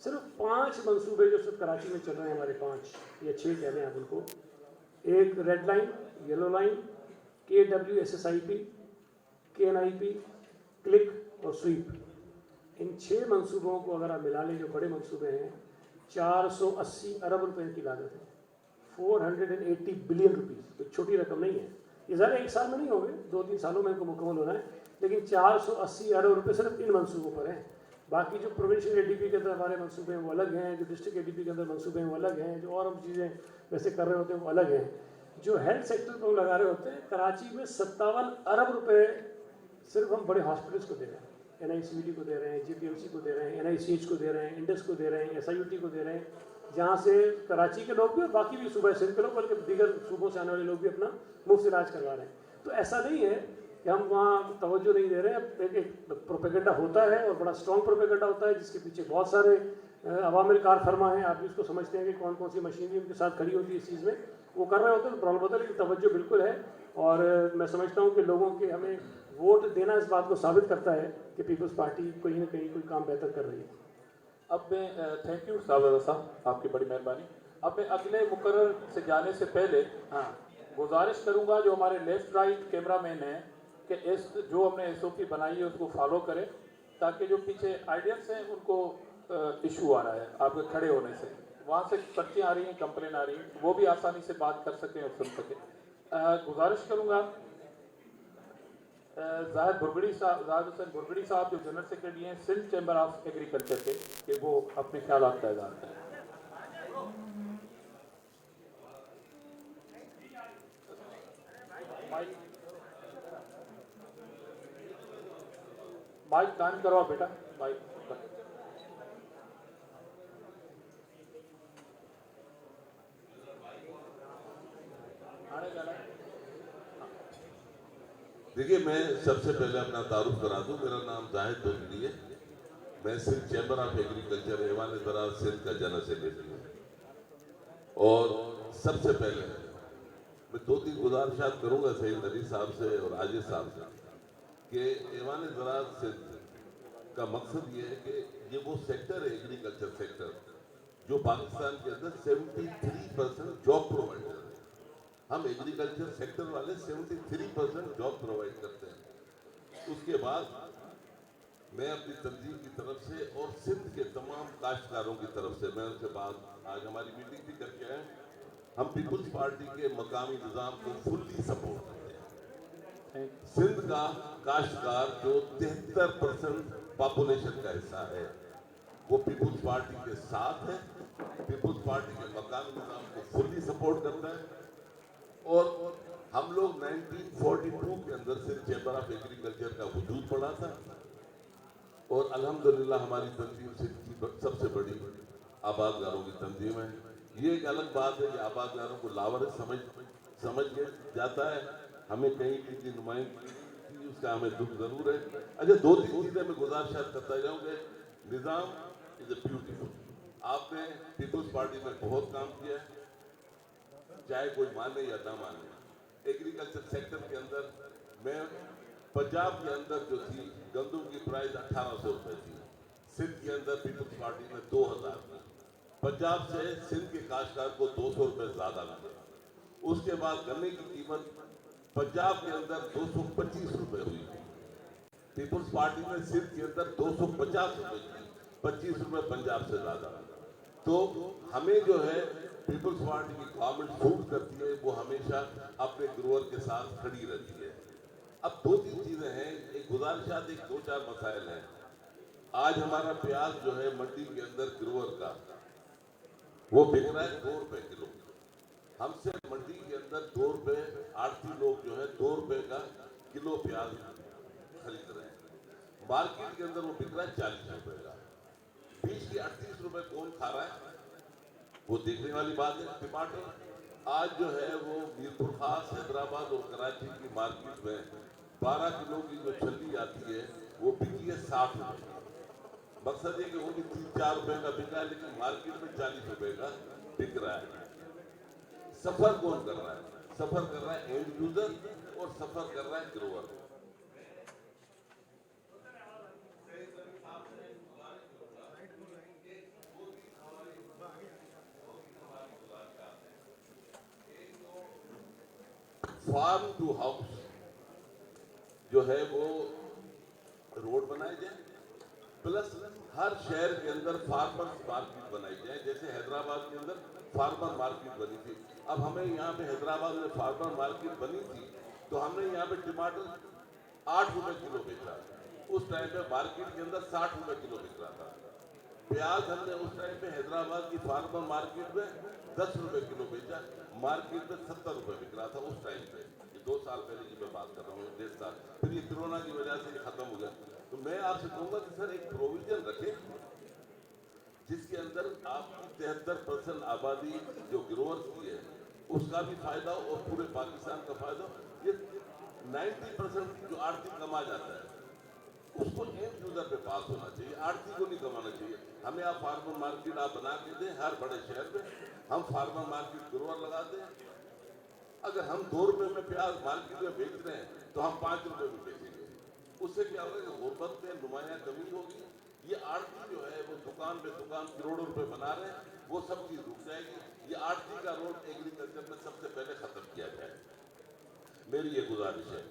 सिर्फ 5 मंसूबे जो सिर्फ कराची में चल रहे हैं हमारे, 5 या 6 कह लें आप उनको। एक red line, yellow line, KWSSIP, KNIP, click और स्वीप। इन 6 मंसूबों को अगर आप मिला लें, जो बड़े मंसूबे हैं, 480 अरब रुपए की लागत है, 480 बिलियन रुपीज़। तो छोटी रकम नहीं है। ये ज़रा एक साल में नहीं होंगे, 2-3 सालों में इनको मुकम्मल होना है, लेकिन 480 अरब रुपए सिर्फ इन मंसूबों पर हैं। बाकी जो प्रोविंशियल ADP के अंदर हमारे मंसूबे हैं वो अलग हैं, जो डिस्ट्रिक्ट ADP के अंदर मंसूबे हैं वो अलग हैं, जो और हम चीज़ें वैसे कर रहे होते हैं वो अलग हैं। जो हेल्थ सेक्टर पर लगा रहे होते हैं, कराची में 57 अरब रुपए सिर्फ हम बड़े हॉस्पिटल्स को दे रहे हैं। NICVD को दे रहे हैं, JPMC को दे रहे हैं, NICH को दे रहे हैं, इंडस को दे रहे हैं, SIUT को दे रहे हैं, जहाँ से कराची के लोग भी और बाकी भी सूबे सिंध के लोग, बल्कि दीगर सूबों से आने वाले लोग भी अपना मुफ्त इलाज करवा रहे हैं। तो ऐसा नहीं है कि हम वहाँ तवज्जो नहीं दे रहे हैं। एक प्रोपेगेंडा होता है और बड़ा स्ट्रॉन्ग प्रोपेगेंडा होता है, जिसके पीछे बहुत सारे अवामिल कार फरमा हैं। आप भी उसको समझते हैं कि कौन कौन सी मशीनरी उनके साथ खड़ी होती है इस चीज़ में, वो कर रहे होते हैं, तो प्रॉब्लम होता है। लेकिन तवज्जो बिल्कुल है, और मैं समझता हूँ कि लोगों के हमें वोट देना इस बात को साबित करता है कि पीपल्स पार्टी कहीं ना कहीं कोई काम बेहतर कर रही है। अब मैं थैंक यू साहब, आपकी बड़ी मेहरबानी। अब मैं अगले मुकर्रर से जाने से पहले गुजारिश करूंगा जो हमारे लेफ्ट राइट कैमरामैन हैं कि इस जो हमने SOP बनाई है उसको फॉलो करें, ताकि जो पीछे आइडियंस हैं उनको इशू आ रहा है आपके खड़े होने से, वहाँ से पर्चियाँ आ रही हैं, कंप्लेन आ रही हैं, वो भी आसानी से बात कर सकें और सुन सकें। गुजारिश करूँगा जाहिद हुसैन बुरगड़ी साहब जो जनरल सेक्रेटरी हैं सिंध चैम्बर ऑफ एग्रीकल्चर के, कि वो अपने ख्यालात का इज़हार करें। माइक कान करवाओ बेटा, माइक। देखिए, मैं सबसे पहले अपना तारुफ करा दूं। मेरा नाम जाहिद बुरगड़ी है। मैं सिंध चैम्बर ऑफ एग्रीकल्चर ऐवान ज़राअत सिंध का जनरल सेक्रेटरी हूँ। और सबसे पहले मैं 2-3 गुजारिशात करूँगा सईद नबी साहब से और आजिज साहब से कि ऐवान ज़राअत सिंध का मकसद ये है कि ये वो सेक्टर है, एग्रीकल्चर सेक्टर, जो पाकिस्तान के अंदर 73% जॉब प्रोवाइडर है। हम एग्रीकल्चर सेक्टर वाले 73% जॉब प्रोवाइड करते हैं। उसके बाद मैं अपनी तंजीम की तरफ से और सिंध के तमाम काश्तकारों की तरफ से, मैं उनसे बात आज हमारी मीटिंग भी करके आए, हम पीपल्स पार्टी के मकामी निज़ाम को फुल्ली सपोर्ट करते हैं। सिंध का काश्तकार जो 73% पॉपुलेशन का हिस्सा है, वो पीपल्स पार्टी के साथ है, पीपल्स पार्टी के मकामी निज़ाम को फुल्ली सपोर्ट करता है। और हम लोग 1942 के अंदर सिंध चैम्बर ऑफ एग्रीकल्चर का वजूद पड़ा था, और अल्हम्दुलिल्लाह हमारी तंजीम सिंध की सबसे बड़ी आबादगारों की तंजीम है। ये एक अलग बात है कि आबादगारों को लावारिस समझ के जाता है, हमें कहीं की नुमाइंदगी उसका हमें दुख जरूर है। अच्छा, 2-3 चीज़ें मैं गुजारिशात करता जाऊँगा। निज़ाम इज ए ब्यूटीफुल। आपने पीपल्स पार्टी में बहुत काम किया है, चाहे कोई माने या ना माने। एग्रीकल्चर सेक्टर के अंदर मैं पंजाब के अंदर जो थी गंदम की प्राइस 1800 रुपये थी, सिंध के अंदर पीपल्स पार्टी में 2000 थी। पंजाब से सिंध के काश्तकार को 200 रुपये ज़्यादा मिले। उसके बाद गन्ने की कीमत पंजाब के अंदर 225 रुपये हुई थी, पीपल्स पार्टी में सिंध के अंदर 250 रुपये थी, 25 रुपये पंजाब से ज़्यादा। तो हमें जो है पीपल्स पार्टी की गवर्नमेंट सूट करती है, वो हमेशा अपने ग्रोअर के साथ खड़ी रहती है। अब 2-3 चीज़ें हैं, एक गुजारिशात, एक 2-4 मसाइल हैं। आज हमारा प्याज जो है मंडी के अंदर ग्रोअर का वो बिक रहा है 2 रुपये किलो। हमसे मंडी के अंदर 2 रुपये आड़ती लोग जो है 2 रुपये का किलो प्याज खरीद रहे हैं। मार्केट के अंदर वो बिक रहा है 40 रुपये का। बीच की 38 रुपये कौन खा रहा है, वो देखने वाली बात है। टमाटर आज जो है वो मीरपुर खास, हैदराबाद और कराची की मार्केट में 12 किलो की जो छल्ली आती है वो बिकी है 60 रुपये। मकसद ये कि वो भी 3-4 रुपये का बिका है, लेकिन मार्केट में 40 रुपये का बिक रहा है। सफर कौन कर रहा है? सफर कर रहा है एंड यूजर और सफर कर रहा है ग्रोअर। फार्म टू हाउस जो है वो रोड बनाए जाए, प्लस हर शहर के अंदर फार्मर्स मार्केट बनाई जाए। जैसे हैदराबाद के अंदर फार्मर मार्केट बनी थी, अब हमें यहाँ पे हैदराबाद में फार्मर मार्केट बनी थी तो हमने यहाँ पे टमाटर 8 रुपए किलो बेचा। उस टाइम पे मार्केट के अंदर 60 रुपए किलो बिक रहा था। प्याज हमने उस टाइम पे हैदराबाद की फार्मर मार्केट में 10 रुपए किलो बेचा, मार्केट में 70 रुपए बिक रहा था उस टाइम पे। ये 2 साल पहले की मैं बात कर रहा हूँ, 1.5 साल। फिर ये कोरोना की वजह से ये खत्म हो गया। तो मैं आपसे कहूंगा कि सर एक प्रोविजन रखें जिसके अंदर आपकी 73% आबादी जो ग्रोअर्स की है उसका भी फायदा और पूरे पाकिस्तान का फायदा। ये 90% जो आर्थिक कमा जाता है उसको एंड यूजर पे पास होना चाहिए, आर्थिक को नहीं कमाना चाहिए। हमें आप फार्मर मार्केट आप बना के दें हर बड़े शहर में, हम फार्मर मार्केट ग्रोअर लगा दें। अगर हम 2 रुपए में प्याज मार्केट में बेच रहे हैं तो हम 5 रुपए में बेचेंगे। उससे क्या होगा कि गुर्बत में नुमाया कमी होगी। ये आड़ती जो है वो दुकान पे दुकान करोड़ों रुपए बना रहे हैं, वो सब चीज रुक जाएगी। ये आड़ती का रोल एग्रीकल्चर में सबसे पहले खत्म किया जाए, मेरी ये गुजारिश है।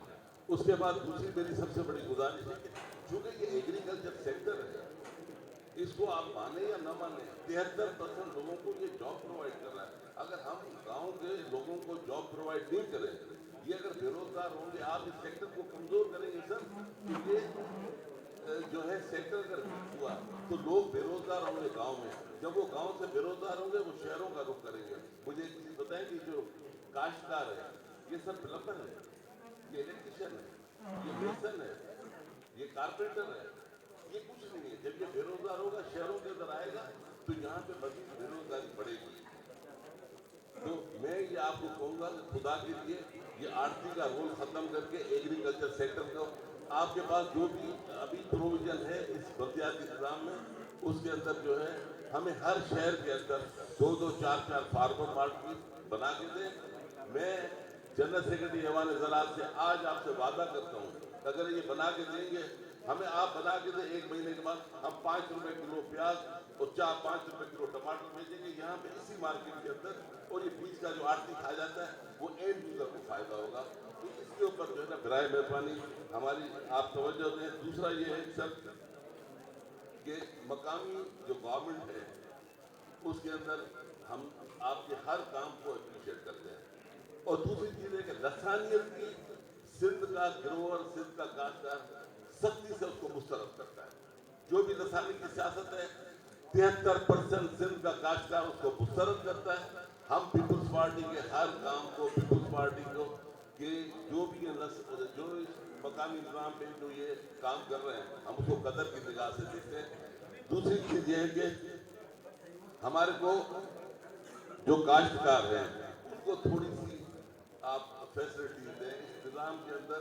उसके बाद दूसरी मेरी सबसे बड़ी गुजारिश है कि चूंकि ये एग्रीकल्चर सेक्टर है, इसको आप माने या न माने 73% लोगों को ये जॉब प्रोवाइड कर रहा है। अगर हम गांव के लोगों को जॉब प्रोवाइड नहीं करें, ये अगर बेरोजगार होंगे, आप इस सेक्टर को कमजोर करेंगे सर। तो ये जो है सेक्टर अगर हुआ तो लोग बेरोजगार होंगे गांव में। जब वो गांव से बेरोजगार होंगे वो शहरों का रुख करेंगे। मुझे एक चीज बताएं कि जो काश्तकार है ये सब प्लम्बर है, ये इलेक्ट्रिशियन है, ये मेसन है, ये कारपेंटर है, ये कुछ नहीं है। जब ये बेरोजगार होगा शहरों के अंदर आएगा तो यहाँ पे मजीद बेरोजगारी बढ़ेगी। तो मैं ये आपको कहूँगा कि खुदा के लिए ये आड़ती का रोल खत्म करके एग्रीकल्चर सेक्टर को, आपके पास जो भी अभी प्रोविजन है इस बल्दियाती निज़ाम में, उसके अंदर जो है हमें हर शहर के अंदर 2-2, 4-4 फार्मर मार्केट बना के दें। मैं जनरल सेक्रेटरी ऐवान ज़राअत से आज आपसे वादा करता हूँ, अगर ये बना के देंगे हमें, आप बना के दें 1 महीने के बाद हम 5 रुपए किलो प्याज और 4-5 रुपए किलो टमाटर बेचेंगे यहाँ पे इसी मार्केट के अंदर, और ये बीच का जो आड़ती खा जाता है वो एंड यूजर को फायदा होगा। तो इसके ऊपर जो है ना बराए मेहरबानी हमारी आप तवज्जो दें। दूसरा ये है सर कि मकामी जो गवर्नमेंट है उसके अंदर हम आपके हर काम को अप्रिशिएट करते हैं। और दूसरी चीज़ है कि लसानियत की सिंध का ग्रोअर, सिंध का काश्तकार सख्ती से उसको मुस्तरद करता है। जो भी लसानी की सियासत है 73% सिंध का काश्तकार उसको मुस्तरद करता है। हम पीपुल्स पार्टी के हर काम को, पीपुल्स पार्टी को कि जो भी जो इस मकामी निज़ाम पे जो ये काम कर रहे हैं हम उसको कदर की निगाह से देखते हैं। दूसरी चीज़ ये है कि हमारे को जो काश्तकार हैं उनको थोड़ी सी आप फैसिलिटीज दें इस निज़ाम के अंदर,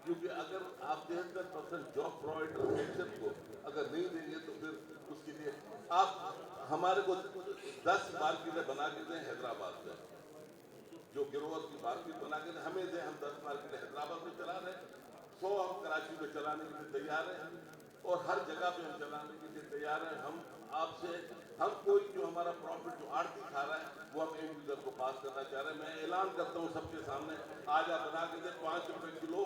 क्योंकि अगर आप 73% जॉब प्रोवाइडर सेक्शन को अगर नहीं देंगे तो फिर उसके लिए आप हमारे को 10 मार्केटें बना के दें हैदराबाद में, जो गिरोह की मार्केट बना के हमें दें। हम 10 मार्केटें हैदराबाद में चला रहे हैं, 100 हम कराची में चलाने के लिए तैयार हैं और हर जगह पे हम चलाने के लिए तैयार हैं। हम आपसे हम कोई जो हमारा प्रॉफिट जो आड़ती खा रहा है वो हम एंड यूजर को पास करना चाह रहे हैं। मैं ऐलान करता हूँ सबके सामने, आज आप बना के दें 5 रुपए किलो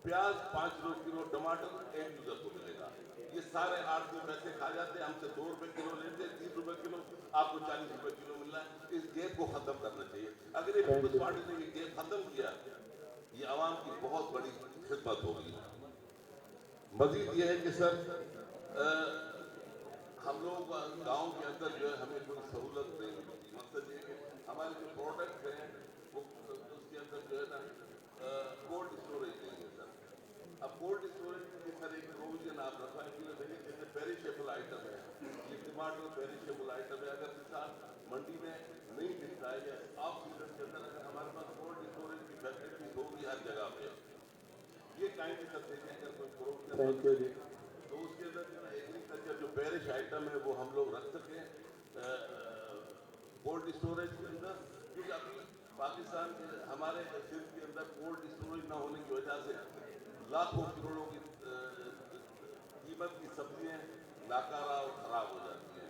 प्याज, 5 रुपए किलो टमाटर एंड यूजर को मिलेगा। ये सारे आड़ती पैसे खा जाते हैं, हमसे 2 रुपए किलो लेते हैं, 30 रुपए किलो, आपको 40 रुपए किलो मिल रहा है। इस गेप को खत्म करना चाहिए। अगर ये पीपल्स पार्टी ने ये गेप खत्म किया, ये आवाम की बहुत बड़ी खिदमत होगी। मजीद ये है कि सर हम लोग गांव के अंदर जो है हमें कोई सहूलत नहीं मिलती। मकसद ये है कि हमारे जो प्रोडक्ट हैं वो उसके अंदर जो है ना कोल्ड स्टोरेज नहीं है सर। अब कोल्ड स्टोरेज के लिए सर एक प्रोविजन आप रखवाएं कि जैसे पेरिशेबल आइटम है, ये टमाटर पेरिशेबल आइटम है, अगर किसान मंडी में नहीं मिलता है या ऑफ सीजन के अंदर अगर हमारे पास कोल्ड स्टोरेज की फैसिलिटी होगी हर जगह पे, ये काइंडली सब देखें अगर कोई प्रोविजन तो उसके अंदर एग्रीकल्चर जो पेरिश आइटम है वो हम लोग रख सकें कोल्ड स्टोरेज के अंदर। क्योंकि अभी पाकिस्तान के हमारे सिंध के अंदर कोल्ड स्टोरेज ना होने की वजह से लाखों करोड़ों की कीमत की सब्जियां नाकारा और ख़राब हो जाती हैं।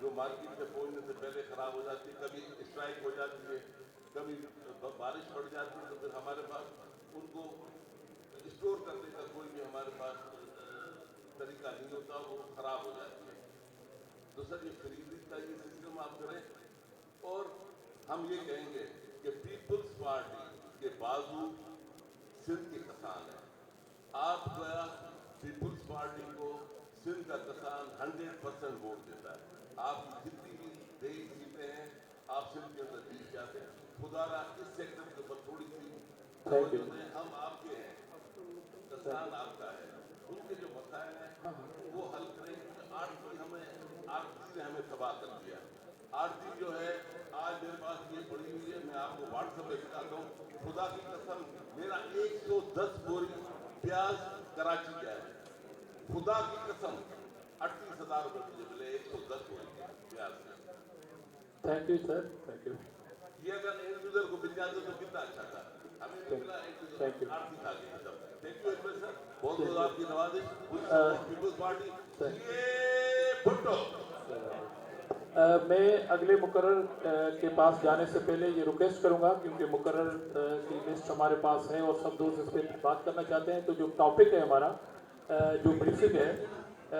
जो जो मार्केट में पहुंचने से पहले खराब हो जाती है, कभी स्ट्राइक हो जाती है, कभी बारिश पड़ जाती है, तो फिर हमारे पास उनको स्टोर करने का कोई भी हमारे पास तरीका नहीं होता, वो खराब हो जाती है। तो सर ये फ्रीजिंग का ये सिस्टम आप करें। और हम ये कहेंगे कि पीपुल्स पार्टी के बाजू सिंध के किसान है। आपका पीपुल्स पार्टी को सिंध का किसान 100% वोट देता है। आपकी जितनी भी 23 सीटें हैं आप सिंध के अंदर जीत जाते हैं। खुदारा इस सेक्टर के ऊपर थोड़ी सी तवज्जो दें। हम आपके हैं, किसान आपका है, उनके जो मसाइल हैं वो हल करें। आरती ने हमें तबाह कर दिया। आरती जो है आज मेरे पास ये पड़ी हुई है, मैं आपको व्हाट्सएप पे दिखाता हूँ। खुदा की कसम मेरा 110 बोरी प्याज कराची का है। खुदा की कसम 38,000 रुपये मुझे मिले 110 बोरी प्याज का। Thank you sir, thank you. ये अगर एक यूजर को मिल जाते तो कितना अच्छा था। हमें नहीं मिला, एक यूजर आरती खा गई सब। थैंक यू सर, बहुत बहुत आपकी नवाजिश। पीपुल्स पार्टी ये भुट्टो। मैं अगले मुकर्रर के पास जाने से पहले ये रिक्वेस्ट करूंगा, क्योंकि मुकर्रर की लिस्ट हमारे पास है और सब दोस्त इस पर बात करना चाहते हैं। तो जो टॉपिक है हमारा, जो ब्रीफिंग है,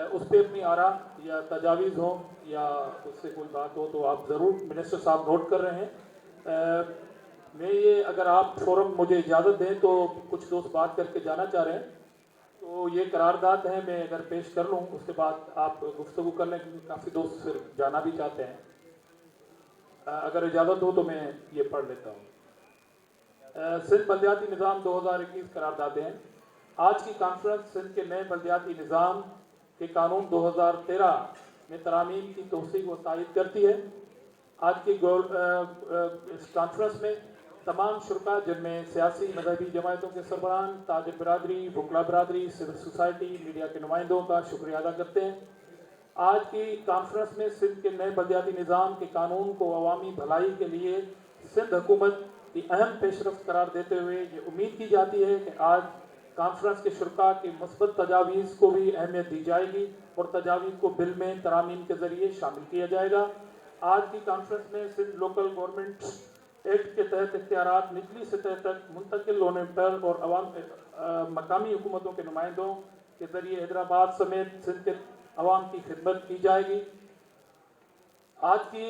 उस पर अपनी आरा या तजावीज़ हो या उससे कोई बात हो तो आप ज़रूर मिनिस्टर साहब नोट कर रहे हैं। मैं ये अगर आप फोरम मुझे इजाज़त दें तो कुछ दोस्त बात करके जाना चाह रहे हैं, तो ये करारदाद है, मैं अगर पेश कर लूँ उसके बाद आप गुफ्तगू कर लें, क्योंकि काफ़ी दोस्त फिर जाना भी चाहते हैं। अगर इजाज़त हो तो मैं ये पढ़ लेता हूँ। सिंध बल्दियाती निज़ाम 2021 करारदादें हैं। आज की कॉन्फ्रेंस सिंध के नए बल्दियाती निज़ाम के कानून 2013 में तरामीम की तौसीक़ व तायीद करती है। आज की इस कॉन्फ्रेंस में तमाम शुरका, जिनमें सियासी मजहबी जमायतों के सरबराहान, ताजिर बिरादरी, वकला बिरादरी, सिविल सोसाइटी, मीडिया के नुमाइंदों का शुक्रिया अदा करते हैं। आज की कॉन्फ्रेंस में सिंध के नए बल्दियाती निज़ाम के कानून को अवामी भलाई के लिए सिंध हुकूमत की अहम पेशरफ्त करार देते हुए ये उम्मीद की जाती है कि आज कॉन्फ्रेंस के शुरका की मुस्बत तजावीज़ को भी अहमियत दी जाएगी और तजावीज़ को बिल में तरामीम के ज़रिए शामिल किया जाएगा। आज की कॉन्फ्रेंस में सिंध लोकल गवर्नमेंट एक्ट के तहत इख्तियारात निचली सतह तक मुंतकिल होने पर और मकामी हुकूमतों के नुमाइंदों के ज़रिए हैदराबाद समेत सिंध के अवाम की खिदमत की जाएगी। आज की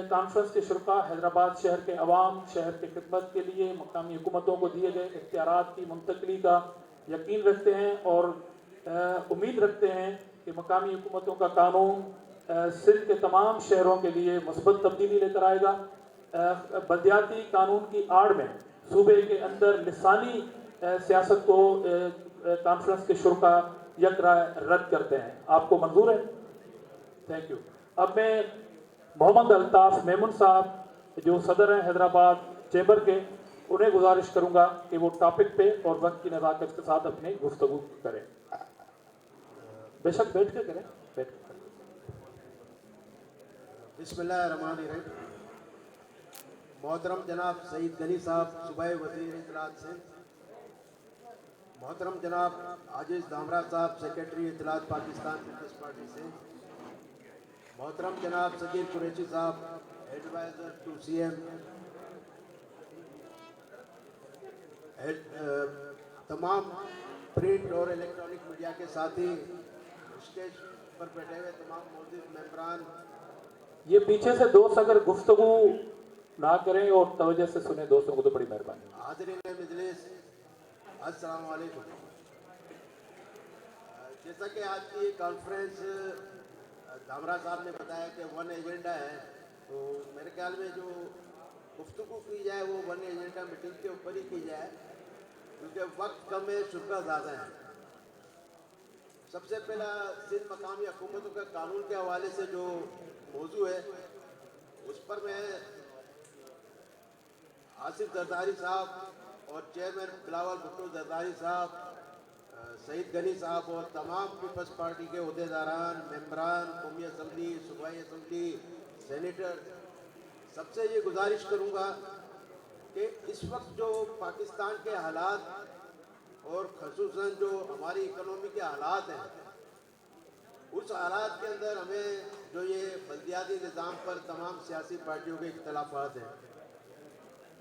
कॉन्फ्रेंस के शुरका हैदराबाद शहर के अवाम शहर की खिदमत के लिए मकामी हुकूमतों को दिए गए इख्तियारात की मुंतकली का यकीन रखते हैं और उम्मीद रखते हैं कि मकामी हुकूमतों का कानून सिंध के तमाम शहरों के लिए मुस्बत तब्दीली लेकर आएगा। बल्दियाती कानून की आड़ में सूबे के अंदर लिसानी सियासत को कॉन्फ्रेंस के शुरका यकराय रद्द करते हैं। आपको मंजूर है? Thank you. अब मैं मोहम्मद अल्ताफ मेमून साहब जो सदर हैं हैदराबाद चैम्बर के, उन्हें गुजारिश करूंगा कि वो टॉपिक पे और वक्त की नज़ाकत के साथ अपनी गुफ्तगू करें। बेशक बैठ के करें, बैठ के करें। बिस्मिल्लाहिर्रहमानिर्रहीम। मोहतरम जनाब सईद गनी साहब सूबाई वज़ीर इत्तलात से, मोहतरम जनाब आजिज़ दामरा साहब सेक्रेटरी इत्तलात पाकिस्तान पीपल्स पार्टी से, मोहतरम जनाब सगीर कुरैशी साहब एडवाइज़र टू CM, तमाम प्रिंट और इलेक्ट्रॉनिक मीडिया के साथी, स्टेज पर बैठे हुए तमाम मौजूद मेंबरान, ये पीछे से दोस्त अगर गुफ्तगू ना करें और तवज्जो से सुने दोस्तों को तो बड़ी मेहरबानी। हाज़रीन मजलिस, अस्सलाम वालेकुम। जैसा कि आज की कॉन्फ्रेंस दामरा साहब ने बताया कि वन एजेंडा है, तो मेरे ख्याल में जो गुफ्तगू की जाए वो वन एजेंडा मीटिंग के ऊपर ही की जाए, क्योंकि वक्त कम है, शुरा ज़्यादा है। सबसे पहला सिंध मकामी हुकूमतों के कानून के हवाले से जो मौजू है उस पर मैं आसिफ जरदारी साहब और चेयरमैन बिलावल भुट्टो जरदारी साहब, सईद गनी साहब और तमाम पीपल्स पार्टी के अहदेदारान, मेंबरान, कौमी असम्बली, सूबाई असम्बली, सेनेटर, सबसे ये गुजारिश करूँगा कि इस वक्त जो पाकिस्तान के हालात और ख़ुसूसन जो हमारी इकनॉमी के हालात हैं उस हालात के अंदर हमें जो ये बल्दियाती निज़ाम पर तमाम सियासी पार्टियों के इख्तलाफात हैं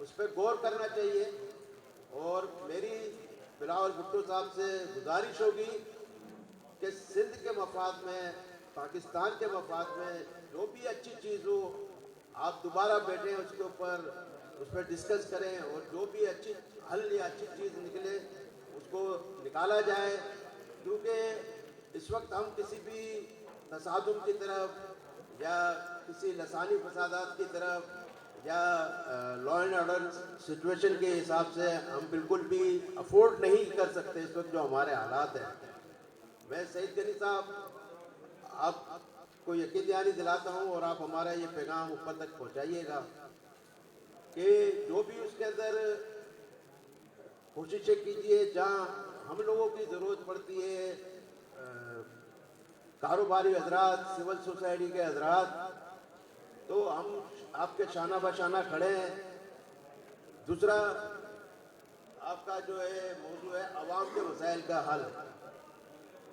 उस पर गौर करना चाहिए। और मेरी बिलावल भुट्टो साहब से गुजारिश होगी कि सिंध के मफाद में, पाकिस्तान के मफाद में जो भी अच्छी चीज़ हो आप दोबारा बैठें, उसके ऊपर उस पर डिस्कस करें और जो भी अच्छी हल या अच्छी चीज़ निकले उसको निकाला जाए। क्योंकि इस वक्त हम किसी भी तसादुम की तरफ या किसी लसानी फसादात की तरफ या लॉ एंड ऑर्डर सिचुएशन के हिसाब से हम बिल्कुल भी अफोर्ड नहीं कर सकते इस वक्त जो हमारे हालात हैं। मैं सईद गनी साहब आपको यकीन दहानी दिलाता हूँ और आप हमारा ये पैगाम ऊपर तक पहुँचाइएगा कि जो भी उसके अंदर कोशिशें कीजिए जहाँ हम लोगों की ज़रूरत पड़ती है, कारोबारी हजरात, सिविल सोसाइटी के हजरात, तो हम आपके शाना बशाना खड़े हैं। दूसरा आपका जो है मौजू है अवाम के मसाइल का हल।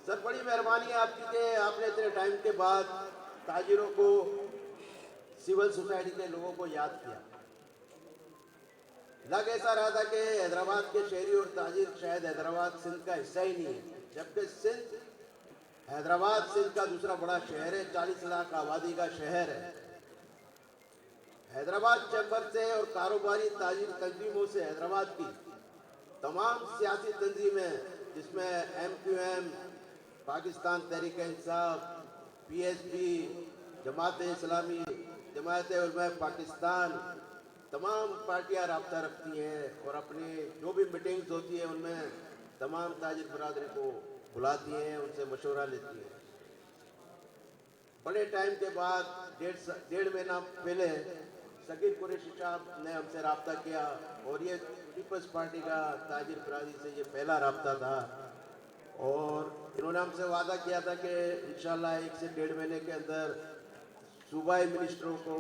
सर बड़ी मेहरबानी है आपकी कि आपने इतने टाइम के बाद ताजिरों को, सिविल सोसाइटी के लोगों को याद किया। लग ऐसा रहा था कि हैदराबाद के शहरी और ताजिर शायद हैदराबाद सिंध का हिस्सा ही नहीं है, जबकि सिंध हैदराबाद सिंध का दूसरा बड़ा शहर है, 40 लाख आबादी का शहर है। हैदराबाद चैम्बर से और कारोबारी ताजिर तंजीमों से हैदराबाद की तमाम सियासी तंजीमें जिसमें MQM, पाकिस्तान तहरीक इंसाफ, PSP, जमात इस्लामी, जमात उलमा पाकिस्तान, तमाम पार्टियां राब्ता रखती हैं और अपनी जो भी मीटिंग्स होती है उनमें तमाम ताजिर बरादरी को बुलाती हैं, उनसे मशवरा लेती हैं। बड़े टाइम के बाद डेढ़ महीना पहले सगीर कुरैशी साहब ने हमसे रब्ता किया और ये पीपल्स पार्टी का ताजिर बरादरी से ये पहला रब्ता था और इन्होंने हमसे वादा किया था कि इंशाल्लाह 1 से 1.5 महीने के अंदर सूबाई मिनिस्टरों को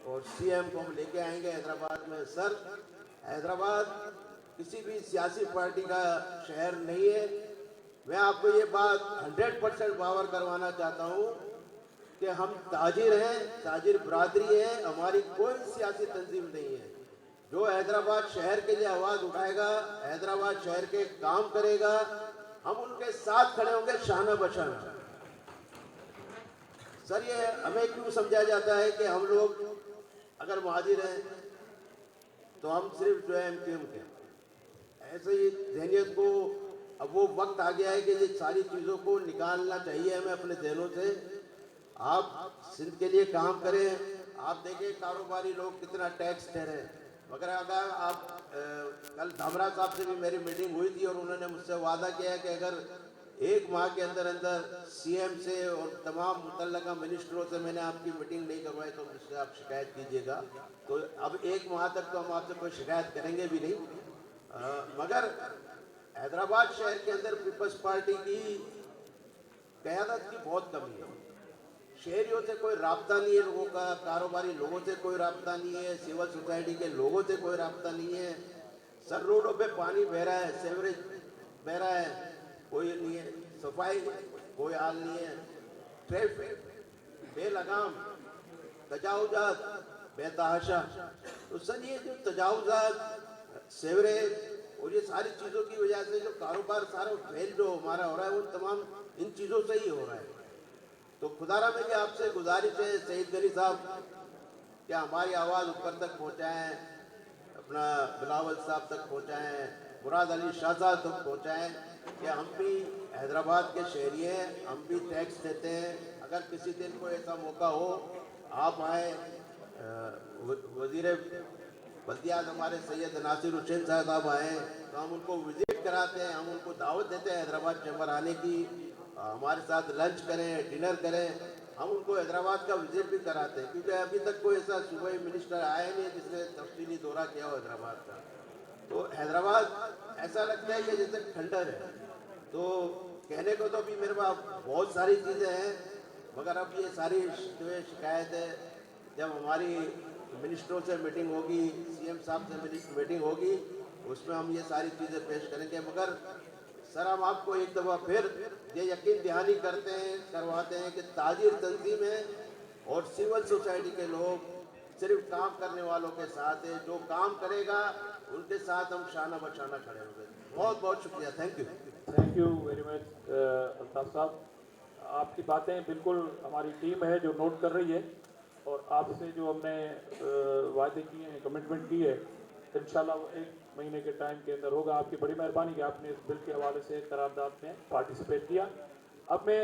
और CM को हम लेके आएंगे हैदराबाद में। सर हैदराबाद किसी भी सियासी पार्टी का शहर नहीं है। मैं आपको ये बात 100% बावर करवाना चाहता हूँ कि हम ताजिर हैं, ताजिर बरादरी है, हमारी कोई सियासी तंजीम नहीं है। जो हैदराबाद शहर के लिए आवाज़ उठाएगा, हैदराबाद शहर के काम करेगा, हम उनके साथ खड़े होंगे शाना बशाना। सर ये हमें क्यों समझाया जाता है कि हम लोग अगर मुहाजिर हैं तो हम सिर्फ जो है MQM के, ऐसे ही जहनियत को अब वो वक्त आ गया है कि ये सारी चीज़ों को निकालना चाहिए हमें अपने जहनों से। आप सिंध के लिए काम करें, आप देखें कारोबारी लोग कितना टैक्स दे रहे हैं। मगर अगर आप कल धामरा साहब से भी मेरी मीटिंग हुई थी और उन्होंने मुझसे वादा किया है कि अगर 1 माह के अंदर अंदर CM से और तमाम मुतल्लका मिनिस्टरों से मैंने आपकी मीटिंग नहीं करवाई तो मुझसे आप शिकायत कीजिएगा। तो अब 1 माह तक तो हम आपसे कोई शिकायत करेंगे भी नहीं। मगर हैदराबाद शहर के अंदर पीपल्स पार्टी की क़यादत की बहुत कमी है। शहरियों से कोई राब्ता नहीं है लोगों का, कारोबारी लोगों से कोई राब्ता नहीं है, सिविल सोसाइटी के लोगों से कोई राब्ता नहीं है। सर रोडों पे पानी बह रहा है, सीवरेज बह रहा है, कोई नहीं है, सफाई कोई हाल नहीं है, ट्रैफिक बेलगाम, तजावुजात बेतहाशा। तो सर ये जो तजावुजात, सीवरेज और ये सारी चीज़ों की वजह से जो कारोबार सारा फेल जो हमारा हो रहा है वो तमाम इन चीज़ों से ही हो रहा है। तो खुदारा मेरी आपसे गुजारिश है सईद गनी साहब कि हमारी आवाज़ ऊपर तक पहुँचाएँ, अपना बिलावल साहब तक पहुँचाएँ, मुराद अली शाह साहब तक पहुँचाएँ कि हम भी हैदराबाद के शहरी हैं, हम भी टैक्स देते हैं। अगर किसी दिन कोई ऐसा मौका हो आप आए, वज़ीर बल्दियात हमारे सैयद नासिर हुसैन साहब आए तो हम उनको विज़िट कराते हैं, हम उनको दावत देते हैं हैदराबाद चैम्बर आने की, हमारे साथ लंच करें, डिनर करें, हम उनको हैदराबाद का विज़िट भी कराते हैं। क्योंकि अभी तक कोई ऐसा सूबाई मिनिस्टर आया नहीं जिसने तफसीली दौरा किया हो हैदराबाद का। तो हैदराबाद ऐसा लगता है कि जैसे खंडर है। तो कहने को तो भी मेरे पास बहुत सारी चीज़ें हैं, मगर अब ये सारी जो है शिकायत है, जब हमारी मिनिस्टरों से मीटिंग होगी, CM साहब से मीटिंग होगी, उसमें हम ये सारी चीज़ें पेश करेंगे। मगर सर हम आपको एक दफ़ा फिर ये यकीन दहानी करवाते हैं कि ताजिर तंजीमें और सिविल सोसाइटी के लोग सिर्फ काम करने वालों के साथ है, जो काम करेगा उनके साथ हम शाना बशाना खड़े होंगे। बहुत बहुत शुक्रिया, thank you. Thank you very much Altaf साहब, आपकी बातें बिल्कुल हमारी टीम है जो नोट कर रही है, और आपसे जो हमने वादे किए हैं, कमिटमेंट की है, इंशाल्लाह वो 1 महीने के टाइम के अंदर होगा। आपकी बड़ी मेहरबानी कि आपने इस बिल के हवाले से करारदाद में पार्टिसिपेट किया। अब मैं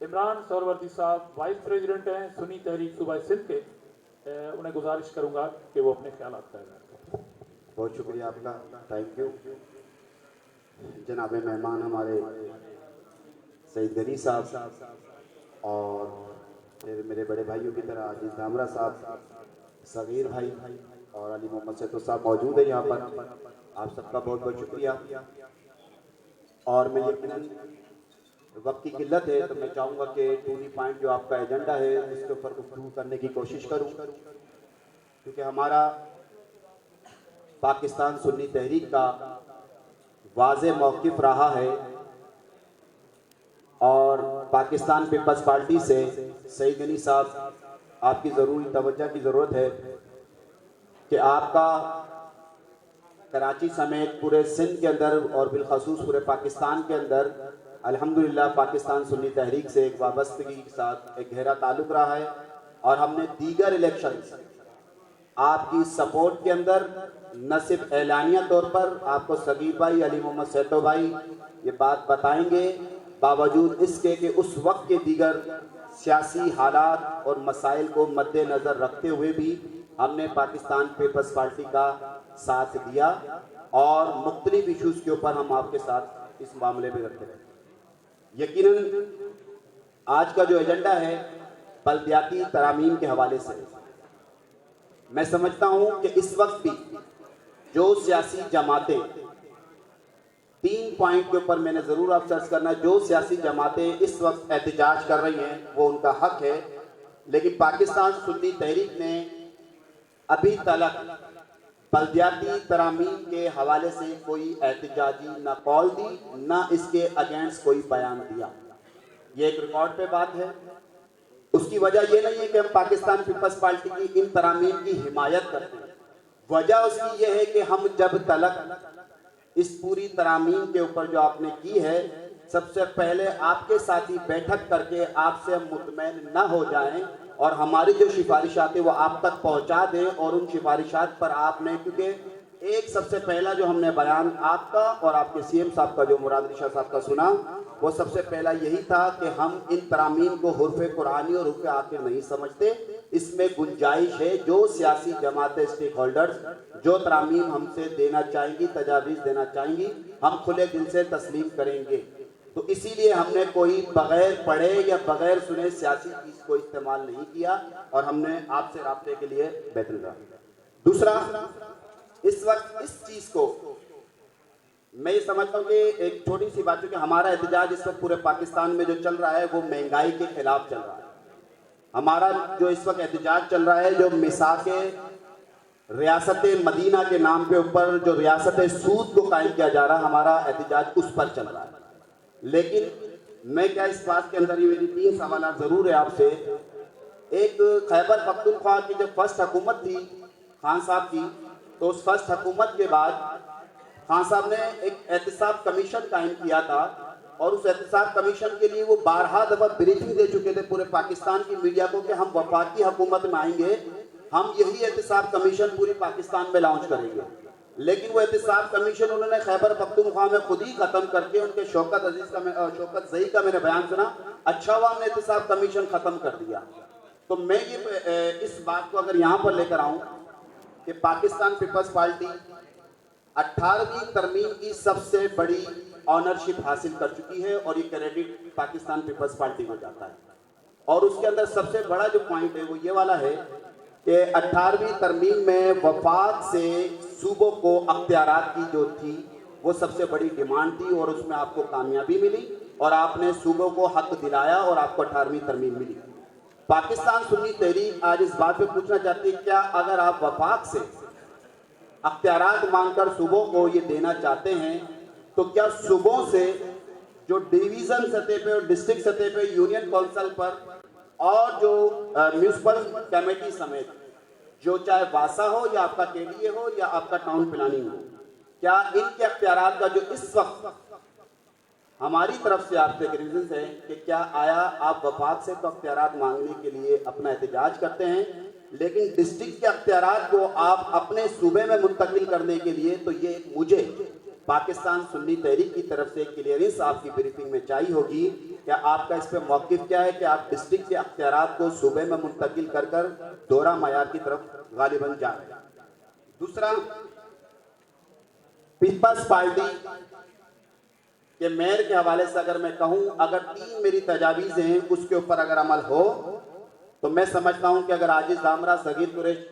इमरान सरवर्दी साहब वाइस प्रेसिडेंट हैं सुन्नी तहरीक सूबा सिंध के, उन्हें गुजारिश करूंगा कि वो अपने ख्यालात का इज़हार करें। बहुत शुक्रिया आपका, थैंक यू। जनाब मेहमान हमारे सईद गनी साहब और फिर मेरे बड़े भाइयों की तरह अजीज दामरा साहब, सगीर भाई और अली मोहम्मद सेतो साहब मौजूद है यहाँ पर। आप सबका बहुत बहुत शुक्रिया। और मैं यकीनन वक्त की किल्लत है तो मैं चाहूँगा कि टू दी पॉइंट जो आपका एजेंडा है उसके ऊपर गुफ्तगू करने की कोशिश करूँ, क्योंकि हमारा पाकिस्तान सुन्नी तहरीक का वाज़े मौक़िफ़ रहा है और पाकिस्तान पीपल्स पार्टी से सईद गनी साहब आपकी ज़रूरी तवज्जो की ज़रूरत है कि आपका कराची समेत पूरे सिंध के अंदर और बिलखसूस पूरे पाकिस्तान के अंदर अल्हम्दुलिल्लाह पाकिस्तान सुन्नी तहरीक से एक वाबस्तगी के साथ एक गहरा ताल्लुक़ रहा है। और हमने दीगर इलेक्शन आपकी सपोर्ट के अंदर न सिर्फ एलानिया तौर पर आपको सगीर भाई, अली मोहम्मद सेतो भाई ये बात बताएंगे, बावजूद इसके कि उस वक्त के दीगर सियासी हालात और मसाइल को मद्देनज़र रखते हुए भी हमने पाकिस्तान पीपल्स पार्टी का साथ दिया और मुख्तलिफ इशूज़ के ऊपर हम आपके साथ इस मामले में रखते हैं। यकीनन आज का जो एजेंडा है बल्दियाती तरामीम के हवाले से, मैं समझता हूं कि इस वक्त भी जो सियासी जमातें 3 पॉइंट के ऊपर मैंने ज़रूर आपसे अर्ज़ करना है, जो सियासी जमातें इस वक्त एहतजाज कर रही हैं वो उनका हक है, लेकिन पाकिस्तान सुन्नी तहरीक ने अभी तक बल्दियाती तरामीम के हवाले से कोई एहतजाजी न कॉल दी न इसके अगेंस्ट कोई बयान दिया। ये एक रिकॉर्ड पे बात है। उसकी वजह ये नहीं है कि हम पाकिस्तान पीपल्स पार्टी की इन तरामीम की हिमायत करते हैं, वजह उसकी ये है कि हम जब तलक इस पूरी तरामीम के ऊपर जो आपने की है, सबसे पहले आपके साथ ही बैठक करके आपसे हम मुतमैन न हो जाएं और हमारी जो सिफारिशात है वो आप तक पहुंचा दें, और उन सिफारिशात पर आपने, क्योंकि एक सबसे पहला जो हमने बयान आपका और आपके सीएम साहब का जो मुराद अली शाह साहब का सुना, वो सबसे पहला यही था कि हम इन तरामीम को हुर्फ़े कुरानी और हुर्फ़े आखिर नहीं समझते, इसमें गुंजाइश है जो सियासी जमातें स्टेक होल्डर्स जो तरामीम हमसे देना चाहेंगी, तजावीज़ देना चाहेंगी, हम खुले दिल से तस्लीम करेंगे। तो इसीलिए हमने कोई बगैर पढ़े या बगैर सुने सियासी चीज़ को इस्तेमाल नहीं किया और हमने आपसे राब्ते के लिए बेहतर रहा। दूसरा, इस वक्त इस चीज़ को मैं ये समझता हूँ कि एक छोटी सी बात है कि हमारा एहतजाज इस वक्त पूरे पाकिस्तान में जो चल रहा है वो महंगाई के खिलाफ चल रहा है। हमारा जो इस वक्त एहतजाज चल रहा है, जो मिसाके रियासत मदीना के नाम पे ऊपर जो रियासत सूद को कायम किया जा रहा है, हमारा एहतजाज उस पर चल रहा है। लेकिन मैं क्या इस बात के अंदर, ये मेरी 3 सवाल ज़रूर है आपसे। एक, खैबर पख्तूनख्वा की जब फर्स्ट हुकूमत थी खान साहब की, तो उस फर्स्ट हुकूमत के बाद खान साहब ने एक एहतसाब कमीशन कायम किया था और उस एहतसाब कमीशन के लिए वो 12 दफ़ा ब्रीफिंग दे चुके थे पूरे पाकिस्तान की मीडिया को कि हम वफाकी हुकूमत में आएंगे, हम यही एहतसाब कमीशन पूरी पाकिस्तान में लॉन्च करेंगे। लेकिन वो एहतसाब कमीशन उन्होंने खैबर पख्तूनख्वा में खुद ही ख़त्म करके उनके शौकत ज़ई का मैंने बयान सुना, अच्छा हुआ हमने एहतसाब कमीशन ख़त्म कर दिया। तो मैं ये इस बात को अगर यहाँ पर लेकर आऊँ कि पाकिस्तान पीपल्स पार्टी 18वीं तरमीम की सबसे बड़ी ऑनरशिप हासिल कर चुकी है और ये क्रेडिट पाकिस्तान पीपल्स पार्टी को जाता है। और उसके अंदर सबसे बड़ा जो पॉइंट है वो ये वाला है कि 18वीं तरमीम में वफाक से सूबों को अख्तियारात की जो थी वो सबसे बड़ी डिमांड थी और उसमें आपको कामयाबी मिली और आपने सूबों को हक दिलाया और आपको 18वीं तरमीम मिली। पाकिस्तान सुन्नी तहरीक आज इस बात पे पूछना चाहती है, क्या अगर आप वफाक से अख्तियारात मांगकर सूबों को ये देना चाहते हैं तो क्या सूबों से जो डिवीजन सतह पे और डिस्ट्रिक्ट सतह पे यूनियन काउंसिल पर और जो म्यूनिसिपल कमेटी समेत जो चाहे वासा हो या आपका केडीए हो या आपका टाउन प्लानिंग हो, क्या इनके अख्तियारात का जो इस वक्त हमारी तरफ से आपसे ग्रीवेंस है कि क्या आया आप वफाक से तो अख्तियारात मांगने के लिए अपना एहतजाज करते हैं, लेकिन डिस्ट्रिक्ट के अख्तियारात को आप अपने सूबे में मुंतकिल करने के लिए, तो ये मुझे पाकिस्तान सुन्नी तहरीक की तरफ से क्लियरेंस आपकी ब्रीफिंग में चाहिए होगी। क्या आपका इस पे मौक़िफ़ क्या है कि आप डिस्ट्रिक्ट के अख्तियारात को सूबे में मुंतकिल कर कर दोहरा मयार की तरफ गालिबन जा रहे हैं। दूसरा, पीपल्स पार्टी के मेयर के हवाले से अगर मैं कहूं, अगर 3 मेरी तजावीज़ हैं उसके ऊपर अगर अमल हो तो मैं समझता हूं कि अगर आजिज़ दामरा, सगीर कुरैश,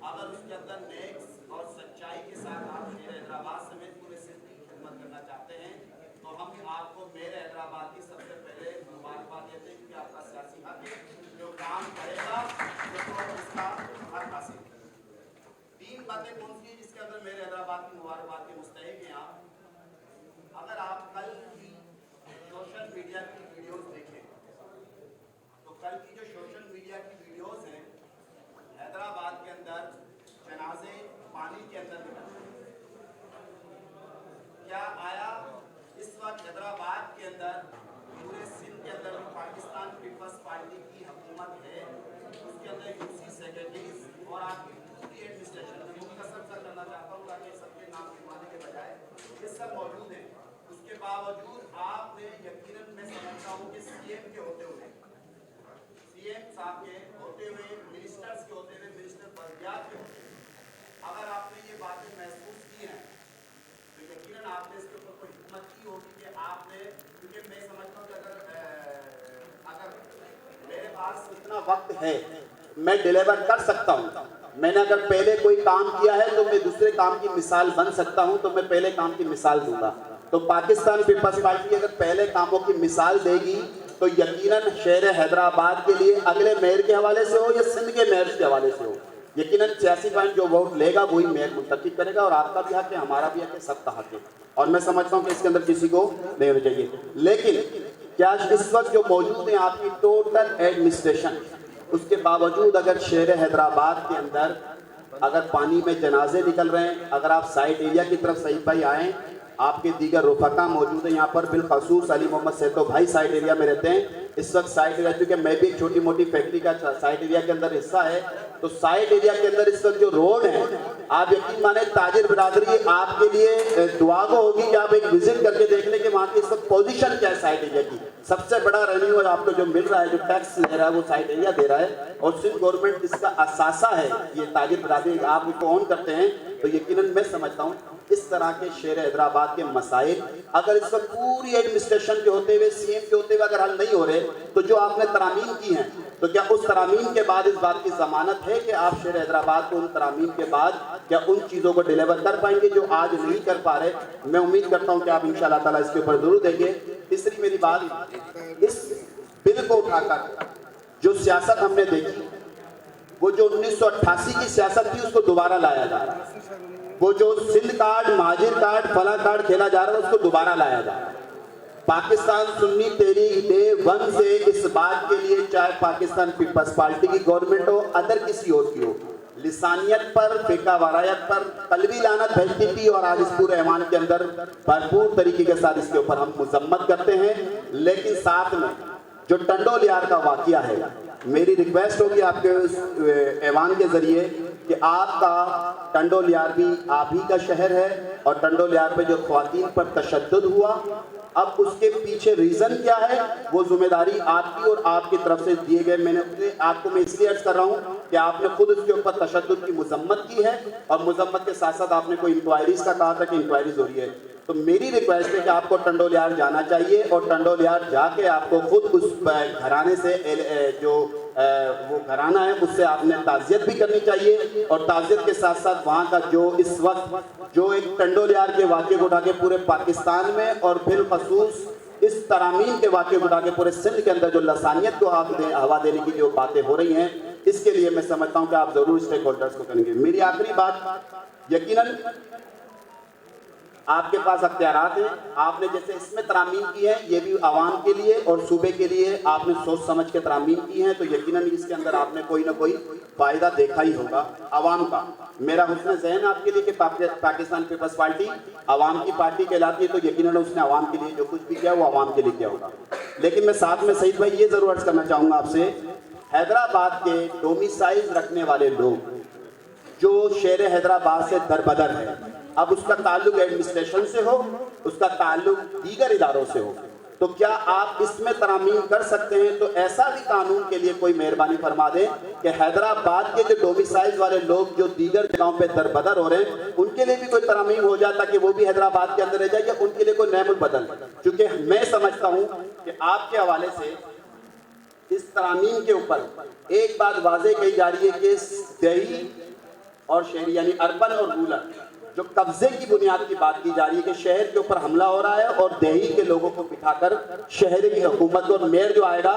अगर उसके अंदर नेक्स और सच्चाई के साथ आप मेरे हैदराबाद समेत पूरे सिंध की खिदमत करना चाहते हैं तो हम आपको मेरे हैदराबाद की सबसे पहले मुबारकबाद देते हैं, क्योंकि आपका सियासी हक है, जो काम करेगा तो इसका हक हासिल। 3 बातें कौन सी जिसके अंदर मेरे हैदराबाद की मुबारकबाद के मुस्तहिक हैं आप। अगर आप कल की सोशल मीडिया की वीडियोस देखें तो कल की जो सोशल मीडिया की वीडियोस हैं, हैदराबाद के अंदर जनाजे पानी के अंदर निकल, क्या आया इस वक्त हैदराबाद के अंदर पूरे सिंध के अंदर जो पाकिस्तान पीपल्स पार्टी की हुकूमत है उसके अंदर यूसी सेक्रेटरीज और आपकी पूरी एडमिनिस्ट्रेशन में मुख्तसर करना चाहता हूँ ताकि सबके नाम लिखवाने के बजाय ये सब मौजूद हैं। उसके बावजूद आपने यकीनन मैं समझता हूँ कि सीएम के होते हुए, सीएम साहब के होते हुए, मिनिस्टर्स के होते हुए, मिनिस्टर बल्दियात के होते हुए अगर आपने ये बातें महसूस की हैं तो यकीनन आपने इसके ऊपर कोई हिम्मत की होगी कि आपने, क्योंकि मैं समझता हूँ कि अगर मेरे पास इतना वक्त है मैं डिलीवर कर सकता हूँ, मैंने अगर पहले कोई काम किया है तो मैं दूसरे काम की मिसाल बन सकता हूँ, तो मैं पहले काम की मिसाल दूंगा। तो पाकिस्तान पीपल्स पार्टी अगर पहले कामों की मिसाल देगी तो यकीनन शहर हैदराबाद के लिए अगले मेयर के हवाले से हो या सिंध के मेयर के हवाले से हो, यकीनन 86% जो वोट लेगा वही मेयर मुंतखब करेगा। और आपका भी हक है, हमारा भी हक है, सबका हक है, और मैं समझता हूँ कि इसके अंदर किसी को नहीं होना चाहिए। लेकिन क्या इस वक्त जो मौजूद है आपकी टोटल एडमिनिस्ट्रेशन, उसके बावजूद अगर शहर हैदराबाद के अंदर अगर पानी में जनाजे निकल रहे हैं, अगर आप साइड एरिया की तरफ सईद भाई आएँ, आपके दीगर रुफका मौजूद है यहाँ पर, बिलखसूस अली मोहम्मद सेतो भाई साइड एरिया में रहते हैं इस वक्त साइड एरिया, क्योंकि मैं भी एक छोटी मोटी फैक्ट्री का साइड एरिया के अंदर हिस्सा है, तो साइड एरिया के अंदर इस वक्त जो रोड है, आप यकीन माने ताजिर बिरादरी आपके लिए दुआ को होगी कि आप एक विजिट करके देख लें कि वहाँ की इस वक्त पोजीशन क्या है साइड एरिया की। सबसे बड़ा रेवेन्यू आपको जो मिल रहा है, जो टैक्स ले रहा है, वो साइड एरिया दे रहा है, और सिंध गवर्नमेंट इसका असासा है, ये ताजिर बिरादरी आप उसको ऑन करते हैं, तो यकीनन मैं समझता हूँ इस तरह के शहर हैदराबाद के मसाइल अगर इस वक्त पूरी एडमिनिस्ट्रेशन के होते हुए, सीएम के होते हुए अगर हल नहीं हो रहे, तो जो आपने तरामीम की हैं, तो क्या उस तरामीम के बाद इस बात की जमानत है कि आप शहर हैदराबाद को उन तरामीम के बाद क्या उन चीज़ों को डिलीवर कर पाएंगे जो आज नहीं कर पा रहे? मैं उम्मीद करता हूँ कि आप इंशाअल्लाह ताला इसके ऊपर जरूर देंगे। तीसरी मेरी बात, इस बिल को उठाकर जो सियासत हमने देखी, वो जो 1988 की सियासत थी उसको दोबारा लाया जा रहा है, वो जो सिंध कार्ड, महाजिर कार्ड, फला कार्ड खेला जा रहा है उसको दोबारा लाया जा रहा है। पाकिस्तान सुन्नी तहरीक डे 1 से इस बात के लिए, चाहे पाकिस्तान पीपल्स पार्टी की गवर्नमेंट हो, अदर किसी और की हो, लिसानियत पर, फिका वारायत पर कलबी लानत भेजती थी, और आज इस पूरे ऐवान के अंदर भरपूर तरीके के साथ इसके ऊपर हम मजम्मत करते हैं। लेकिन साथ में जो टंडोल यार का वाकया है, मेरी रिक्वेस्ट होगी आपके ऐवान के जरिए कि आपका टंडोल यार भी आप ही का शहर है, और टंडोल यार पे जो ख्वातीन पर तशद्दुद हुआ, अब उसके पीछे रीज़न क्या है, वो जिम्मेदारी आपकी और आपकी तरफ से दिए गए, मैंने आपको मैं इसलिए अर्ज कर रहा हूँ कि आपने खुद उसके ऊपर तशद्दुद की मजम्मत की है, और मजम्मत के साथ साथ आपने कोई इंक्वायरीज का कहा था कि इंक्वायरीज हो रही है। तो मेरी रिक्वेस्ट है कि आपको टंडोल यार जाना चाहिए, और टंडोल यार जाके आपको खुद उस घराने से जो وہ گھرانہ ہے اس سے آپ نے تعزیت بھی کرنی چاہیے، اور تعزیت کے ساتھ ساتھ وہاں کا جو اس وقت جو ایک ٹنڈولیار کے واقعے کو اٹھا کے پورے پاکستان میں اور بالخصوص اس ترامیم کے واقعے کو اٹھا کے پورے سندھ کے اندر جو لسانیت کو ہوا دینے کی جو باتیں ہو رہی ہیں، اس کے لیے میں سمجھتا ہوں کہ آپ ضرور اسٹیک ہولڈرز کو کریں گے۔ میری آخری بات، یقیناً آپ کے پاس اختیارات ہیں، آپ نے جیسے اس میں ترامیم کی ہے یہ بھی عوام کے لیے اور صوبے کے لیے آپ نے سوچ سمجھ کے ترامیم کی ہیں، تو یقیناً اس کے اندر آپ نے کوئی نہ کوئی فائدہ دیکھا ہی ہوگا عوام کا۔ میرا حسن ذہن آپ کے لیے کہ پاکستان پیپلز پارٹی عوام کی پارٹی کہلاتی ہے، تو یقیناً اس نے عوام کے لیے جو کچھ بھی کیا وہ عوام کے لیے کیا ہوگا۔ لیکن میں ساتھ میں سعید بھائی یہ ضرور عرض کرنا چاہوں گا آپ سے، حیدرآباد کے ڈومیسائل رکھنے والے لوگ جو شہر حیدرآباد سے دربدر ہے، اب اس کا تعلق ایڈمنسٹریشن سے ہو، اس کا تعلق دیگر اداروں سے ہو، تو کیا آپ اس میں ترامیم کر سکتے ہیں؟ تو ایسا بھی قانون کے لیے کوئی مہربانی فرما دیں کہ حیدرآباد کے جو ڈومیسائل والے لوگ جو دیگر جگہوں پہ دربدر ہو رہے ہیں ان کے لیے بھی کوئی ترامیم ہو جائے تاکہ وہ بھی حیدرآباد کے اندر رہ جائے، یا ان کے لیے کوئی نعم البدل۔ چونکہ میں سمجھتا ہوں کہ آپ کے حوالے سے اس ترامیم کے اوپر ایک بات واضح کہی جا رہی ہے کہ دیہی اور شہری یعنی اربن اور رورل جو قبضے کی بنیاد کی بات کی جا رہی ہے کہ شہر کے اوپر حملہ ہو رہا ہے اور دیہی کے لوگوں کو بٹھا کر شہر کی حکومت اور میئر جو آئے گا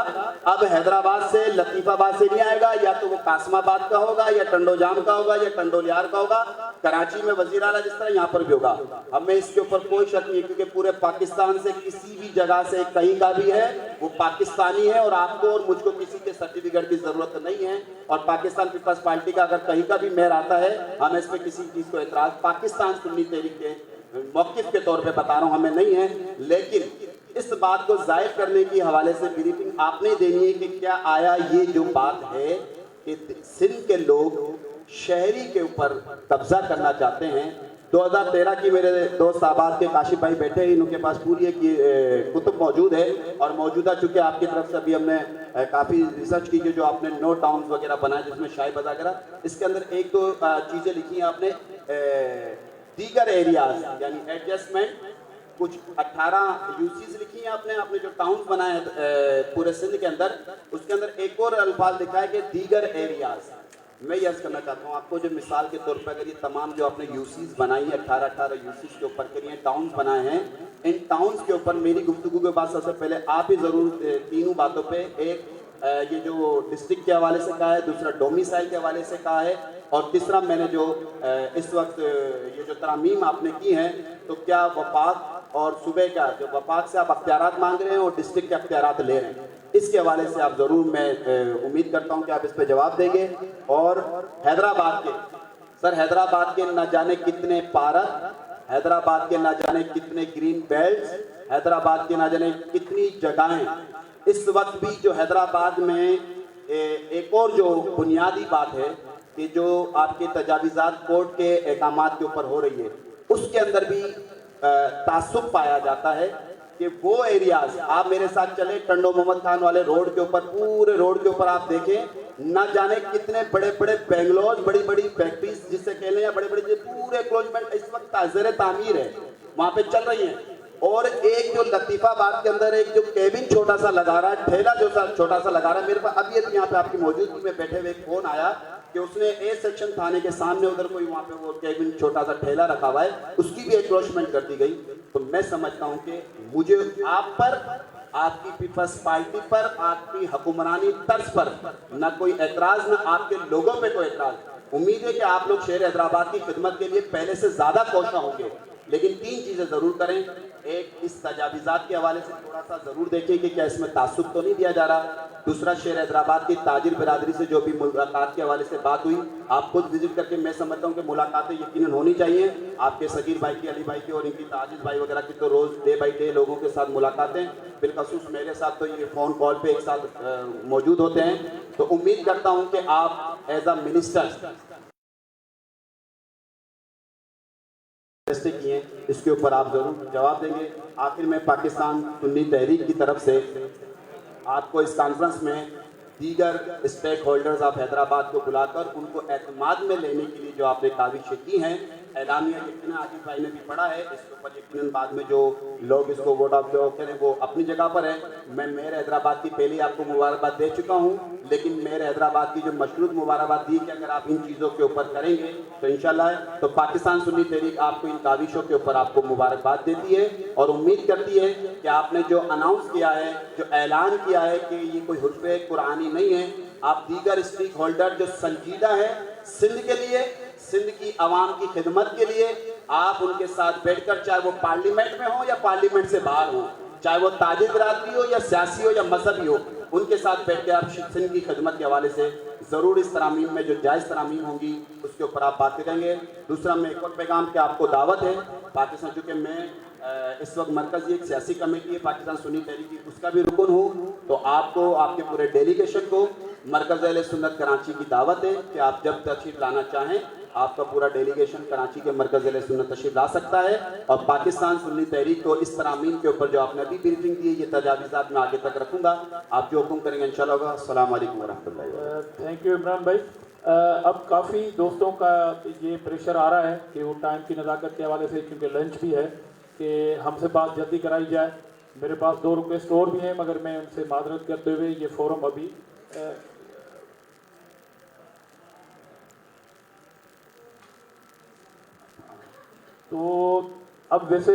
اب حیدرآباد سے لطیف آباد سے نہیں آئے گا، یا تو وہ قاسم آباد کا ہوگا یا ٹنڈو جام کا ہوگا یا ٹنڈولیار کا ہوگا، کراچی میں وزیر اعلیٰ جس طرح یہاں پر بھی ہوگا۔ ہمیں اس کے اوپر کوئی شک نہیں ہے کیونکہ پورے پاکستان سے کسی بھی جگہ سے کہیں کا بھی ہے وہ پاکستانی ہے، اور آپ کو اور مجھ کو کسی کے سرٹیفکیٹ کی ضرورت نہیں ہے۔ اور پاکستان پیپلز پارٹی کا اگر کہیں کا بھی میئر آتا ہے ہمیں اس پہ کسی چیز کو اعتراض پاکستان سنی تحریک کے موقف کے طور پہ بتا رہا ہوں ہمیں نہیں ہے، لیکن اس بات کو ظاہر کرنے کی حوالے سے بریفنگ آپ نے دینی ہے کہ کیا آیا یہ جو بات ہے کہ سندھ کے لوگ شہری کے اوپر قبضہ کرنا چاہتے ہیں۔ 2013 کی میرے دوست آباد کے کاشف بھائی بیٹھے ہیں، ان کے پاس پوری ایک کتب موجود ہے، اور موجودہ چونکہ آپ کی طرف سے ابھی ہم نے کافی ریسرچ کی جو آپ نے نو ٹاؤنز وغیرہ بنائے جس میں شاہی بازار وغیرہ، اس کے اندر ایک دو چیزیں لکھی ہیں آپ نے، دیگر ایریاز یعنی ایڈجسٹمنٹ، کچھ 18 یوسیز لکھی ہیں آپ نے جو ٹاؤنز بنائے ہیں پورے سندھ کے اندر، اس کے اندر ایک اور الفاظ لکھا ہے کہ دیگر ایریاز۔ میں یہ عرض کرنا چاہتا ہوں آپ کو جو مثال کے طور پر اگر یہ تمام جو آپ نے یوسیز بنائی ہیں 18 یوسیز کے اوپر کے لیے ٹاؤنز بنائے ہیں، ان ٹاؤنز کے اوپر میری گفتگو کے بعد سب سے پہلے آپ ہی ضرور تینوں باتوں پہ، ایک یہ جو ڈسٹرکٹ کے حوالے سے کہا ہے، دوسرا ڈومیسائل کے حوالے سے کہا ہے، اور تیسرا میں نے جو اس وقت یہ جو ترامیم آپ نے کی ہیں تو کیا وفاق اور صوبے کا جو وفاق سے آپ اختیارات مانگ رہے ہیں اور ڈسٹرکٹ کے اختیارات لے رہے ہیں، اس کے حوالے سے آپ ضرور میں امید کرتا ہوں کہ آپ اس پہ جواب دیں گے۔ اور حیدرآباد کے نہ جانے کتنے پارک، حیدرآباد کے نہ جانے کتنے گرین بیلٹس، حیدرآباد کے نہ جانے کتنی جگہیں، اس وقت بھی جو حیدرآباد میں ایک اور جو بنیادی بات ہے کہ جو آپ کے تجاویزات کورٹ کے احکامات کے اوپر ہو رہی ہے، اس کے اندر بھی تعصب پایا جاتا ہے کہ وہ ایریاز آپ میرے ساتھ چلیں ٹنڈو محمد خان والے روڈ کے اوپر، پورے روڈ کے اوپر آپ دیکھیں نہ جانے کتنے بڑے بڑے بنگلوز، بڑی بڑی فیکٹریز جس سے کہہ لیں یا بڑے بڑے پورے کلوزمنٹ اس وقت زیر تعمیر ہے وہاں پہ چل رہی ہیں، اور ایک جو لطیف آباد کے اندر ایک جو کیبن چھوٹا سا لگا رہا ہے، ٹھیلا جو چھوٹا سا لگا رہا ہے، میرے پاس اب یہ یہاں پہ آپ کی موجودگی میں بیٹھے ہوئے ایک فون آیا کہ اس نے اے سیکشن تھانے کے سامنے ادھر کوئی وہاں پہ وہ کیبن چھوٹا سا ٹھیلا رکھا ہوا ہے، اس کی بھی انکروچمنٹ کر دی گئی۔ تو میں سمجھتا ہوں کہ مجھے آپ پر، آپ کی پیپلز پارٹی پر، آپ کی حکمرانی طرز پر نہ کوئی اعتراض، نہ آپ کے لوگوں پہ کوئی اعتراض۔ امید ہے کہ آپ لوگ شہر حیدرآباد کی خدمت کے لیے پہلے سے زیادہ کوشاں ہوں گے، لیکن 3 چیزیں ضرور کریں۔ ایک، اس تجاویزات کے حوالے سے تھوڑا سا ضرور دیکھیں کہ کیا اس میں تعصب تو نہیں دیا جا رہا۔ دوسرا، شہر حیدرآباد کی تاجر برادری سے جو بھی ملاقات کے حوالے سے بات ہوئی، آپ خود وزٹ کر کے، میں سمجھتا ہوں کہ ملاقاتیں یقیناً ہونی چاہیے۔ آپ کے صغیر بھائی کی، علی بھائی کی اور ان کی عاجز بھائی وغیرہ کی تو روز ڈے بائی ڈے لوگوں کے ساتھ ملاقاتیں، بالخصوص میرے ساتھ تو یہ فون کال پہ ایک ساتھ موجود ہوتے ہیں۔ تو امید کرتا ہوں کہ آپ ایز اے منسٹر کی ہیں، اس کے اوپر آپ ضرور جواب دیں گے۔ آخر میں پاکستان سنی تحریک کی طرف سے آپ کو اس کانفرنس میں دیگر اسٹیک ہولڈرز آپ حیدرآباد کو بلا کر ان کو اعتماد میں لینے کے لیے جو آپ نے کاوشیں کی ہیں، اعلامیہ یقیناً عاطف بھائی نے بھی پڑھا ہے, اس کے اوپر یقیناً بعد میں جو لوگ اس کو ووٹ آف جو کریں وہ اپنی جگہ پر ہے. میں میئر حیدرآباد کی پہلے آپ کو مبارکباد دے چکا ہوں, لیکن میئر حیدرآباد کی جو مشروط مبارکباد دی کہ اگر آپ ان چیزوں کے اوپر کریں گے تو انشاءاللہ تو پاکستان سنی تحریک آپ کو ان کاوشوں کے اوپر آپ کو مبارکباد دیتی ہے اور امید کرتی ہے کہ آپ نے جو اناؤنس کیا ہے, جو اعلان کیا ہے کہ یہ کوئی حرف قرآنی نہیں ہے, آپ دیگر اسٹیک ہولڈر جو سنجیدہ ہے سندھ کے لیے, سندھ کی عوام کی خدمت کے لیے, آپ ان کے ساتھ بیٹھ کر چاہے وہ پارلیمنٹ میں ہوں یا پارلیمنٹ سے باہر ہوں, چاہے وہ تاجر برادری ہو یا سیاسی ہو یا مذہبی ہو, ان کے ساتھ بیٹھ کے آپ سندھ کی خدمت کے حوالے سے ضرور اس ترامیم میں جو جائز ترامیم ہوں گی اس کے اوپر آپ بات کریں گے. دوسرا میں ایک اور پیغام کہ آپ کو دعوت ہے پاکستان, چونکہ میں اس وقت مرکزی ایک سیاسی کمیٹی ہے پاکستان سنی تحریک کی, اس کا بھی رکن ہوں, تو آپ کو آپ کے پورے ڈیلیگیشن کو مرکز اہل سنت کراچی کی دعوت ہے کہ آپ جب تشریف لانا چاہیں آپ کا پورا ڈیلیگیشن کراچی کے مرکز اہل سنت تشریف لا سکتا ہے, اور پاکستان سنی تحریک کو اس ترامیم کے اوپر جو آپ نے ابھی بریفنگ دی ہے یہ تجاویزات میں آگے تک رکھوں گا, آپ جو حکم کریں گے انشاءاللہ ہوگا. السلام علیکم ورحمۃ اللہ وبرکاتہ. تھینک یو عمران بھائی. اب کافی دوستوں کا یہ پریشر آ رہا ہے کہ وہ ٹائم کی نزاکت کے حوالے سے, کیونکہ لنچ بھی ہے, کہ ہم سے بات جلدی کرائی جائے. میرے پاس 2 ریکویسٹ اور بھی ہیں مگر میں ان سے معذرت کرتے ہوئے یہ فورم ابھی تو اب ویسے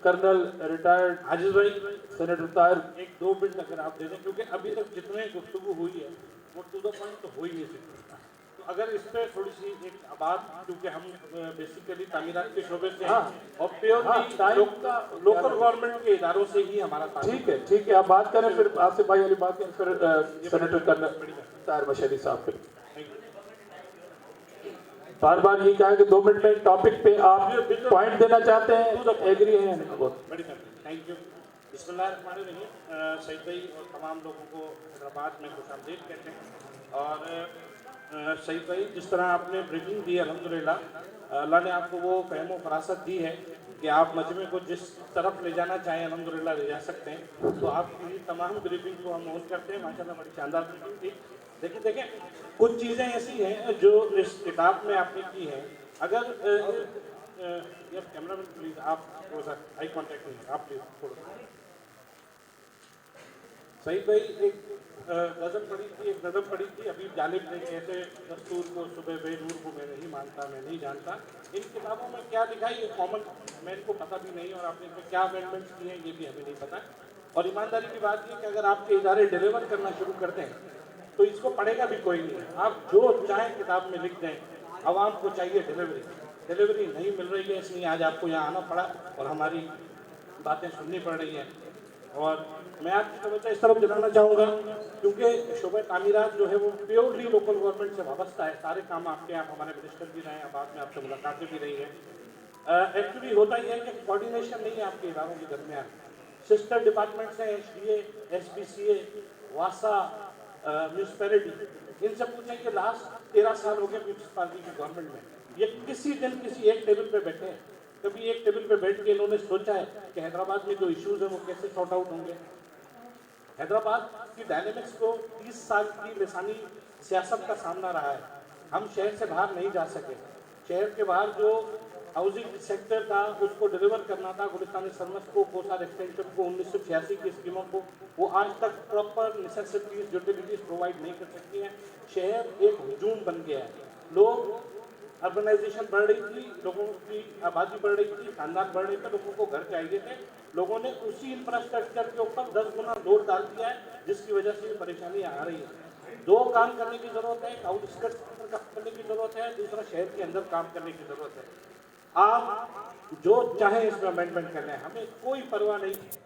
کرنل ریٹائرڈ عاجز بھائی سینیٹر طاہر 1-2 منٹ اگر آپ دے دیں, کیونکہ ابھی تک جتنے گفتگو ہوئی ہے وہ ٹو دا پوائنٹ تو ہو ہی نہیں سکتی. تو اگر اس پہ تھوڑی سی ایک بات, کیونکہ ہم بیسیکلی تعمیرات کے شعبے سے ہیں اور پیورلی لوکل گورنمنٹ کے اداروں سے ہی ہمارا ٹھیک ہے, ٹھیک ہے, آپ بات کریں, پھر آصف بھائی والی بات کریں, پھر سینیٹر کرنل طاہر مشہدی صاحب. پھر بار بار یہ کہا کہ 2 منٹ میں ٹاپک پہ آپ پوائنٹ دینا چاہتے ہیں, ایگری ہیں. بڑی تھینک یو. بسم اللہ الرحمن الرحیم. سعید بھائی اور تمام لوگوں کو حیدرآباد میں خوش آمدید کہتے ہیں. اور سعید بھائی جس طرح آپ نے بریفنگ دی الحمدللہ اللہ نے آپ کو وہ فہم و فراست دی ہے کہ آپ مجمع کو جس طرف لے جانا چاہیں الحمدللہ لے جا سکتے ہیں. تو آپ کی تمام بریفنگ کو ہم نوٹ کرتے ہیں. ماشاءاللہ بڑی شاندار بریفنگ تھی. دیکھیں کچھ چیزیں ایسی ہیں جو اس کتاب میں آپ نے کی ہیں. اگر کیمرہ مین پلیز آپ تھوڑا سا آئی کانٹیکٹ نہیں, آپ پلیز تھوڑا سا. سعید بھائی ایک نظم پڑھی تھی ابھی جانب نے کہتے دستور کو صبح بے نور کو میں نہیں مانتا, میں نہیں جانتا. ان کتابوں میں کیا لکھا ہے یہ کامن مین کو پتہ بھی نہیں, اور آپ نے کیا امینڈمنٹس کیے ہیں یہ بھی ہمیں نہیں پتہ. اور ایمانداری کی بات یہ کہ اگر آپ کے ادارے ڈیلیور کرنا شروع کر دیں تو اس کو پڑھے گا بھی کوئی نہیں. آپ جو چاہیں کتاب میں لکھ دیں, عوام کو چاہیے ڈیلیوری نہیں مل رہی ہے, اس لیے آج آپ کو یہاں آنا پڑا اور ہماری باتیں سننی پڑ رہی ہیں. اور میں آپ کی توجہ اس طرف دلانا چاہوں گا کیونکہ شعبہ تعمیرات جو ہے وہ پیورلی لوکل گورنمنٹ سے وابستہ ہے. سارے کام آپ کے, آپ ہمارے منسٹر بھی رہے ہیں, بعد میں آپ سے ملاقاتیں بھی رہی ہیں. ایکچولی ہوتا یہ ہے کہ کوارڈینیشن نہیں ہے آپ کے اداروں کے درمیان. سسٹر ڈپارٹمنٹس ہیں, HDA, SBCA, واسا, میونسپیلٹی, ان سے پوچھیں کہ لاسٹ 13 سال ہو گئے میونسپالٹی کی گورنمنٹ میں, یہ کسی دن کسی ایک ٹیبل پہ بیٹھے ہیں؟ کبھی ایک ٹیبل پہ بیٹھ کے انہوں نے سوچا ہے کہ حیدرآباد میں جو ایشوز ہیں وہ کیسے سارٹ آؤٹ ہوں گے؟ حیدرآباد کی ڈائنامکس کو 30 سال کی لسانی سیاست کا سامنا رہا ہے. ہم شہر سے باہر نہیں جا سکے. شہر کے باہر جو ہاؤسنگ سیکٹر تھا اس کو ڈیلیور کرنا تھا, گلستان سرمس کو, کوسار ایکسٹینشن کو, 1986 کی اسکیموں کو, وہ آج تک پراپر نیسیسٹیز یوٹیلیٹیز پرووائڈ نہیں کر سکتی ہیں. شہر ایک ہجوم بن گیا ہے. لوگ اربنائزیشن بڑھ رہی تھی, لوگوں کی آبادی بڑھ رہی تھی, خاندان بڑھ رہے تھے, لوگوں کو گھر چاہیے تھے. لوگوں نے اسی انفراسٹرکچر کے اوپر 10 گنا لوڈ ڈال دیا ہے جس کی وجہ سے یہ پریشانی آ رہی ہے. 2 کام کرنے کی ضرورت ہے, ایک آؤٹ اسکرٹس کام کرنے کی ضرورت ہے, دوسرا شہر کے اندر کام کرنے کی ضرورت ہے. آپ جو چاہیں اس میں امینڈمنٹ کر لیں, ہمیں کوئی پرواہ نہیں.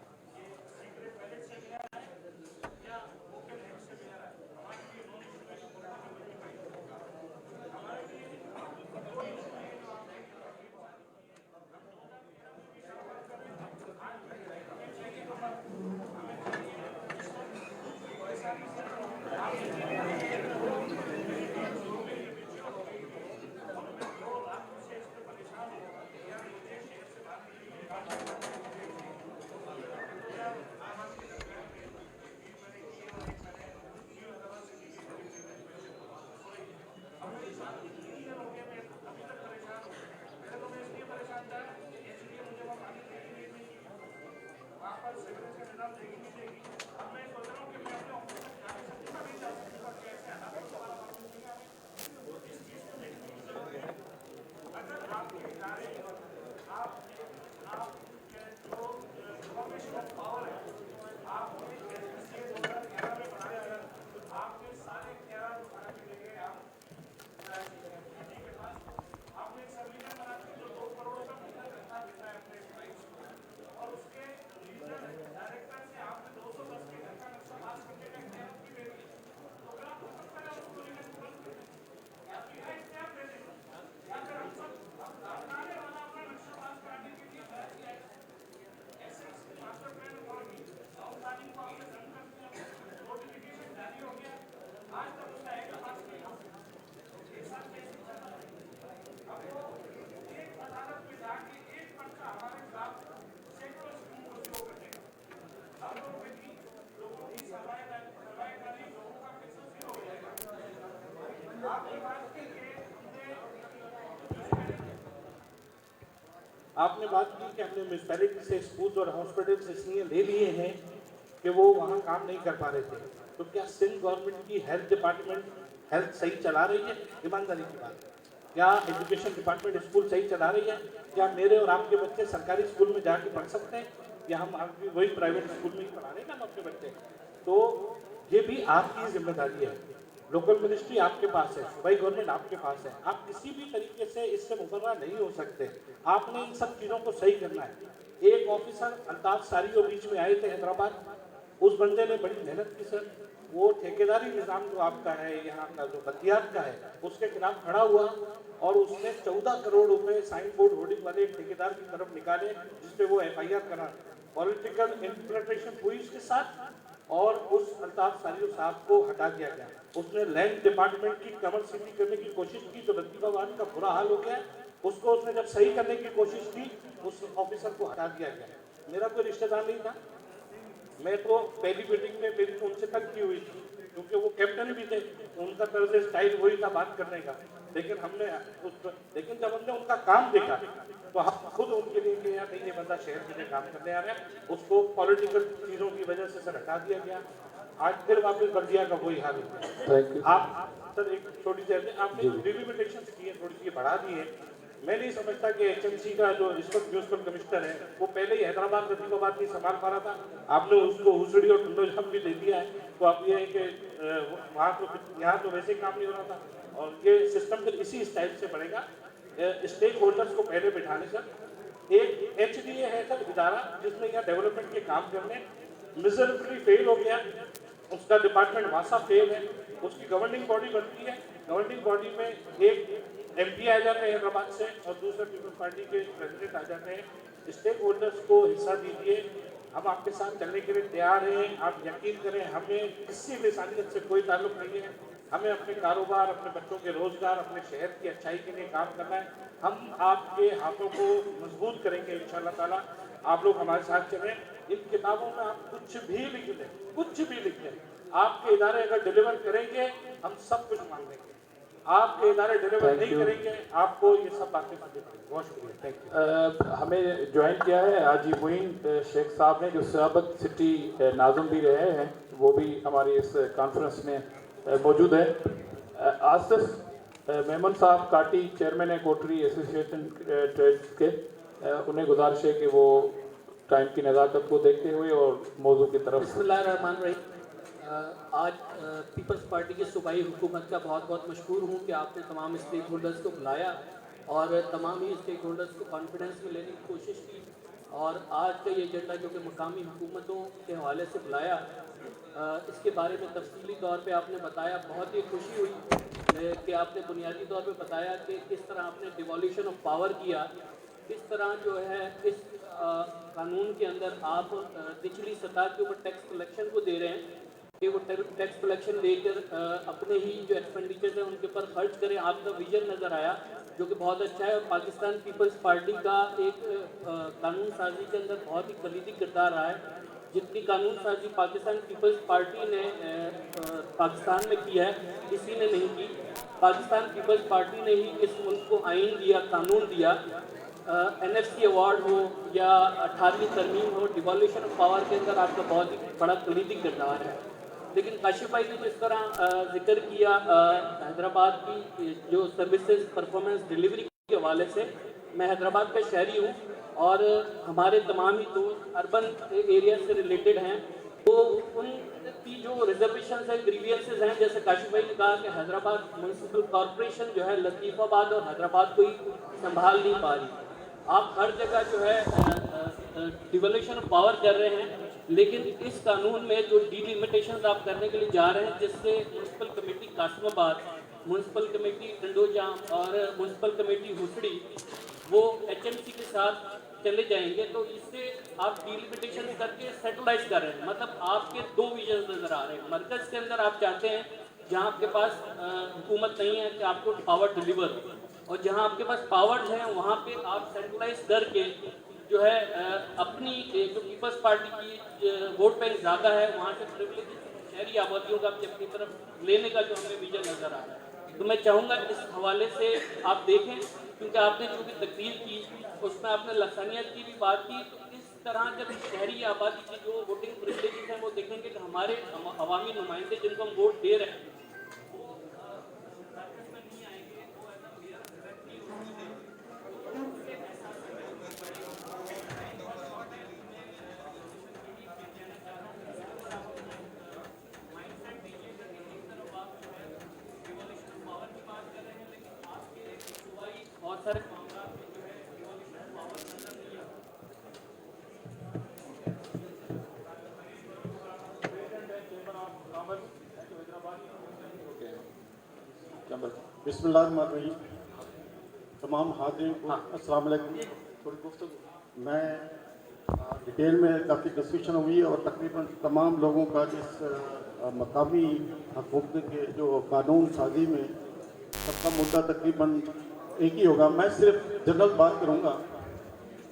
आपने बात की कि हमने म्यूनसिपैलिटी से स्कूल्स और हॉस्पिटल्स इसलिए ले लिए हैं कि वो वहाँ काम नहीं कर पा रहे थे। तो क्या सिंध गवर्नमेंट की हेल्थ डिपार्टमेंट हेल्थ सही चला रही है? ईमानदारी की बात, क्या एजुकेशन डिपार्टमेंट स्कूल सही चला रही है? क्या मेरे और आपके बच्चे सरकारी स्कूल में जाके पढ़ सकते हैं, या हम आपकी वही प्राइवेट स्कूल में ही पढ़ा रहे हैं हम अपने बच्चे? तो ये भी आपकी जिम्मेदारी है। लोकल मिनिस्ट्री आपके पास है, सूबाई गवर्नमेंट आपके पास है, आप किसी भी तरीके से इससे मुकर्रा नहीं हो सकते। आपने इन सब चीज़ों को सही करना है। एक ऑफिसर अल्ताफ सारी जो बीच में आए थे हैदराबाद, उस बंदे ने बड़ी मेहनत की सर। वो ठेकेदारी निज़ाम जो आपका है यहाँ का, जो बतियात का है, उसके खिलाफ खड़ा हुआ और उसने 14 करोड़ रुपए साइन बोर्ड होर्डिंग वाले ठेकेदार की तरफ निकाले, जिसपे वो FIR करा। पॉलिटिकल इंफिल्ट्रेशन हुई इसके साथ और उस अल्ताफ सारी साहब को हटा दिया गया। उसने लैंड डिपार्टमेंट की कमर सिटी करने की कोशिश की, जो लतीफाबाद का बुरा हाल हो गया, उसको उसने जब सही करने की कोशिश की, उस ऑफिसर को हटा दिया गया। मेरा कोई रिश्तेदार नहीं था, मैं तो पहली मीटिंग में मेरी तो उनसे तक की हुई थी, क्योंकि वो कैप्टन भी थे, उनका तर्ज स्टाइल वही था बात करने का। लेकिन जब हमने उनका काम देखा तो हम खुद उनके लिए कि यार नहीं, ये बंदा शहर के लिए काम करने आ रहा है, उसको पॉलिटिकल चीज़ों की वजह से सर हटा दिया गया। आज फिर वापस बल्दिया का वही हाल है। आप सर एक छोटी सी आपने डिलिमिटेशन की है, थोड़ी सी बढ़ा दी है। मैं नहीं समझता कि HMC का जो इस वक्त म्यूनसिपल कमिश्नर है, वो पहले ही हैदराबाद लतीफाबाद नहीं संभाल पा रहा था, आपने उसको हुसड़ी और टुंडोजम भी दे दिया है। तो आप ये है कि वहाँ तो यहाँ तो वैसे काम नहीं हो रहा था, और ये सिस्टम फिर इसी स्टाइल से बढ़ेगा। स्टेक होल्डर्स को पहले बिठाने सर। एक HDA है सर इदारा, जिसमें यहाँ डेवलपमेंट के काम करने, मिजरेबली फेल हो गया, उसका डिपार्टमेंट वासा फेल है, उसकी गवर्निंग बॉडी बनती है, गवर्निंग बॉडी में एक MP आ जाते हैं हैदराबाद से और दूसरे पीपल्स पार्टी के प्रेसिडेंट आ जाते हैं। स्टेक होल्डर्स को हिस्सा दीजिए, हम आपके साथ चलने के लिए तैयार हैं। आप यकीन करें, हमें किसी भी इंसानियत से कोई ताल्लुक नहीं है। हमें अपने कारोबार, अपने बच्चों के रोजगार, अपने शहर की अच्छाई के लिए काम करना है। हम आपके हाथों को मजबूत करेंगे इंशाल्लाह ताला। आप लोग हमारे साथ चलें। इन किताबों में आप कुछ भी लिख दें, कुछ भी लिख दें, आपके इदारे अगर डिलीवर करेंगे हम सब कुछ मान लेंगे। आपके इदारे डिलीवर नहीं करेंगे, आपको ये सब बातें करनी पड़ेंगी। बहुत शुक्रिया, थैंक यू। हमें ज्वाइन किया है हाजी मोइन शेख साहब ने, जो साबिक सिटी नाज़िम भी रहे हैं, वो भी हमारी इस कॉन्फ्रेंस में मौजूद है। आसिफ मेमन साहब काटी, चेयरमैन है कोटरी एसोसिएशन ट्रेड्स के, उन्हें गुजारिश है कि वो टाइम की नज़ाकत को देखते हुए और मौजू की तरफ। बिस्मिल्लाहिर्रहमानिर्रहीम। आज पीपल्स पार्टी की सूबाई हुकूमत का बहुत बहुत मशहूर हूँ कि आपने तमाम स्टेक होल्डर्स को बुलाया और तमाम ही स्टेक होल्डर्स को कॉन्फिडेंस में लेने की कोशिश की, और आज का ये एजेंडा जो कि मुकामी हुकूमतों के हवाले से बुलाया, इसके बारे में तफसीली तौर पे आपने बताया। बहुत ही खुशी हुई कि आपने बुनियादी तौर पे बताया कि किस तरह आपने डिवॉल्यूशन ऑफ पावर किया, किस तरह जो है इस कानून के अंदर आप निचली सतह के ऊपर टैक्स कलेक्शन को दे रहे हैं कि वो टैक्स कलेक्शन लेकर अपने ही जो एक्सपेंडिचर है उनके ऊपर खर्च करें। आपका विजन नज़र आया जो कि बहुत अच्छा है, और पाकिस्तान पीपल्स पार्टी का एक कानून साजी के अंदर बहुत ही कलीदी किरदार रहा है। जितनी कानून साजी पाकिस्तान पीपल्स पार्टी ने पाकिस्तान में की है, किसी ने नहीं की। पाकिस्तान पीपल्स पार्टी ने ही इस मुल्क को आइन दिया, कानून दिया। NFC अवार्ड हो या 18वीं तरमीम हो, डिवॉल्यूशन ऑफ पावर के अंदर आपका बहुत ही बड़ा कलीदी किरदार है। लेकिन काशिफ भाई ने जिस तरह जिक्र किया हैदराबाद की जो सर्विसेज परफॉर्मेंस डिलीवरी के हवाले से, मैं हैदराबाद का शहरी हूँ और हमारे तमाम ही दोस्त अर्बन एरिया से रिलेटेड हैं, तो उनकी जो रिजर्वेशन है, ग्रीवियंसेस हैं, जैसे काशिफ भाई ने कहा कि हैदराबाद म्यूनसिपल कॉरपोरेशन जो है लतीफाबाद और हैदराबाद को ही संभाल नहीं पा रही। आप हर जगह जो है डिवोल्यूशन ऑफ पावर कर रहे हैं, लेकिन इस कानून में जो डिलिमिटेशन आप करने के लिए जा रहे हैं, जिससे municipal committee Qasimabad, municipal committee Tandojam और म्यूनसिपल कमेटी हुसड़ी वो HMC के साथ चले जाएंगे, तो इससे आप डिलिमिटेशन करके सेटलाइज कर रहे हैं। मतलब आपके दो विजन नजर आ रहे हैं। मरकज़ के अंदर आप चाहते हैं जहां आपके पास हुकूमत नहीं है कि आपको पावर डिलीवर, और जहां आपके पास पावर्स हैं वहां पे आप सेंट्रलाइज करके जो है अपनी जो पीपल्स पार्टी की वोट बैंक ज़्यादा है वहाँ से प्रिविलेज शहरी आबादियों का अपनी तरफ लेने का जो हमें विजन नज़र आ रहा है। تو میں چاہوں گا اس حوالے سے آپ دیکھیں، کیونکہ آپ نے جو بھی تقریر کی اس میں آپ نے لسانیت کی بھی بات کی، تو اس طرح جب شہری آبادی کی جو ووٹنگ پریولیجز ہیں وہ دیکھیں گے کہ ہمارے عوامی نمائندے جن کو ہم ووٹ دے رہے ہیں بہت سارے بسم اللہ الرحمن الرحیم. تمام حاضرین کو السلام علیکم. میں ڈیٹیل میں کافی ڈسکشن ہوئی اور تقریباً تمام لوگوں کا اس مقامی حقوق کے جو قانون سازی میں سب کا مدعا تقریباً ایک ہی ہوگا. میں صرف جنرل بات کروں گا.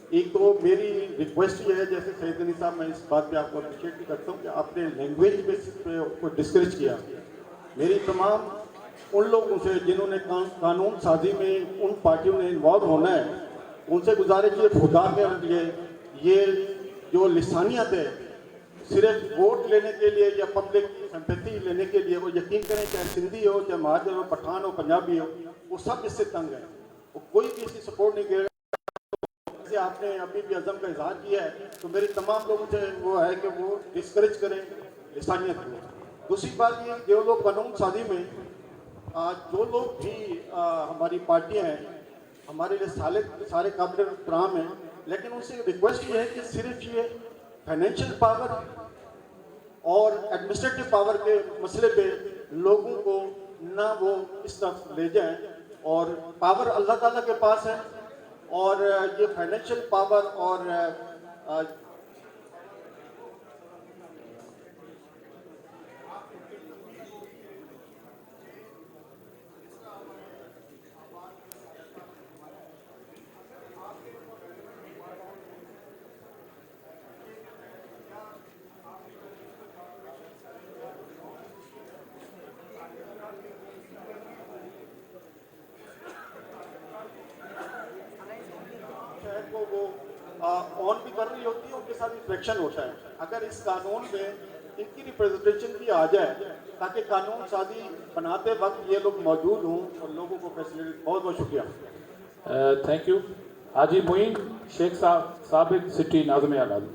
ایک تو میری ریکویسٹ یہ ہے، جیسے سید غنی صاحب، میں اس بات پہ آپ کو اپریشیٹ بھی کرتا ہوں کہ آپ نے لینگویج بیسس پہ ڈسکریج کیا. میری تمام ان لوگوں سے جنہوں نے قانون سازی میں ان پارٹیوں نے انوالو ہونا ہے، ان سے گزارش یہ خدا کے لیے یہ جو لسانیت ہے صرف ووٹ لینے کے لیے یا پبلک سمپیتھی لینے کے لیے، وہ یقین کریں چاہے سندھی ہو، چاہے مہاجر ہو، پٹھان ہو، پنجابی ہو، وہ سب اس سے تنگ ہے. وہ کوئی بھی اس کی سپورٹ نہیں کرے گا. جیسے آپ نے ابھی بھی عزم کا اظہار کیا ہے، تو میری تمام لوگوں سے وہ ہے کہ وہ ڈسکریج کریں لسانیت کو. دوسری بات یہ، جو لوگ قانون سازی میں جو لوگ بھی ہماری پارٹیاں ہیں ہمارے لیے سارے قابل احترام ہیں، لیکن ان سے ریکویسٹ یہ ہے کہ صرف یہ فائنینشیل پاور اور ایڈمنسٹریٹو پاور کے مسئلے پہ لوگوں کو نہ وہ اس طرف لے جائیں. اور پاور اللہ تعالیٰ کے پاس ہے، اور یہ فائنینشیل پاور اور کو وہ آن بھی کر رہی ہوتی ہے، ان کے ساتھ انفیکشن ہوتا ہے. اگر اس قانون میں ان کی ریپرزنٹیشن بھی آ جائے تاکہ قانون سازی بناتے وقت یہ لوگ موجود ہوں اور لوگوں کو فیسلٹی. بہت بہت شکریہ. Thank you. حاجی معین شیخ صاحب ثابت سٹی ناظم اعلان.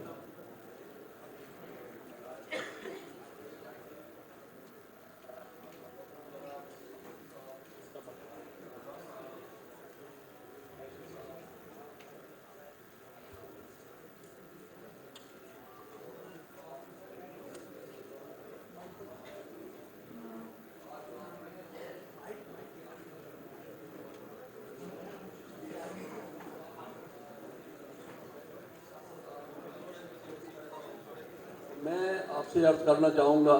میں آپ سے عرض کرنا چاہوں گا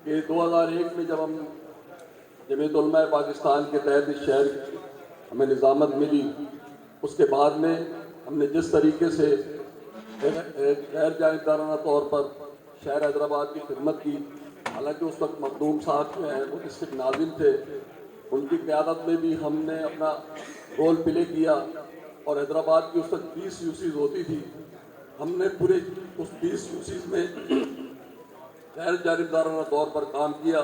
کہ 2001 میں جب ہم جمعیت علماء پاکستان کے تحت اس شہر ہمیں نظامت ملی، اس کے بعد میں ہم نے جس طریقے سے غیر جانبدارانہ طور پر شہر حیدرآباد کی خدمت کی، حالانکہ اس وقت مخدوم صاحب جو ہیں وہ ڈسٹرکٹ ناظم تھے، ان کی قیادت میں بھی ہم نے اپنا رول پلے کیا. اور حیدرآباد کی اس وقت 20 یوسیز ہوتی تھی. ہم نے پورے اس 20 یوسیز میں غیر جانبدارانہ طور پر کام کیا،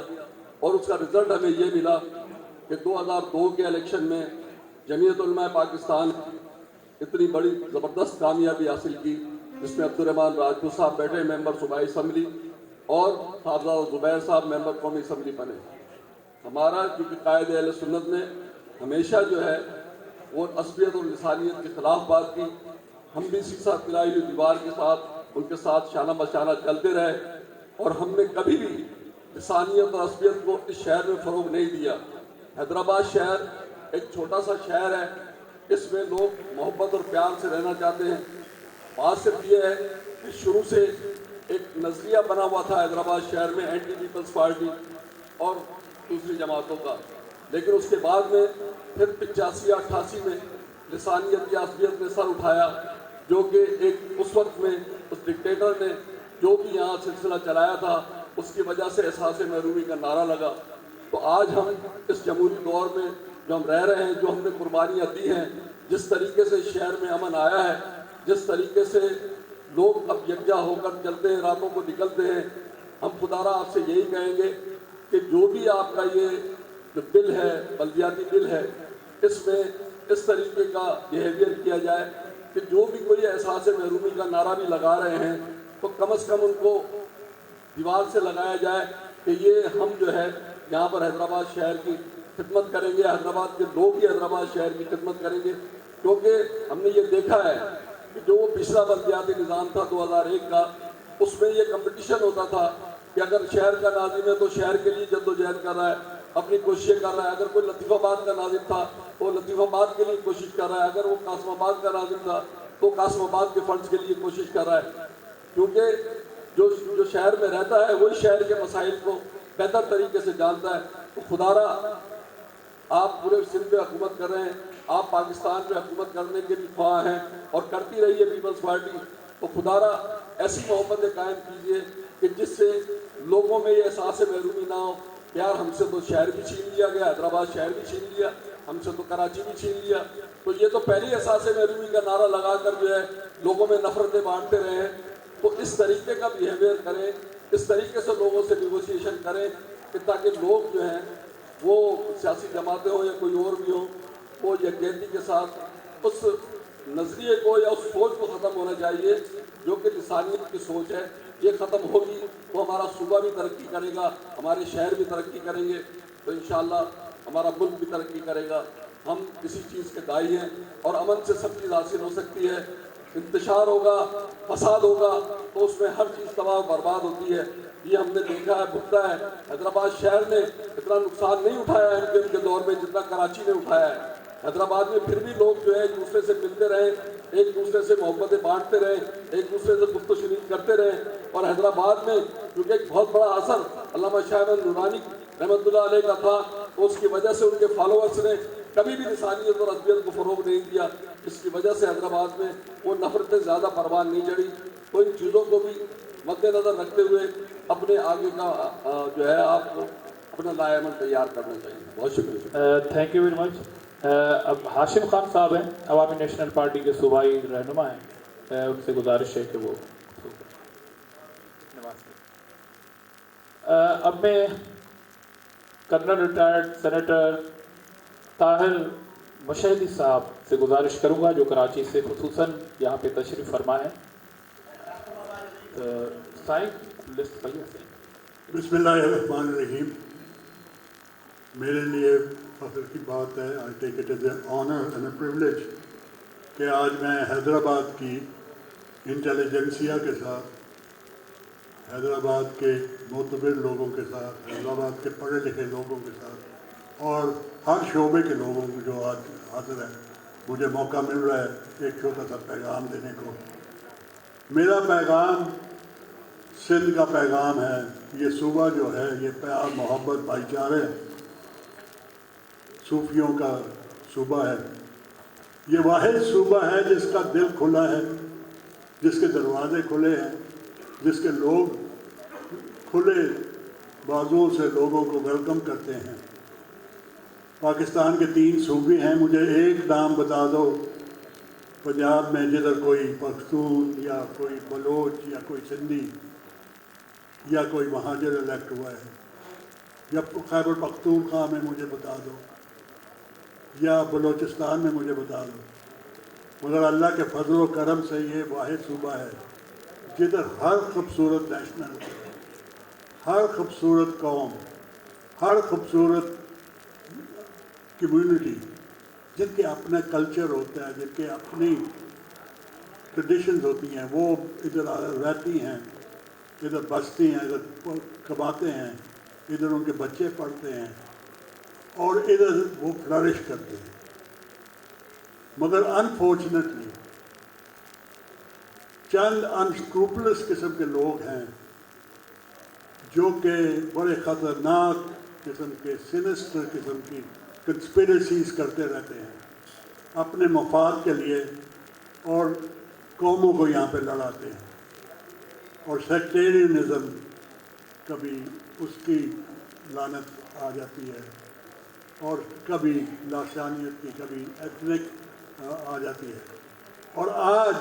اور اس کا رزلٹ ہمیں یہ ملا کہ 2002 کے الیکشن میں جمعیت علماء پاکستان اتنی بڑی زبردست کامیابی حاصل کی، جس میں عبدالرحمان راجپوت صاحب بیٹھے ممبر صوبائی اسمبلی، اور صاحبزادہ زبیر صاحب ممبر قومی اسمبلی بنے. ہمارا کیونکہ قائد اہل سنت نے ہمیشہ جو ہے وہ عصبیت اور لسانیت کے خلاف بات کی. ہم بھی سیسا پلائی ہوئی دیوار کے ساتھ ان کے ساتھ شانہ بشانہ چلتے رہے، اور ہم نے کبھی بھی لسانیت اور عصبیت کو اس شہر میں فروغ نہیں دیا. حیدرآباد شہر ایک چھوٹا سا شہر ہے، اس میں لوگ محبت اور پیار سے رہنا چاہتے ہیں. بات صرف یہ ہے کہ شروع سے ایک نظریہ بنا ہوا تھا حیدرآباد شہر میں اینٹی پیپلز پارٹی اور دوسری جماعتوں کا، لیکن اس کے بعد میں پھر 85-88 میں لسانیت یا عصبیت نے سر اٹھایا، جو کہ ایک اس وقت میں اس ڈکٹیٹر نے جو بھی یہاں سلسلہ چلایا تھا، اس کی وجہ سے احساس محرومی کا نعرہ لگا. تو آج ہم اس جمہوری دور میں جو ہم رہ رہے ہیں، جو ہم نے قربانیاں دی ہیں، جس طریقے سے شہر میں امن آیا ہے، جس طریقے سے لوگ اب یکجا ہو کر چلتے ہیں، راتوں کو نکلتے ہیں، ہم خدا را آپ سے یہی کہیں گے کہ جو بھی آپ کا یہ جو بل ہے، بلدیاتی بل ہے، اس میں اس طریقے کا بیہیویئر کیا جائے کہ جو بھی کوئی احساس محرومی کا نعرہ بھی لگا رہے ہیں تو کم از کم ان کو دیوار سے لگایا جائے کہ یہ ہم جو ہے یہاں پر حیدرآباد شہر کی خدمت کریں گے، حیدرآباد کے لوگ بھی حیدرآباد شہر کی خدمت کریں گے، کیونکہ ہم نے یہ دیکھا ہے کہ جو پچھلا بلدیاتی نظام تھا 2001 کا، اس میں یہ کمپٹیشن ہوتا تھا کہ اگر شہر کا ناظم ہے تو شہر کے لیے جدوجہد کر رہا ہے، اپنی کوششیں کر رہا ہے، اگر کوئی لطیف آباد کا ناظم تھا تو لطیف آباد کے لیے کوشش کر رہا ہے، اگر وہ قاسم آباد کا ناظم تھا تو قاسم آباد کے فنڈز کے لیے کوشش کر رہا ہے، کیونکہ جو شہر میں رہتا ہے وہی شہر کے مسائل کو بہتر طریقے سے جانتا ہے۔ تو خدا را آپ پورے سندھ پہ حکومت کر رہے ہیں، آپ پاکستان پہ حکومت کرنے کے بھی خواہاں ہیں اور کرتی رہی ہے پیپلز پارٹی، تو خدا را ایسی محبتیں قائم کیجیے کہ جس سے لوگوں میں یہ احساس محرومی نہ ہو، یار ہم سے تو شہر بھی چھین لیا گیا، حیدرآباد شہر بھی چھین لیا، ہم سے تو کراچی بھی چھین لیا، تو یہ تو پہلی احساس محرومی کا نعرہ لگا کر جو ہے لوگوں میں نفرتیں بانٹتے رہے ہیں۔ تو اس طریقے کا بیہیویئر کریں، اس طریقے سے لوگوں سے نیگوشیشن کریں کہ تاکہ لوگ جو ہیں وہ سیاسی جماعتیں ہوں یا کوئی اور بھی ہوں، وہ یکجہتی کے ساتھ اس نظریے کو یا اس سوچ کو ختم ہونا چاہیے جو کہ لسانیت کی سوچ ہے، یہ ختم ہوگی تو ہمارا صوبہ بھی ترقی کرے گا، ہمارے شہر بھی ترقی کریں گے، تو انشاءاللہ ہمارا ملک بھی ترقی کرے گا۔ ہم کسی چیز کے دائی ہیں اور امن سے سب چیز حاصل ہو سکتی ہے، انتشار ہوگا، فساد ہوگا تو اس میں ہر چیز تباہ و برباد ہوتی ہے، یہ ہم نے دیکھا ہے، بھگتا ہے۔ حیدرآباد شہر نے اتنا نقصان نہیں اٹھایا ہے ان کے دور میں جتنا کراچی نے اٹھایا ہے۔ حیدرآباد میں پھر بھی لوگ جو ہے ایک دوسرے سے ملتے رہے، ایک دوسرے سے محبتیں بانٹتے رہے، ایک دوسرے سے گفت و شنید کرتے رہے، اور حیدرآباد میں کیونکہ ایک بہت بڑا اثر علامہ شاہ احمد نورانی رحمۃ اللہ علیہ کا تھا، تو اس کی وجہ سے ان کے فالوورز نے کبھی بھی لسانیت اور ادبیت کو فروغ نہیں دیا، اس کی وجہ سے حیدرآباد میں وہ نفرتیں زیادہ پروان نہیں چڑھی۔ تو ان چیزوں کو بھی مد نظر رکھتے ہوئے اپنے آگے کا جو ہے آپ کو اپنا لائحہ عمل تیار کرنا چاہیے۔ بہت شکریہ۔ Thank you very much. اب ہاشم خان صاحب ہیں، عوامی نیشنل پارٹی کے صوبائی رہنما ہیں، ان سے گزارش ہے کہ وہ اب میں کرنل ریٹائرڈ سینیٹر طاہر مشہدی صاحب سے گزارش کروں گا جو کراچی سے خصوصاً یہاں پہ تشریف فرما ہے۔ بسم اللہ الرحمن الرحیم۔ میرے لیے فخر کی بات ہے، I take it as a honour and a privilege کہ آج میں حیدرآباد کی انٹیلیجنسیا کے ساتھ، حیدرآباد کے معتبر لوگوں کے ساتھ، حیدرآباد کے پڑھے لکھے لوگوں کے ساتھ اور ہر شعبے کے لوگوں کو جو آج حاضر ہیں، مجھے موقع مل رہا ہے ایک چھوٹا سا پیغام دینے کو۔ میرا پیغام سندھ کا پیغام ہے۔ یہ صوبہ جو ہے یہ پیار، محبت، بھائی چارے، صوفیوں کا صوبہ ہے۔ یہ واحد صوبہ ہے جس کا دل کھلا ہے، جس کے دروازے کھلے ہیں، جس کے لوگ کھلے بازوؤں سے لوگوں کو ویلکم کرتے ہیں۔ پاکستان کے 3 صوبے ہیں، مجھے ایک نام بتا دو پنجاب میں جدھر کوئی پختون یا کوئی بلوچ یا کوئی سندھی یا کوئی مہاجر الیکٹ ہوا ہے، یا خیبر پختونخوا میں مجھے بتا دو یا بلوچستان میں مجھے بتا دو، مگر اللہ کے فضل و کرم سے یہ واحد صوبہ ہے جدھر ہر خوبصورت نیشنل، ہر خوبصورت قوم، ہر خوبصورت کمیونٹی، جن کے اپنا کلچر ہوتا ہے، جن کے اپنی ٹریڈیشنز ہوتی ہیں، وہ ادھر رہتی ہیں، ادھر بستی ہیں، ادھر کماتے ہیں، ادھر ان کے بچے پڑھتے ہیں اور ادھر وہ فلرش کرتے ہیں۔ مگر انفارچونیٹلی چند انسکروپلس قسم کے لوگ ہیں جو کہ بڑے خطرناک قسم کے، سینسٹر قسم کی کنسپیریسیز کرتے رہتے ہیں اپنے مفاد کے لیے، اور قوموں کو یہاں پہ لڑاتے ہیں، اور سیکٹیرینزم کبھی اس کی لعنت آ جاتی ہے اور کبھی لاشانیت کی، کبھی ایتھنک آ جاتی ہے. اور آج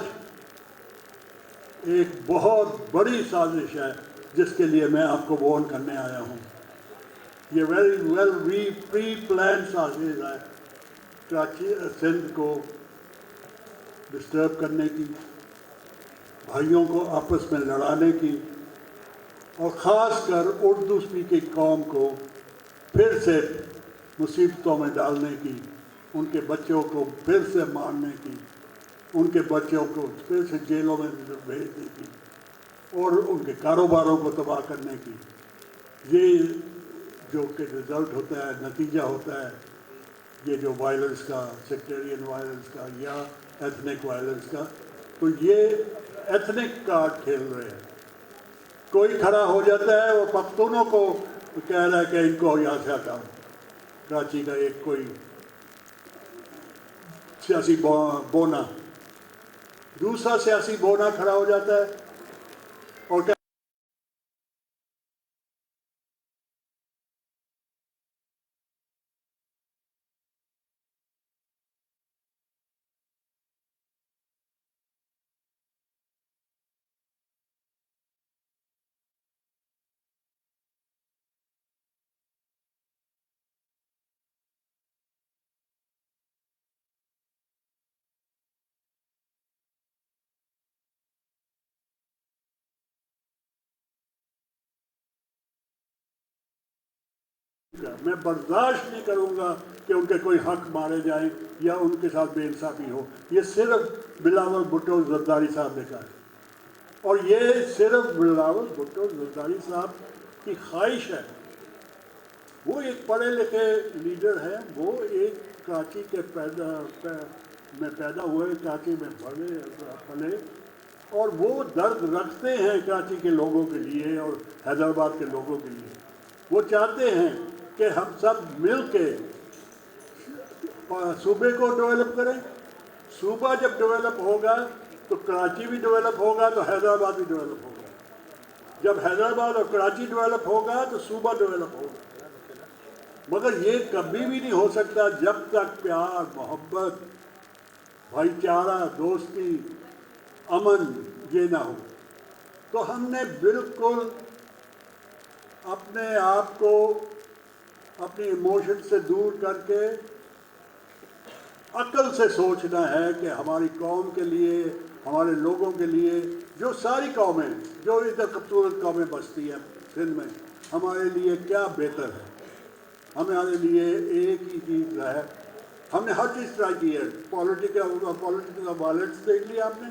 ایک بہت بڑی سازش ہے جس کے لیے میں آپ کو وارن کرنے آیا ہوں. یہ ویری ویل پری پلان سازش ہے کراچی سندھ کو ڈسٹرب کرنے کی، بھائیوں کو آپس میں لڑانے کی، اور خاص کر اردو اسپیکنگ قوم کو پھر سے مصیبتوں میں ڈالنے کی، ان کے بچوں کو پھر سے مارنے کی، ان کے بچوں کو پھر سے جیلوں میں بھیجنے کی، اور ان کے کاروباروں کو تباہ کرنے کی. یہ جو کہ رزلٹ ہوتا ہے، نتیجہ ہوتا ہے، یہ جو وائلنس کا، سیکٹیرین وائلنس کا یا ایتھنک وائلنس کا. تو یہ ایتھنک کارڈ کھیل رہے ہیں. کوئی کھڑا ہو جاتا ہے وہ پختونوں کو کہہ رہا ہے کہ ان کو یہاں سے ہٹاؤ. کراچی کا ایک کوئی سیاسی بونا، دوسرا سیاسی بونا کھڑا ہو جاتا ہے اور میں برداشت نہیں کروں گا کہ ان کے کوئی حق مارے جائیں یا ان کے ساتھ بے انصافی ہو. یہ صرف بلاول بھٹو زرداری صاحب نے کہا ہے، اور یہ صرف بلاول بھٹو زرداری صاحب کی خواہش ہے. وہ ایک پڑھے لکھے لیڈر ہیں، وہ ایک کراچی کے میں پیدا ہوئے، کراچی میں پلے، اور وہ درد رکھتے ہیں کراچی کے لوگوں کے لیے اور حیدرآباد کے لوگوں کے لیے. وہ چاہتے ہیں کہ ہم سب مل کے صوبے کو ڈیولپ کریں. صوبہ جب ڈیولپ ہوگا تو کراچی بھی ڈیولپ ہوگا، تو حیدرآباد بھی ڈیولپ ہوگا. جب حیدرآباد اور کراچی ڈیولپ ہوگا تو صوبہ ڈیولپ ہوگا. مگر یہ کبھی بھی نہیں ہو سکتا جب تک پیار، محبت، بھائی چارہ، دوستی، امن یہ نہ ہو. تو ہم نے بالکل اپنے آپ کو اپنی ایموشن سے دور کر کے عقل سے سوچنا ہے کہ ہماری قوم کے لیے، ہمارے لوگوں کے لیے، جو ساری قومیں جو ادھر خوبصورت قومیں بستی ہیں سندھ میں، ہمارے لیے کیا بہتر ہے. ہمارے لیے ایک ہی چیز ہے. ہم نے ہر چیز ٹرائی کی ہے. پولیٹیکل وائلنس دیکھ لیا آپ نے،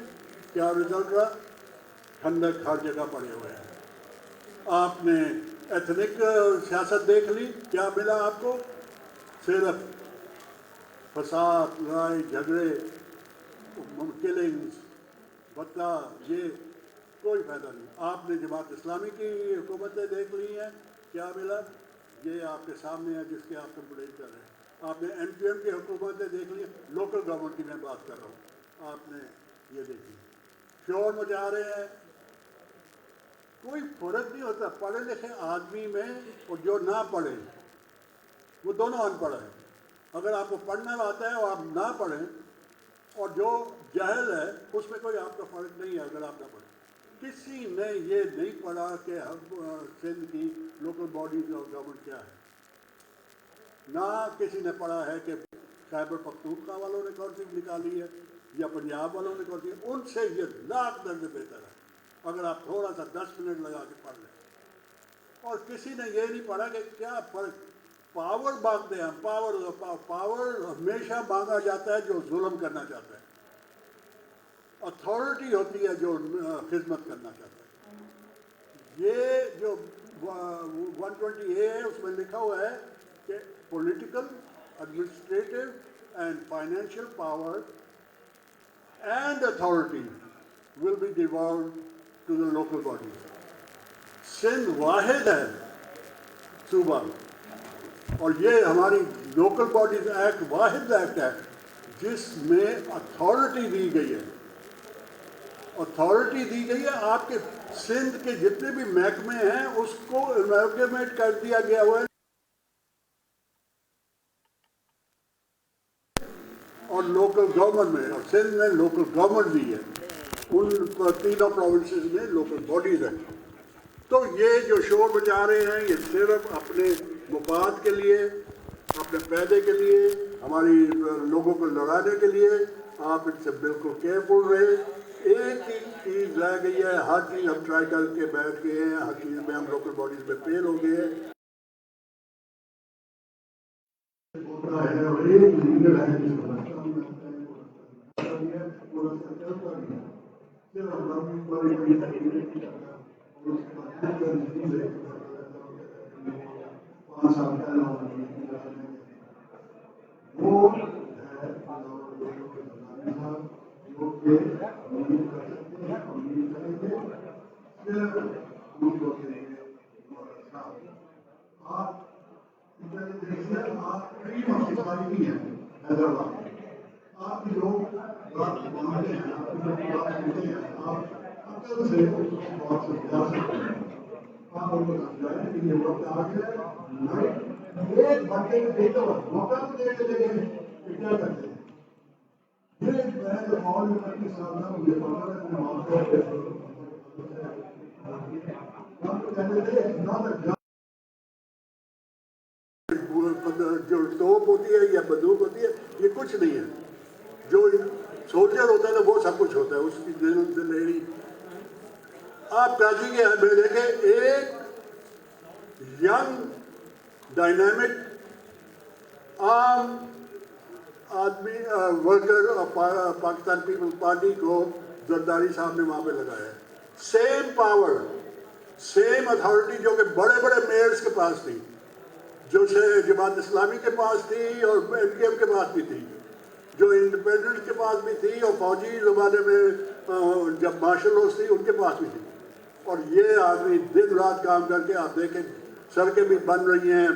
کیا رزلٹ رہا؟ ٹھنڈک ہر جگہ پڑے ہوئے ہیں. آپ نے ایتھنک سیاست دیکھ لی، کیا ملا آپ کو؟ صرف فساد، لڑائی جھگڑے، کلنگز، بتا، یہ کوئی فائدہ نہیں. آپ نے جماعت اسلامی کی حکومتیں دیکھ لی ہیں، کیا ملا؟ یہ آپ کے سامنے ہے جس کے آپ کمپلین کر رہے ہیں. آپ نے ایم کیو ایم کی حکومتیں دیکھ لی، لوکل گورنمنٹ کی میں بات کر رہا ہوں. آپ نے یہ دیکھی، شور مچا رہے ہیں. کوئی فرق نہیں ہوتا پڑھے لکھے آدمی میں اور جو نہ پڑھے، وہ دونوں ان پڑھ ہیں. اگر آپ کو پڑھنا آتا ہے اور آپ نہ پڑھیں، اور جو جاہل ہے اس میں کوئی آپ کا فرق نہیں ہے. اگر آپ نہ پڑھیں، کسی نے یہ نہیں پڑھا کہ سندھ کی لوکل باڈیز اور گورنمنٹ کیا ہے. نہ کسی نے پڑھا ہے کہ خیبر پختونخوا والوں نے کون سی نکالی ہے یا پنجاب والوں نے کون سی. ان سے یہ لاکھ درجے بہتر ہے اگر آپ تھوڑا سا 10 منٹ لگا کے پڑھ لیں. اور کسی نے یہ نہیں پڑھا کہ کیا فرق. پاور مانگتے ہیں ہم. پاور ہمیشہ مانگا جاتا ہے جو ظلم کرنا چاہتا ہے. اتھارٹی ہوتی ہے جو خدمت کرنا چاہتا ہے. یہ جو 120A ہے اس میں لکھا ہوا ہے کہ political, administrative and financial power and authority will be devolved to the local bodies. Sindh واحد ہے صوبہ، اور یہ ہماری لوکل باڈیز ایکٹ واحد ایکٹ ہے جس میں اتھارٹی دی گئی ہے. अथॉरिटी दी गई है। आपके सिंध के जितने भी महकमे हैं उसको एमलगेमेट कर दिया गया हुआ है और लोकल गवर्नमेंट में, और सिंध में लोकल गवर्नमेंट भी है, उन तीनों प्रोविंसेस में लोकल बॉडीज हैं। तो ये जो शोर बजा रहे हैं ये सिर्फ अपने मुफाद के लिए, अपने पैदे के लिए, हमारी लोगों को लड़ाने के लिए। आप इनसे बिल्कुल केयरफुल रहे। एक ही चीज़ रह गई है, हर चीज़ हम ट्राई करके बैठ गए हैं, हर चीज़ में हम लोकल बॉडीज में फेल हो गए हैं। जो तोप होती है या बंदूक होती है ये कुछ नहीं है। जो सोल्जर होता है ना वो सब कुछ होता है, उसकी दिलेरी। आप कराची के में देखें, एक यंग डायनामिक आम आदमी वर्कर पाकिस्तान पीपल्स पार्टी को जरदारी साहब ने वहाँ पे लगाया है। सेम पावर, सेम अथॉरिटी जो कि बड़े बड़े मेयर्स के पास थी, जो जमात इस्लामी के पास थी और MKM के पास भी थी, जो इंडिपेंडेंट के पास भी थी और फौजी ज़माने में जब मार्शल लॉ थी उनके पास भी थी। और ये आदमी दिन रात काम करके, आप देखें सड़कें भी बन रही हैं,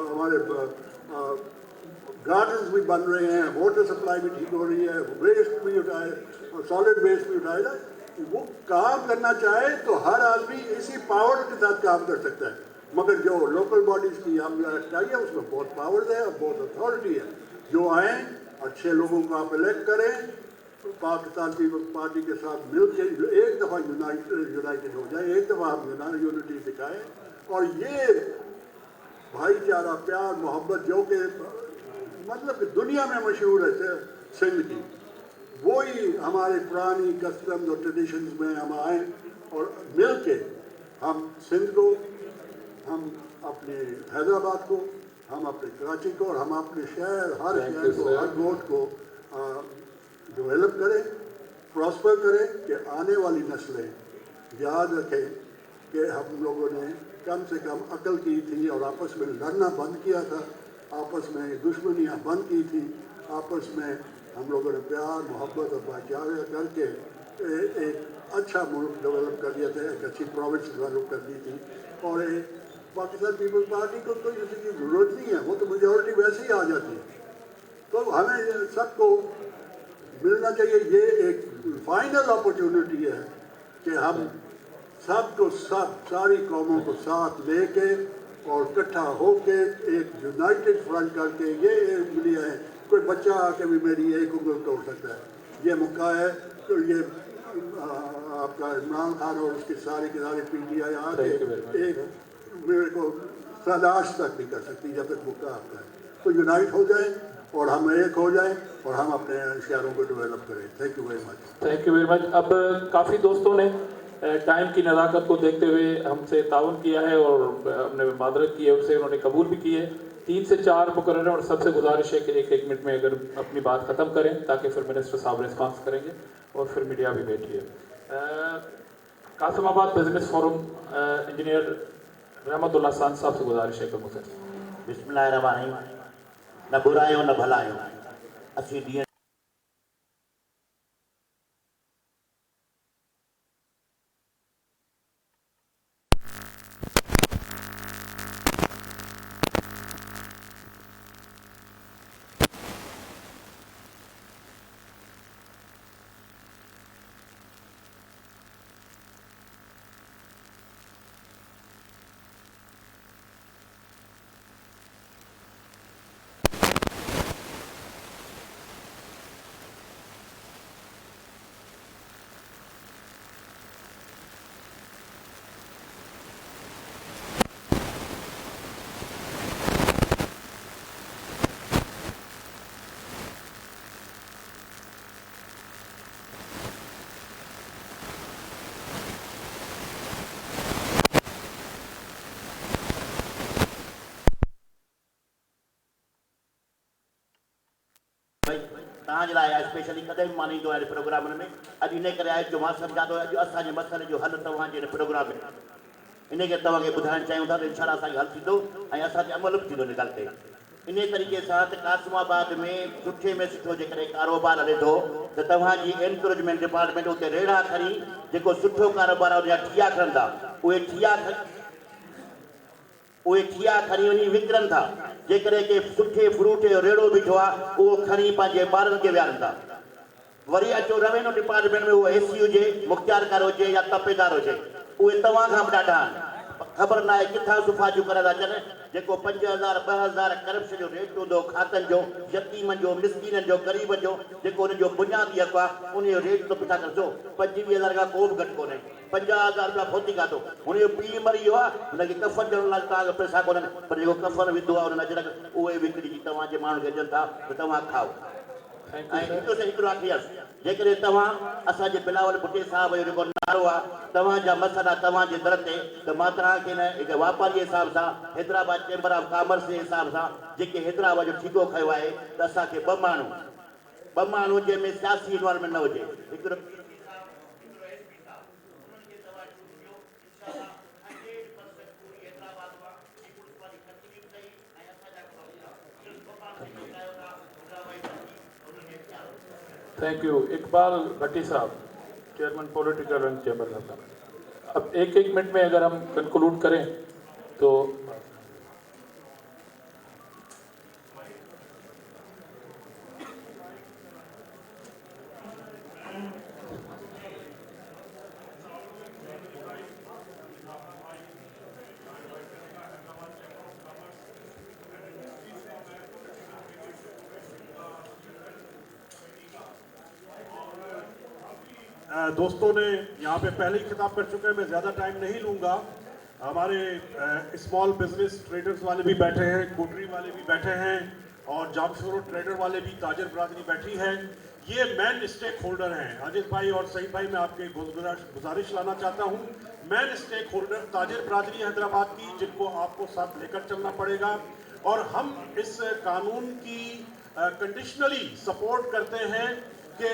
हमारे गार्डन्स भी बन रहे हैं, वाटर सप्लाई भी ठीक हो रही है, वेस्ट भी उठाए, सॉलिड वेस्ट भी उठाएगा। वो काम करना चाहे तो हर आदमी इसी पावर के साथ काम कर सकता है। मगर जो लोकल बॉडीज़ की हम चाहिए उसमें बहुत पावर्स है और बहुत अथॉरिटी है। जो आएँ, अच्छे लोगों को आप इलेक्ट करें, पाकिस्तान पीपल्स पार्टी के साथ मिल के एक दफ़ा यूनाइटेड हो जाए, एक दफ़ा हम यूनिटी दिखाएं। और ये भाईचारा, प्यार, मोहब्बत जो कि मतलब कि दुनिया में मशहूर है सिंध की, वही हमारे पुरानी कस्टम्स और ट्रेडिशंस में हम आए और मिल के हम सिंध को, हम अपने हैदराबाद को, हम अपने कराची को और हम अपने शहर, हर शहर को, हर गोट को डेवलप करें, प्रॉस्पर करें कि आने वाली नस्लें याद रखें कि हम लोगों ने कम से कम अकल की थी और आपस में लड़ना बंद किया था, आपस में दुश्मनियाँ बंद की थी, आपस में हम लोगों ने प्यार, मोहब्बत और भाईचारा करके एक अच्छा मुल्क डेवलप कर दिया था, एक अच्छी प्रोविंस डेवलप कर दी थी। और पाकिस्तान पीपल्स पार्टी को तो किसी की ज़रूरत नहीं है, वो तो मेजॉरिटी वैसे ही आ जाती है। तो हमें सबको मिलना चाहिए। ये एक फाइनल अपॉर्चुनिटी है कि हम सबको सारी कौमों को साथ लेके और इकट्ठा होके एक यूनाइटेड फ्रंट करके ये मिलिया है। कोई बच्चा आके भी मेरी एक उंगल तोड़ सकता है, ये मौका है। तो ये आपका इमरान खान और उसकी सारी की सारी PTI आके एक मेरे को सदाश तक नहीं कर सकती जब तक मौका आता है। तो यूनाइट हो जाए और हम एक हो जाएं और हम अपने शहरों को डेवलप करें। Thank you very much. Thank you very much. अब काफ़ी दोस्तों ने टाइम की नज़ाकत को देखते हुए हमसे ताउन किया है और हमने मादरत की है उनसे, उन्होंने कबूल भी की है। 3 से 4 मुकर्रर हैं और सबसे गुजारिश है कि एक मिनट में अगर अपनी बात ख़त्म करें ताकि फिर मिनिस्टर साहब रिस्पॉन्स करेंगे और फिर मीडिया भी बैठी है। कासिमाबाद बिजनेस फोरम इंजीनियर रहमतुल्लाह खान साहब से गुजारिश है कि मुझसे बिस्मिल्लाहिर्रहमानिर्रहीम। न बुरायो न भलायो असी तव्हांजे लाइ स्पेशली कॾहिं बि मां न ईंदो आहियां प्रोग्रामनि में। अॼु इन करे आहे जो मां सम्झां थो अॼु असांजे मसइले जो हल तव्हांजे हिन प्रोग्राम में इन खे तव्हांखे ॿुधाइणु चाहियूं था त इंशाअल्लाह असांखे हल थींदो ऐं असांखे अमल बि थींदो इन ॻाल्हि ते। इन तरीक़े सां त कासिमाबाद में सुठे में सुठो जेकॾहिं कारोबार हले थो त तव्हांजी एनकरेजमेंट डिपार्टमेंट उते रेड़ा खणी जेको सुठो कारोबार आहे उनजा ठिया खणनि था, उहे ठिया खणी वञी विकिणनि था। जेकॾहिं के सुठे फ्रूट जो रेड़ो बीठो आहे उहो खणी पंहिंजे ॿारनि खे विहारनि था। वरी अचो रेवेन्यू डिपार्टमेंट में उहो एसी हुजे, मुख़्तियारकार हुजे या तपेदार हुजे, उहे तव्हां खां बि ॾाढा आहिनि। ख़बर न आहे किथां सुफ़ाजूं करे था अचनि। जेको 5000 2000 करप्शन जो रेट हूंदो खातनि जो, यतीमनि जो, मिसकीननि जो, ग़रीब जो, जेको हुनजो बुनियादी हक़ आहे उनजो रेट तो पिठा करजो। 25,000 खां को बि घटि कोन्हे। 50,000 रुपया फोती खाधो, हुनजो पीउ मरी वियो आहे, हुनखे कफ़न ॾियण लाइ तव्हांखे पैसा कोन्हनि, पर जेको कफ़न विधो आहे हुननि अजरक उहे विकिणी तव्हांजे माण्हुनि खे ॾियनि था त तव्हां खाओ। ऐं हिकिड़ो आखिरी जेकॾहिं तव्हां असांजे बिलावल भुट्टे साहिब जो जेको नारो आहे तव्हांजा मसइला तव्हांजे दर ते, त मां तव्हांखे न हिकु वापारी जे हिसाब सां हैदराबाद चैम्बर ऑफ कॉमर्स जे हिसाब सां जेके हैदराबाद जो ठीको खयो आहे त असांखे ॿ माण्हू जंहिंमें सियासी इन्वॉल्वमेंट न हुजे। हिकिड़ो थैंक यू। इकबाल भट्टी साहब, chairman political and chamber of. अब एक मिनट में अगर हम कंक्लूड करें तो दोस्तों ने यहाँ पे पहले ही खिताब कर चुके हैं, मैं ज़्यादा टाइम नहीं लूँगा। हमारे स्मॉल बिजनेस ट्रेडर्स वाले भी बैठे हैं, कोटरी वाले भी बैठे हैं और जामशोरो ट्रेडर वाले भी, ताजर बरादरी बैठी है। ये मेन स्टेक होल्डर हैं। अजीत भाई और सईद भाई, मैं आपके गुजारिश लाना चाहता हूँ। मेन स्टेक होल्डर ताजर बरादरी हैदराबाद की, जिनको आपको साथ लेकर चलना पड़ेगा। और हम इस कानून की कंडीशनली सपोर्ट करते हैं कि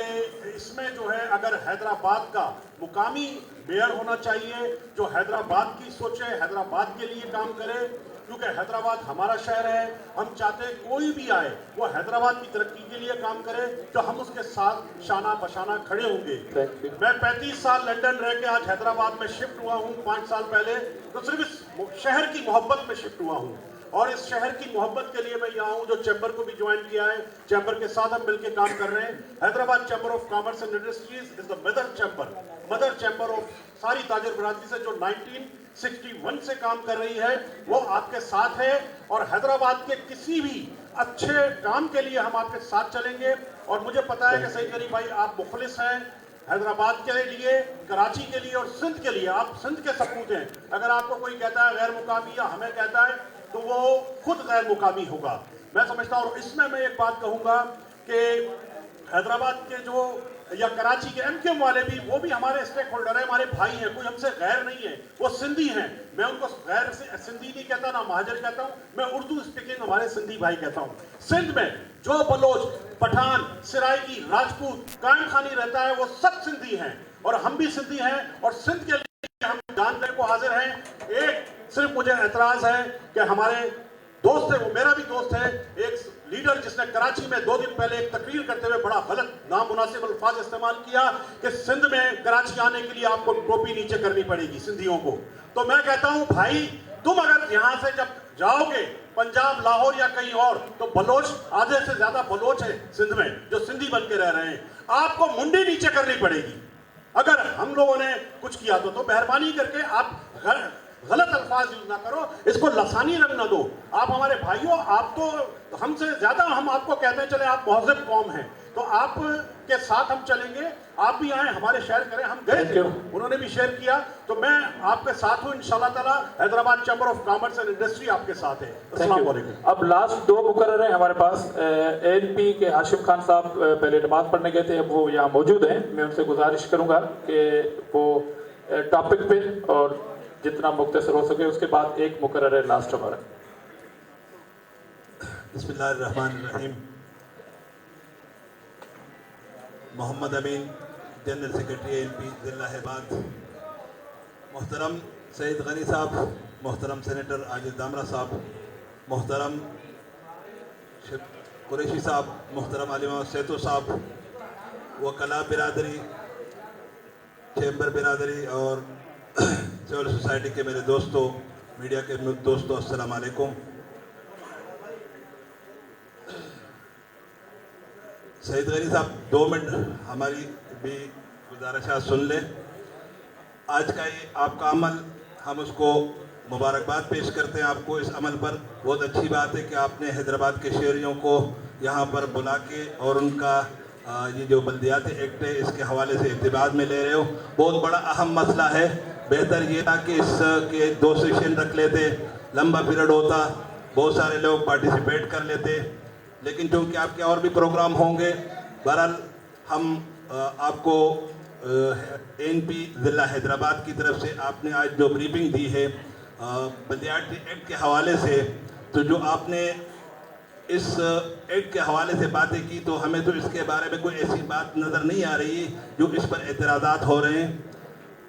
इसमें जो है अगर हैदराबाद का मुकामी मेयर होना चाहिए जो हैदराबाद की सोचे, हैदराबाद के लिए काम करे, क्योंकि हैदराबाद हमारा शहर है। हम चाहते हैं कोई भी आए वो हैदराबाद की तरक्की के लिए काम करे, तो हम उसके साथ शाना बशाना खड़े होंगे। मैं 35 साल लंदन रह के आज हैदराबाद में शिफ्ट हुआ हूँ 5 साल पहले, तो सिर्फ इस शहर की मोहब्बत में शिफ्ट हुआ हूँ और इस शहर की मोहब्बत के लिए मैं यहाँ हूँ, जो चैम्बर को भी ज्वाइन किया है। चैम्बर के साथ हम मिलकर काम कर रहे हैं। Hyderabad chamber of commerce and industries is the mother chamber of सारी ताजर बरादरी से, जो 1961 से काम कर रही है, वो आपके साथ है। और हैदराबाद के किसी भी अच्छे काम के लिए हम आपके साथ चलेंगे। और मुझे पता है कि सईद गनी भाई आप मुखलिस हैं हैदराबाद के लिए, कराची के लिए और सिंध के लिए। आप सिंध के सपूत हैं। अगर आपको कोई कहता है गैर मुकामी या हमें कहता है तो वो खुद गैर मुकामी होगा, मैं समझता हूँ। और इसमें मैं एक बात कहूँगा कि हैदराबाद के जो या कराची के एमकेएम वाले भी, वो भी हमारे स्टेक होल्डर हैं, हमारे भाई हैं, कोई हमसे गैर नहीं है, वो सिंधी हैं। मैं उनको गैर सिंधी नहीं कहता, ना महाजर कहता हूँ, मैं उर्दू स्पीकिंग हमारे सिंधी भाई कहता हूँ। सिंध में जो बलोच, पठान, सिराइकी, राजपूत, कायम खानी रहता है, वो सब सिंधी हैं और हम भी सिंधी हैं। और सिंध के लिए हम जान देने को हाजिर हैं। एक सिर्फ मुझे एतराज है कि हमारे दोस्त है, वो मेरा भी दोस्त है, एक लीडर जिसने कराची में 2 दिन पहले एक तकरीर करते हुए बड़ा गलत नामुनासिब अल्फाज इस्तेमाल किया कि सिंध में कराची आने के लिए आपको टोपी नीचे करनी पड़ेगी सिंधियों को। तो मैं कहता हूं भाई, तुम अगर यहां से जब जाओगे पंजाब, लाहौर या कहीं और, तो बलोच, आधे से ज्यादा बलोच है सिंध में जो सिंधी बन के रह रहे हैं, आपको मुंडी नीचे करनी पड़ेगी। अगर हम लोगों ने कुछ किया तो मेहरबानी करके आप गलत अल्फाज यूज ना करो, इसको लसानी रंग ना दो। आप हमारे भाइयों, आप तो हमसे ज्यादा हम आपको कहते हैं चले आप महज़िब कौम हैं, तो आप के साथ हम चलेंगे। आप भी आए, हमारे शेयर करें। हम गए थे, उन्होंने भी शेयर किया, तो मैं आपके साथ हूँ इंशाल्लाह ताला। Hyderabad chamber of commerce and industry आपके साथ है। अस्सलाम वालेकुम। अब लास्ट 2 मुकर्रर हैं हमारे पास। एनपी के हाशिम खान साहब पहले नमाज पढ़ने गए थे, अब वो यहाँ मौजूद हैं। मैं उनसे गुजारिश करूँगा कि वो टॉपिक पे और जितना मुख्तसर हो सके, उसके बाद एक मुकर्रर है लास्ट हमारा। बिस्मिल्लाहिर्रहमानिर्रहीम। मोहम्मद अमीन जनरल सेक्रेटरी ANP ज़िला हैबाद, मोहतरम सईद गनी साहब, मोहतरम सेनेटर आजिज दामरा साहब, मोहतरम कुरैशी साहब, मोहतरम अली मोहम्मद सेतो साहब, वकला बिरादरी, चैम्बर बिरादरी और सिविल सोसाइटी के मेरे दोस्तों, मीडिया के दोस्तों, अस्सलाम वालेकुम। सईद गनी साहब 2 मिनट हमारी भी गुजारिश सुन लें। आज का ये आपका अमल, हम उसको मुबारकबाद पेश करते हैं आपको इस अमल पर। बहुत अच्छी बात है कि आपने हैदराबाद के शहरियों को यहाँ पर बुला के और उनका ये जो बल्दियाती एक्ट है इसके हवाले से इत्तेबाद में ले रहे हो। बहुत बड़ा अहम मसला है। बेहतर ये था कि इसके 2 सेशन रख लेते, लंबा पीरियड होता, बहुत सारे लोग पार्टिसिपेट कर लेते, लेकिन चूँकि आपके और भी प्रोग्राम होंगे, बहरहाल हम आपको ANP ज़िला हैदराबाद की तरफ से आपने आज जो ब्रीफिंग दी है बल्दियाती एक्ट के हवाले से, तो जो आपने इस एक्ट के हवाले से बातें की, तो हमें तो इसके बारे में कोई ऐसी बात नज़र नहीं आ रही जो इस पर एतराज़ात हो रहे हैं।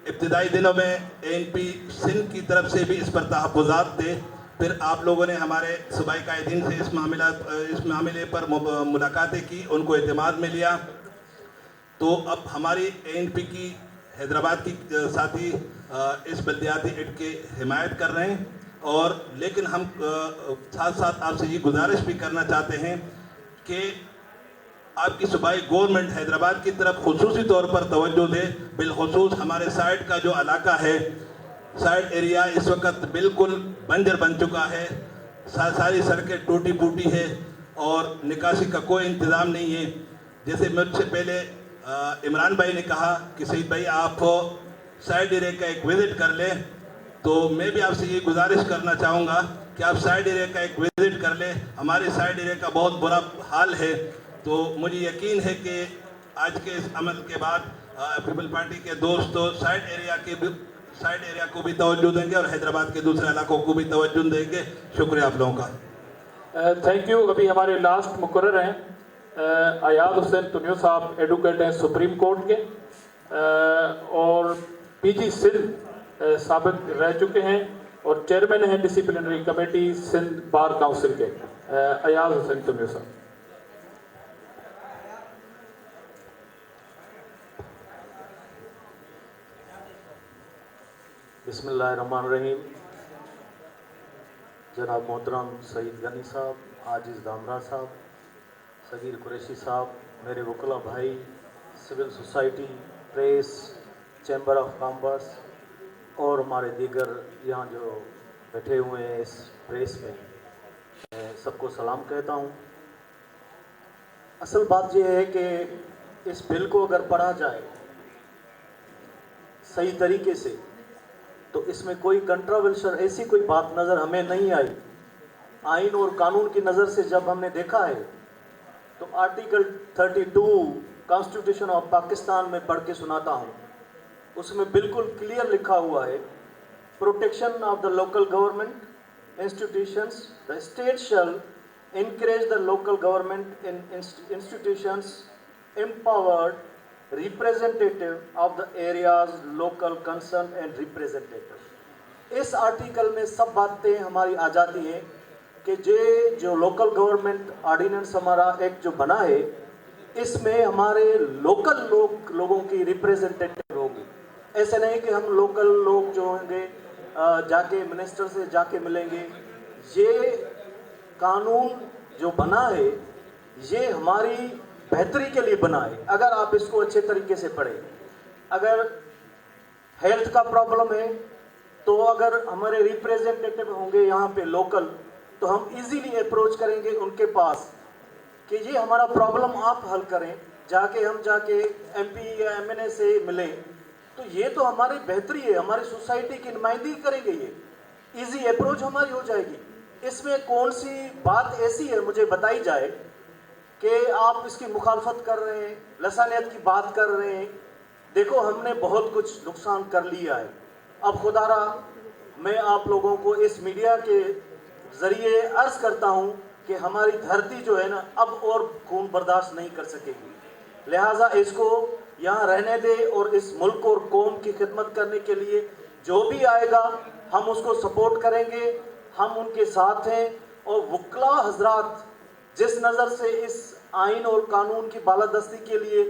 इब्तिदाई दिनों में ANP सिंध की तरफ से भी इस पर तहफ़्फ़ुज़ात थे, फिर आप लोगों ने हमारे सूबाई कायदीन से इस मामले पर मुलाकातें की, उनको एतमाद में लिया। तो अब हमारी ANP की हैदराबाद की साथी इस बल्दियाती एक्ट की हिमायत कर रहे हैं, और लेकिन हम साथ साथ आपसे ये गुजारिश भी करना चाहते हैं कि आपकी सूबाई गवर्नमेंट हैदराबाद की तरफ खुसूसी तौर पर तवज्जो दे। बिलखुसूस हमारे साइड का जो इलाका है, साइड एरिया इस वक्त बिल्कुल बंजर बन चुका है, सारी सड़कें टूटी फूटी है और निकासी का कोई इंतज़ाम नहीं है। जैसे मुझसे पहले इमरान भाई ने कहा कि सईद भाई आप साइड एरिया का एक विज़िट कर लें, तो मैं भी आपसे ये गुजारिश करना चाहूँगा कि आप साइड एरिया का एक विज़िट कर लें। हमारे साइड एरिया का बहुत बुरा हाल है, तो मुझे यकीन है कि आज के इस अमल के बाद पीपल पार्टी के दोस्त तो साइड एरिया को भी तवज्जो देंगे और हैदराबाद के दूसरे इलाकों को भी तवज्जो देंगे। शुक्रिया आप लोगों का। Thank you. अभी हमारे लास्ट मुकर्रर हैं अयाद हुसैन तुनियो साहब, एडवोकेट हैं सुप्रीम कोर्ट के, और PG सिंध साबिक रह चुके हैं और चेयरमैन हैं disciplinary committee Sindh bar council के। अयाद हुसैन तुनियो साहब। बिस्मिल्लाहिर्रहमानिर्रहीम। जनाब मोहतरम सईद गनी साहब, आजिज़ दामरा साहब, सगीर कुरैशी साहब, मेरे वकला भाई, civil society, press, chamber of commerce और हमारे दीगर यहाँ जो बैठे हुए हैं इस प्रेस में, मैं सबको सलाम कहता हूँ। असल बात यह है कि इस बिल को अगर पढ़ा जाए सही तरीके से तो इसमें कोई कंट्रोवर्शियल ऐसी कोई बात नज़र हमें नहीं आई। आइन और कानून की नज़र से जब हमने देखा है तो आर्टिकल 32 कॉन्स्टिट्यूशन ऑफ पाकिस्तान में पढ़ के सुनाता हूँ, उसमें बिल्कुल क्लियर लिखा हुआ है, protection of the local government institutions, the state shall encourage the local government in institutions empowered representative of the areas local concern and representative। इस आर्टिकल में सब बातें हमारी आ जाती हैं कि जो लोकल गवर्नमेंट ऑर्डिनेंस हमारा एक्ट जो बना है, इसमें हमारे लोकल लोगों की रिप्रेजेंटेटिव होगी। ऐसे नहीं कि हम लोकल लोग जो होंगे जाके मिनिस्टर से जाके मिलेंगे। ये कानून जो बना है ये हमारी बेहतरी के लिए बना है। अगर आप इसको अच्छे तरीके से पढ़ें, अगर हेल्थ का प्रॉब्लम है तो अगर हमारे रिप्रेजेंटेटिव होंगे यहाँ पे लोकल, तो हम इजीली अप्रोच करेंगे उनके पास कि ये हमारा प्रॉब्लम आप हल करें। हम जाके MP या MNA से मिलें तो ये तो हमारी बेहतरी है, हमारी सोसाइटी की नुमाइंदगी करेंगे, ये इजी अप्रोच हमारी हो जाएगी। इसमें कौन सी बात ऐसी है मुझे बताई जाए कि आप इसकी मुखालफत कर रहे हैं, लसानियत की बात कर रहे हैं। देखो हमने बहुत कुछ नुकसान कर लिया है। अब खुदारा मैं आप लोगों को इस मीडिया के ज़रिए अर्ज़ करता हूं कि हमारी धरती जो है ना अब और खून बर्दाश्त नहीं कर सकेगी। लिहाजा इसको यहाँ रहने दे और इस मुल्क और कौम की खिदमत करने के लिए जो भी आएगा हम उसको सपोर्ट करेंगे, हम उनके साथ हैं। और वकला हजरात जिस नज़र से इस आइन और कानून की बालादस्ती के लिए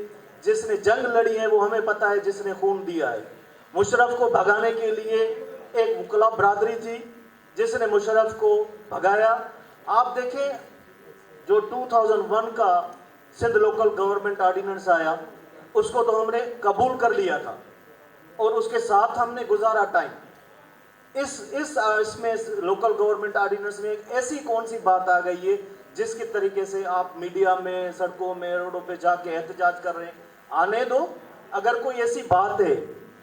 जिसने जंग लड़ी है वो हमें पता है, जिसने खून दिया है। मुशर्रफ को भगाने के लिए एक वकला बरादरी थी जिसने मुशर्रफ को भगाया। आप देखें जो 2001 का सिंध लोकल गवर्नमेंट ऑर्डिनेंस आया उसको तो हमने कबूल कर लिया था और उसके साथ हमने गुजारा टाइम। इसमें लोकल गवर्नमेंट ऑर्डिनेंस में एक ऐसी कौन सी बात आ गई है जिसके तरीके से आप मीडिया में, सड़कों में, रोडों पे जाके एहतजाज कर रहे हैं? आने दो, अगर कोई ऐसी बात है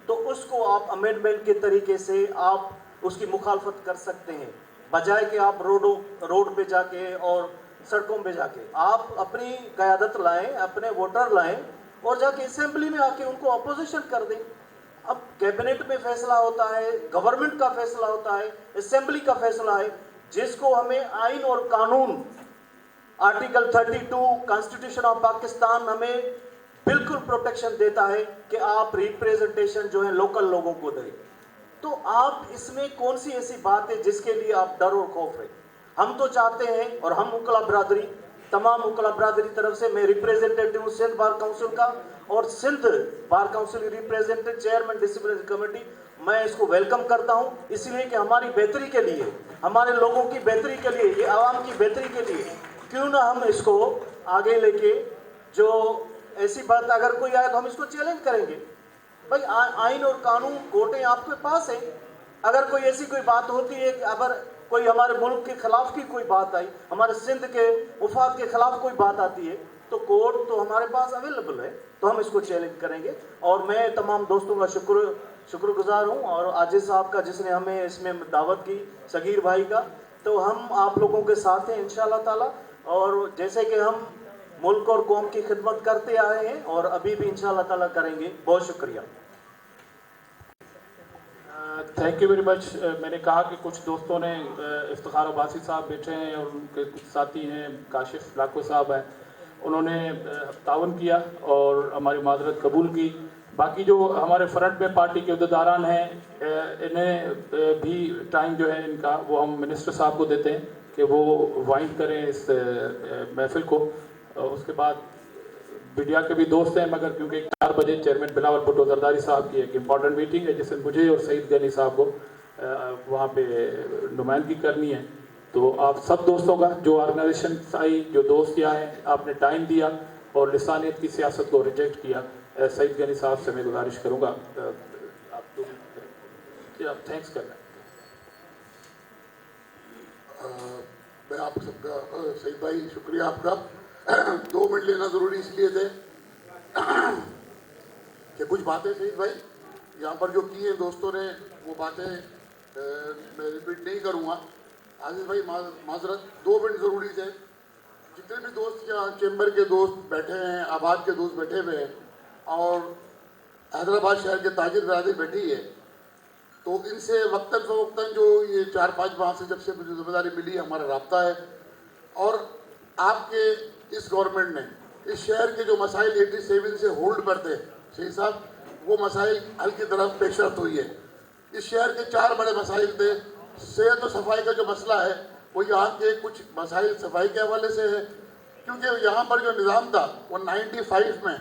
तो उसको आप अमेंडमेंट के तरीके से आप उसकी मुखालफत कर सकते हैं, बजाय कि आप रोड पे जाके और सड़कों पे जाके आप अपनी क़यादत लाएं, अपने वोटर लाएं और जाके असेंबली में आके उनको अपोजिशन कर दें। अब कैबिनेट में फैसला होता है, गवर्नमेंट का फैसला होता है, असेंबली का फैसला है, जिसको हमें आइन और कानून आर्टिकल 32 कॉन्स्टिट्यूशन ऑफ पाकिस्तान हमें बिल्कुल प्रोटेक्शन देता है कि आप रिप्रेजेंटेशन जो है लोकल लोगों को दें। तो आप इसमें कौन सी ऐसी बात है जिसके लिए आप डर और खौफ है? हम तो चाहते हैं, और हम वकला बरादरी, तमाम वकला बरादरी तरफ से मैं रिप्रेजेंटेटिव हूँ सिंध बार काउंसिल का और Sindh bar council representative chairman disciplinary committee, मैं इसको वेलकम करता हूँ, इसलिए कि हमारी बेहतरी के लिए, हमारे लोगों की बेहतरी के लिए, ये आवाम की बेहतरी के लिए क्यों ना हम इसको आगे लेके, जो ऐसी बात अगर कोई आए तो हम इसको चैलेंज करेंगे। भाई आइन और कानून कोर्टें आपके पास है, अगर कोई ऐसी कोई बात होती है कि अगर कोई हमारे मुल्क के खिलाफ की कोई बात आई, हमारे सिंध के मुफाद के खिलाफ कोई बात आती है तो कोर्ट तो हमारे पास अवेलेबल है, तो हम इसको चैलेंज करेंगे। और मैं तमाम दोस्तों का शुक्रगुजार हूँ और आजिज साहब का जिसने हमें इसमें दावत की, सगीर भाई का, तो हम आप लोगों के साथ हैं इंशाअल्लाह ताला। और जैसे कि हम मुल्क और कौम की खिदमत करते आए हैं और अभी भी इंशाअल्लाह ताला करेंगे। बहुत शुक्रिया। Thank you very much. मैंने कहा कि कुछ दोस्तों ने, इफ्तिखार अब्बासी साहब बैठे हैं और उनके कुछ साथी हैं, काशिफ लाको साहब हैं, उन्होंने तावन किया और हमारी माजरत कबूल की। बाकी जो हमारे फ्रंट में पार्टी के अहदेदारान हैं, इन्हें भी टाइम जो है इनका वो हम मिनिस्टर साहब को देते हैं कि वो वाइंड करें इस महफिल को। उसके बाद मीडिया के भी दोस्त हैं, मगर क्योंकि 4 बजे चेयरमैन बिलावल भुट्टो जरदारी साहब की एक इम्पॉर्टेंट मीटिंग है जिसमें मुझे और सईद गनी साहब को वहाँ पे नुमाइंदगी करनी है, तो आप सब दोस्तों का, जो ऑर्गेनाइजेशन आई, जो दोस्त यहाँ हैं, आपने टाइम दिया और लिसानियत की सियासत को रिजेक्ट किया, सईद गनी साहब से मैं गुजारिश करूँगा आप थैंक्स करना। मैं आप सबका, सईद भाई शुक्रिया आपका। 2 मिनट लेना ज़रूरी इसलिए थे कि कुछ बातें सईद भाई यहाँ पर जो की हैं दोस्तों ने, वो बातें मैं रिपीट नहीं करूँगा। आजिज भाई माजरत, 2 मिनट ज़रूरी थे। जितने भी दोस्त यहाँ चैम्बर के दोस्त बैठे हैं, आबाद के दोस्त बैठे हुए हैं और हैदराबाद शहर के ताजिर बरादरी बैठी है, तो इनसे वक्तन फ़वक्तन जो ये 4-5 माह से जब से मुझे जिम्मेदारी मिली, हमारा रब्ता है। और आपके इस गवर्नमेंट ने इस शहर के जो मसाइल 87 से होल्ड पर थे शहीद साहब, वो मसाइल हल की तरफ पेशरफ्त हुई है। इस शहर के 4 बड़े मसाइल थे। सेहत और सफाई का जो मसला है वो यहाँ के कुछ मसाइल सफाई के हवाले से है, क्योंकि यहाँ पर जो निज़ाम था वो 95 में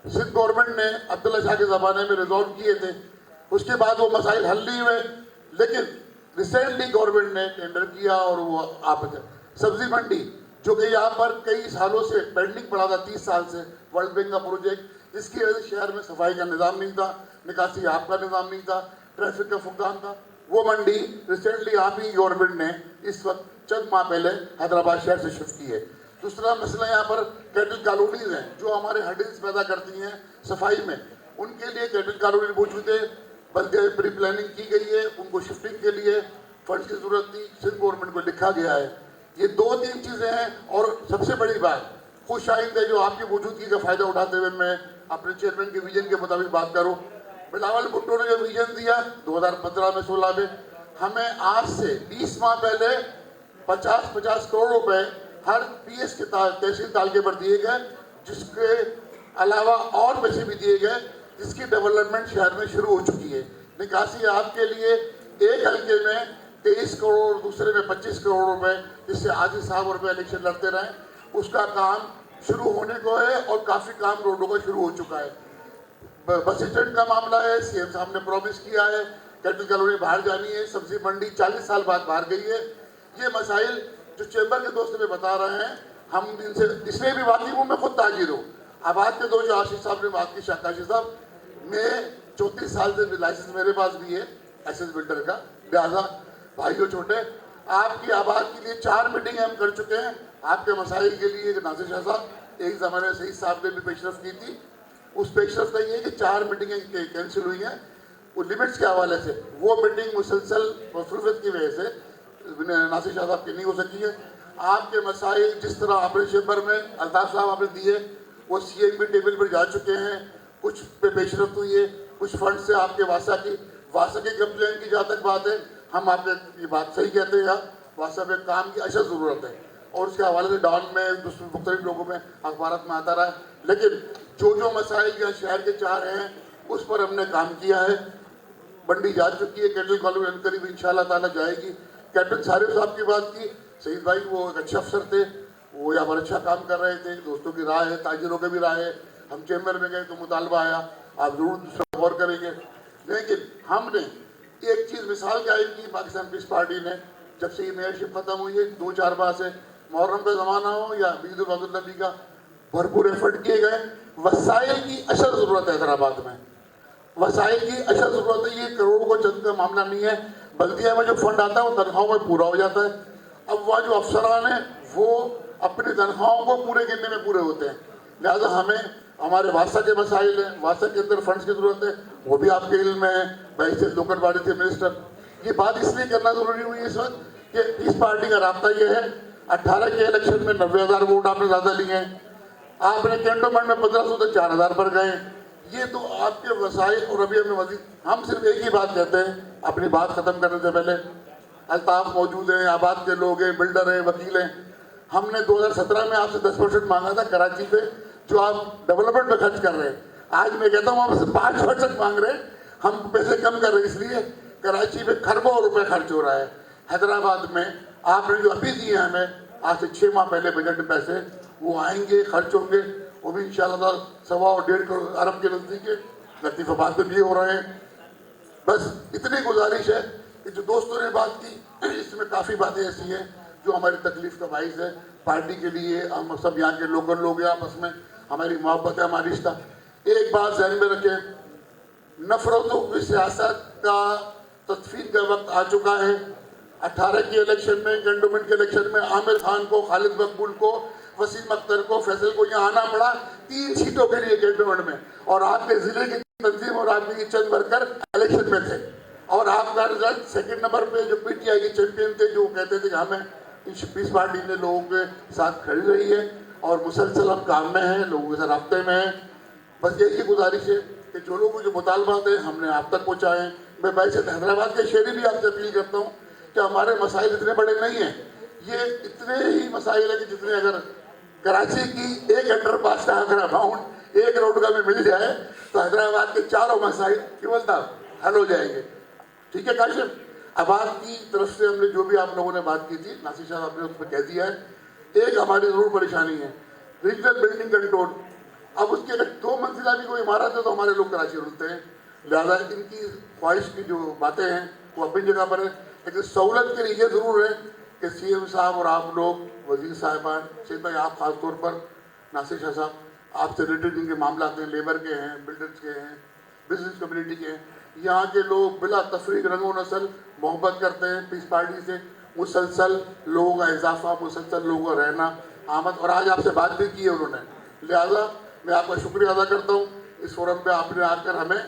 सिंध गवर्नमेंट ने अब्दुल्ला शाह के ज़माने में रिजॉल्व किए थे। उसके बाद वो मसाइल हल नहीं हुए, लेकिन रिसेंटली गवर्नमेंट ने टेंडर किया और वो आप सब्जी मंडी, जो कि यहाँ पर कई सालों से पेंडिंग पड़ा था, 30 साल से, वर्ल्ड बैंक का प्रोजेक्ट, जिसकी वजह से शहर में सफाई का निज़ाम नहीं था, निकासी आप का निज़ाम नहीं था, ट्रैफिक का फुकदान था। वो मंडी रिसेंटली आप ही गवर्नमेंट ने इस वक्त चंद माह पहले हैदराबाद शहर से शिफ्ट की है। दूसरा मसला यहाँ पर कैटल कॉलोनीज हैं जो हमारे हडिल्स पैदा करती हैं सफाई में, उनके लिए कैटल कॉलोनी मौजूद है, बल्कि प्री प्लानिंग की गई है, उनको शिफ्टिंग के लिए फंड की ज़रूरत थी, सिंध गवर्नमेंट को लिखा गया है। ये 2-3 चीज़ें हैं। और सबसे बड़ी बात खुश आइंद है जो आपकी मौजूदगी का फ़ायदा उठाते हुए मैं अपने चेयरमैन के विजन के मुताबिक बात करूँ। बिलावल भुट्टो ने जो विजन दिया 2015 में 16 में, हमें आज से 20 माह पहले 50-50 करोड़ रुपए हर PS के तहसील तालके पर दिए गए, जिसके अलावा और पैसे भी दिए गए जिसकी डेवलपमेंट शहर में शुरू हो चुकी है। निकासी आपके लिए एक हल्के में 23 करोड़, दूसरे में 25 करोड़ रुपए, जिससे आसिफ साहब रुपए इलेक्शन लड़ते रहे, उसका काम शुरू होने को है और काफ़ी काम रोडों का शुरू हो चुका है। बस स्टैंड का मामला है, सीएम साहब ने प्रॉमिस किया है, कैटल कॉलोनी बाहर जानी है, सब्जी मंडी 40 साल बाद बाहर गई है। ये मसाइल जो चैम्बर के दोस्त में बता रहे हैं, हम इनसे इसलिए भी वाकिफ हूँ, मैं खुद ताजिर हूँ। आबाद के दो जो आशीष साहब ने बात की, शाकाशी साहब, मैं 34 साल से लाइसेंस मेरे पास भी है एसएस बिल्डर का, लिहाजा भाइयों छोटे, आपकी आबाद के लिए 4 मीटिंग हम कर चुके हैं। आपके मसाइल के लिए नासिर शाह साहब एक ज़माने से इस साहब ने भी पेशरफ की थी, उस पेशरफ का ये है कि 4 मीटिंगें कैंसिल हुई हैं वो लिमिट्स के हवाले से। वो मीटिंग मुसलसल मसरूफियत की वजह से नासिर शाह साहब की नहीं हो सकी है। आपके मसाइल जिस तरह आपने चैम्बर में अल्ताफ साहब आपने दिए, वो सीएम भी टेबल पर जा चुके हैं, कुछ पे पेशरफ हुई है, कुछ फंड से आपके वासा की कंप्लेन की जहाँ तक बात है, हम आपके ये बात सही कहते हैं, वासा में काम की अशद ज़रूरत है और उसके हवाले से डॉन में मुख्तलिफ लोगों में अखबार में आता रहा है। लेकिन जो मसाइल या शहर के 4 हैं उस पर हमने काम किया है। मंडी जा चुकी है, कैटल कॉलोनी करीब इंशाल्लाह ताला जाएगी। कैप्टन सारिफ साहब की बात की, सईद भाई वो एक अच्छे अफसर थे, वो यहाँ पर अच्छा काम कर रहे थे, दोस्तों की राय है, ताजिरों की भी राय है। हम चैम्बर में गए तो मुतालबा आया, आप जरूर दूसरा गौर करेंगे। लेकिन हमने एक चीज़ मिसाल कायम की पाकिस्तान पीस पार्टी ने, जब से ये मेयरशिप ख़त्म हुई है 2-4 माह से, मुहर्रम का ज़माना हो या ईद उल नबी का, भरपूर एफर्ट किए गए। वसाइल की अशद ज़रूरत है हैदराबाद में, वसाइल की अशद ज़रूरत है। ये करोड़ों को चंद का मामला नहीं है, बल्दिया में जो फंड आता है वो तनख्वाहों में पूरा हो जाता है। अब वह जो अफसरान हैं वो अपनी तनख्वाहों को पूरे गिनने में पूरे होते हैं। लिहाजा हमें हमारे वासा के मसाइल हैं, वासा के अंदर फंड्स की ज़रूरत है, वो भी आपके इल्म में है। भाई से लोकल बॉडी थे मिनिस्टर, ये बात इसलिए करना ज़रूरी हुई इस वक्त कि इस पार्टी का रास्ता ये है, 18 के इलेक्शन में 90,000 वोट आपने ज़्यादा लिए हैं, आपने कैंटोनमेंट में 1500 से 4000 पर गए। ये तो आपके वसाइल, और अभी हमें मजीद, हम सिर्फ एक ही बात कहते हैं अपनी बात ख़त्म करने से पहले, अल्ताफ मौजूद हैं, आबाद के लोग हैं, बिल्डर हैं, वकील हैं। हमने 2017 में आपसे 10% मांगा था कराची पे, जो आप डेवलपमेंट में खर्च कर रहे हैं। आज मैं कहता हूँ आपसे 5% मांग रहे हैं, हम पैसे कम कर रहे हैं, इसलिए कराची में खरबों रुपए खर्च हो रहा है। हैदराबाद में आपने जो अभी दिए हमें, आज से 6 माह पहले बजट में पैसे, वो आएंगे, खर्च होंगे, वो भी इंशाल्लाह 1.25 और 1.5 करोड़ अरब के नज़दीक लतीफ़ाबाद में भी हो रहे हैं। बस इतनी गुजारिश है कि जो दोस्तों ने बात की, इसमें काफ़ी बातें ऐसी हैं जो हमारी तकलीफ का बाइस है। पार्टी के लिए हम सब यहाँ के लोकल लोग हैं, आपस में हमारी मोहब्बत है, हमारी रिश्ता। एक बात ध्यान में रखें, नफरतों की सियासत का तदफीन का वक्त आ चुका है। 18 के इलेक्शन में, कैंटोनमेंट के इलेक्शन में आमिर खान को, खालिद मकबूल को, वसीम अख्तर को, फैसल को यहाँ आना पड़ा 3 सीटों के लिए कैंटोनमेंट में, और आपके जिले की तंजीम और आपके चंद वर्कर इलेक्शन में थे, और आपका रिजल्ट 2nd नंबर पे जो पीटीआई के चैंपियन थे, जो कहते थे कि हमें पीस पार्टी ने लोगों के साथ खड़ी रही है और मुसलसल हम काम में हैं, लोगों के साथ राब्ते में हैं। बस यही गुजारिश है कि जो लोगों के मुतालबात हैं हमने आप तक पहुँचाएँ। मैं वैसे हैदराबाद के शहरी भी आपसे अपील करता हूँ कि हमारे मसाइल इतने बड़े नहीं हैं, ये इतने ही मसाइल हैं कि जितने अगर कराची की एक अंडरपास का अगर अमाउंट 1 करोड़ का भी मिल जाए तो हैदराबाद के 4 मसाइल केवल हल हो जाएंगे। ठीक है काशिम, आबाद की तरफ से हमने जो भी आप लोगों ने बात की थी, नासिर साहब आपने उस पर कह दिया है। एक हमारी ज़रूर परेशानी है रीजनल बिल्डिंग कंट्रोल। अब उसकी अगर 2 मंजिला भी कोई इमारत है तो हमारे लोग कराची रुलते हैं, लिहाजा इनकी ख्वाहिश की जो बातें हैं वो अपनी जगह पर है। लेकिन सहूलत के लिए ये ज़रूर है कि सीएम साहब और आप लोग, वजीर साहिबान, सैयद भाई आप ख़ास तौर पर, नासिर शाह साहब, आपसे रिलेटेड जिनके मामला हैं, लेबर के हैं, बिल्डर्स के हैं, बिजनेस कम्युनिटी के हैं, यहाँ के लोग बिला तफरीक रंगो नस्ल मोहब्बत करते हैं पीस पार्टी से। मुसलसल लोगों का इजाफा, मुसलसल लोगों का रहना, आमद, और आज आपसे बात भी की है उन्होंने। लिहाजा मैं आपका शुक्रिया अदा करता हूँ, इस फोरम पे आपने आकर हमें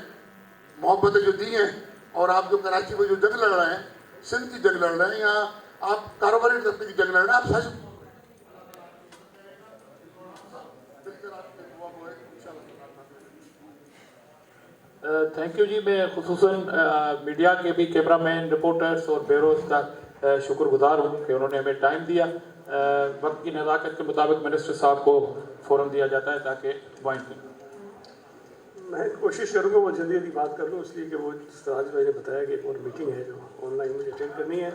मोहब्बतें जो दी हैं, और आप जो कराची में जो जंग लड़ रहे हैं, सिंध की जंग लड़ रहे हैं, यहाँ आप कारोबारी तबके की जंग लड़ रहे हैं, आप सच थैंक यू जी। मैं खुसूसन मीडिया के भी कैमरामैन, रिपोर्टर्स और ब्यूरोज का शुक्रगुजार हूँ कि उन्होंने हमें टाइम दिया। वक्त की नज़ाकत के मुताबिक मिनिस्टर साहब को फ़ौरन दिया जाता है ताकि पॉइंट मैं कोशिश करूँगा वो जल्दी जल्दी बात कर लूँ, इसलिए कि वो राज भाई ने बताया कि एक और मीटिंग है जो ऑनलाइन मुझे अटेंड करनी है।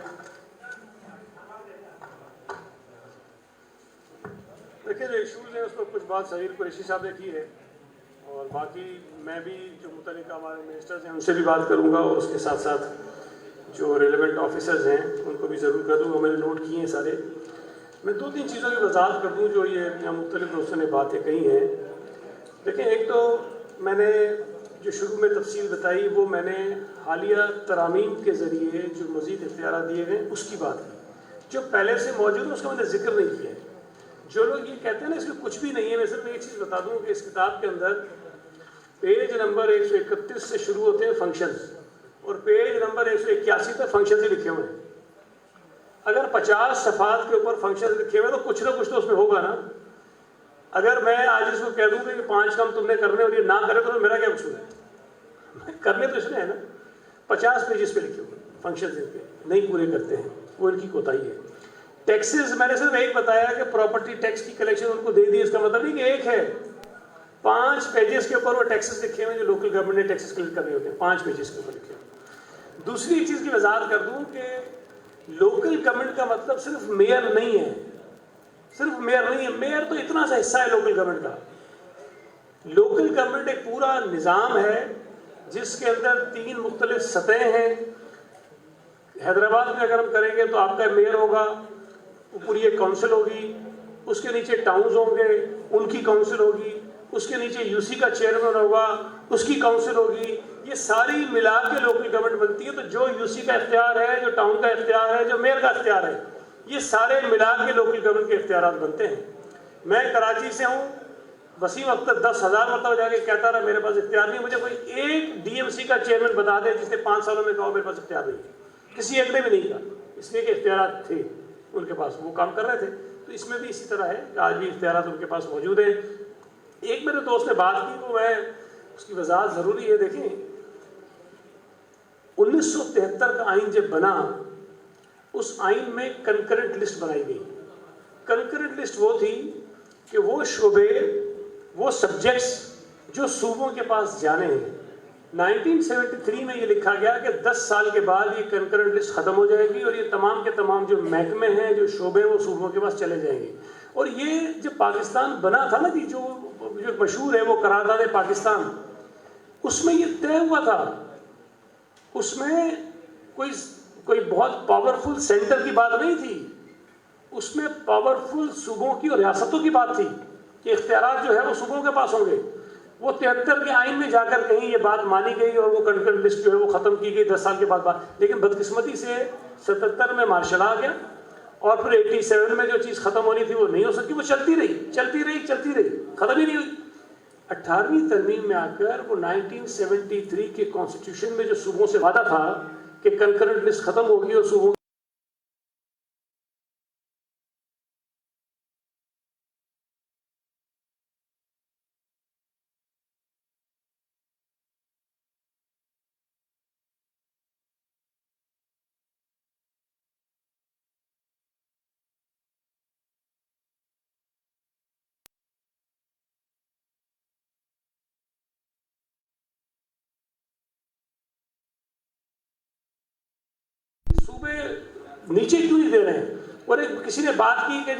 देखिए जो इशूज़ हैं उस पर कुछ बात सहीर कुरैशी साहब ने की है, और बाकी मैं भी जो मुतल्लिका हमारे मिनिस्टर्स हैं उनसे भी बात करूँगा, और उसके साथ साथ जो रेलेवेंट ऑफिसर्स हैं उनको भी ज़रूर कर दूँगा। मैंने नोट किए हैं सारे। मैं 2-3 चीज़ों की वजाहत कर दूँ जो ये यहाँ मुख्तलिफ दोस्तों ने बातें कही हैं। देखिए, एक तो मैंने जो शुरू में तफसील बताई वो मैंने हालिया तरामीम के ज़रिए जो मज़ीद इख्तियार दिए गए उसकी बात की। जो पहले से मौजूद है उसका मैंने जिक्र नहीं किया है। जो लोग ये कहते हैं ना इसमें कुछ भी नहीं है, मैं सिर्फ एक चीज़ बता दूँ कि इस किताब के अंदर पेज नंबर 131 से शुरू होते हैं फंक्शंस, और पेज नंबर 181 तक फंक्शन ही लिखे हुए हैं। अगर 50 सफ़ात के ऊपर फंक्शन लिखे हुए तो कुछ ना कुछ तो उसमें होगा ना। अगर मैं आज इसको कह दूँ कि 5 काम तुमने करने और ये ना करे तो मेरा क्या कसूर है? करने तो इसने है ना। 50 पेजेस पे लिखे हुए फंक्शन इनके नहीं पूरे करते हैं, वो इनकी कोताही है। टैक्सेस मैंने सिर्फ एक बताया कि प्रॉपर्टी टैक्स की कलेक्शन उनको दे दी, इसका मतलब नहीं कि एक है। 5 पेजेस के ऊपर वो टैक्सेस लिखे हुए जो लोकल गवर्नमेंट ने टैक्सेस कलेक्ट करने होते हैं, 5 पेजेस के ऊपर लिखे हुए। दूसरी चीज़ की वजाहत कर दूँ कि लोकल गवर्नमेंट का मतलब सिर्फ मेयर नहीं है, सिर्फ मेयर नहीं है। मेयर तो इतना सा हिस्सा है लोकल गवर्नमेंट का। लोकल गवर्नमेंट एक पूरा निज़ाम है जिसके अंदर 3 मुख्तलिफ सतह हैं। हैदराबाद में अगर हम करेंगे तो आपका मेयर होगा, पूरी एक काउंसिल होगी, उसके नीचे टाउन्स होंगे, उनकी काउंसिल होगी, उसके नीचे यूसी का चेयरमैन होगा, उसकी काउंसिल होगी। ये सारी मिला के लोकल गवर्नमेंट बनती है। तो जो यूसी का इख्तियार है, जो टाउन का इख्तियार है, जो मेयर का इख्तियार है, ये सारे मिला के लोकल गवर्नमेंट के इख्तियारात बनते हैं। मैं कराची से हूँ, वसीम अख्तर 10,000 मतलब जाके कहता रहा मेरे पास इख्तियार नहीं। मुझे कोई एक डीएमसी का चेयरमैन बता दे जिसने 5 सालों में कहा मेरे पास इख्तियार नहीं है। किसी एक ने भी नहीं कहा, इसलिए कि इख्तियारात थे उनके पास, वो काम कर रहे थे। तो इसमें भी इसी तरह है कि आज भी इख्तियारात उनके पास मौजूद हैं। एक मेरे दोस्त ने बात की तो मैं उसकी वजाहत ज़रूरी है। देखें, 1973 का आइन जब बना, उस आइन में कंकरेंट लिस्ट बनाई गई। कंकरेंट लिस्ट वो थी कि वो शोबे, वो सब्जेक्ट्स जो सूबों के पास जाने हैं। 1973 में ये लिखा गया कि 10 साल के बाद ये कंकरेंट लिस्ट ख़त्म हो जाएगी और ये तमाम के तमाम जो महकमे हैं, जो शोबे, वो सूबों के पास चले जाएंगे। और ये जब पाकिस्तान बना था ना कि जो मशहूर है वो करारदाद पाकिस्तान, उसमें ये तय हुआ था। उसमें कोई बहुत पावरफुल सेंटर की बात नहीं थी, उसमें पावरफुल सूबों की और रियासतों की बात थी कि इख्तियारात जो है वो सूबों के पास होंगे। वो 73 के आइन में जाकर कहीं ये बात मानी गई और वो कंकरेंट लिस्ट जो है वो ख़त्म की गई 10 साल के बाद। लेकिन बदकिस्मती से 77 में मार्शल आ गया और फिर 87 में जो चीज़ ख़त्म होनी थी वो नहीं हो सकी। वो चलती रही, ख़त्म ही नहीं हुई। 18वीं तरमीम में आकर वो 1973 के कॉन्स्टिट्यूशन में जो सूबों से वादा था कि कंकरेंट लिस्ट ख़त्म होगी और सूबों सूबे नीचे क्यों नहीं दे रहे हैं। और एक किसी ने बात की कि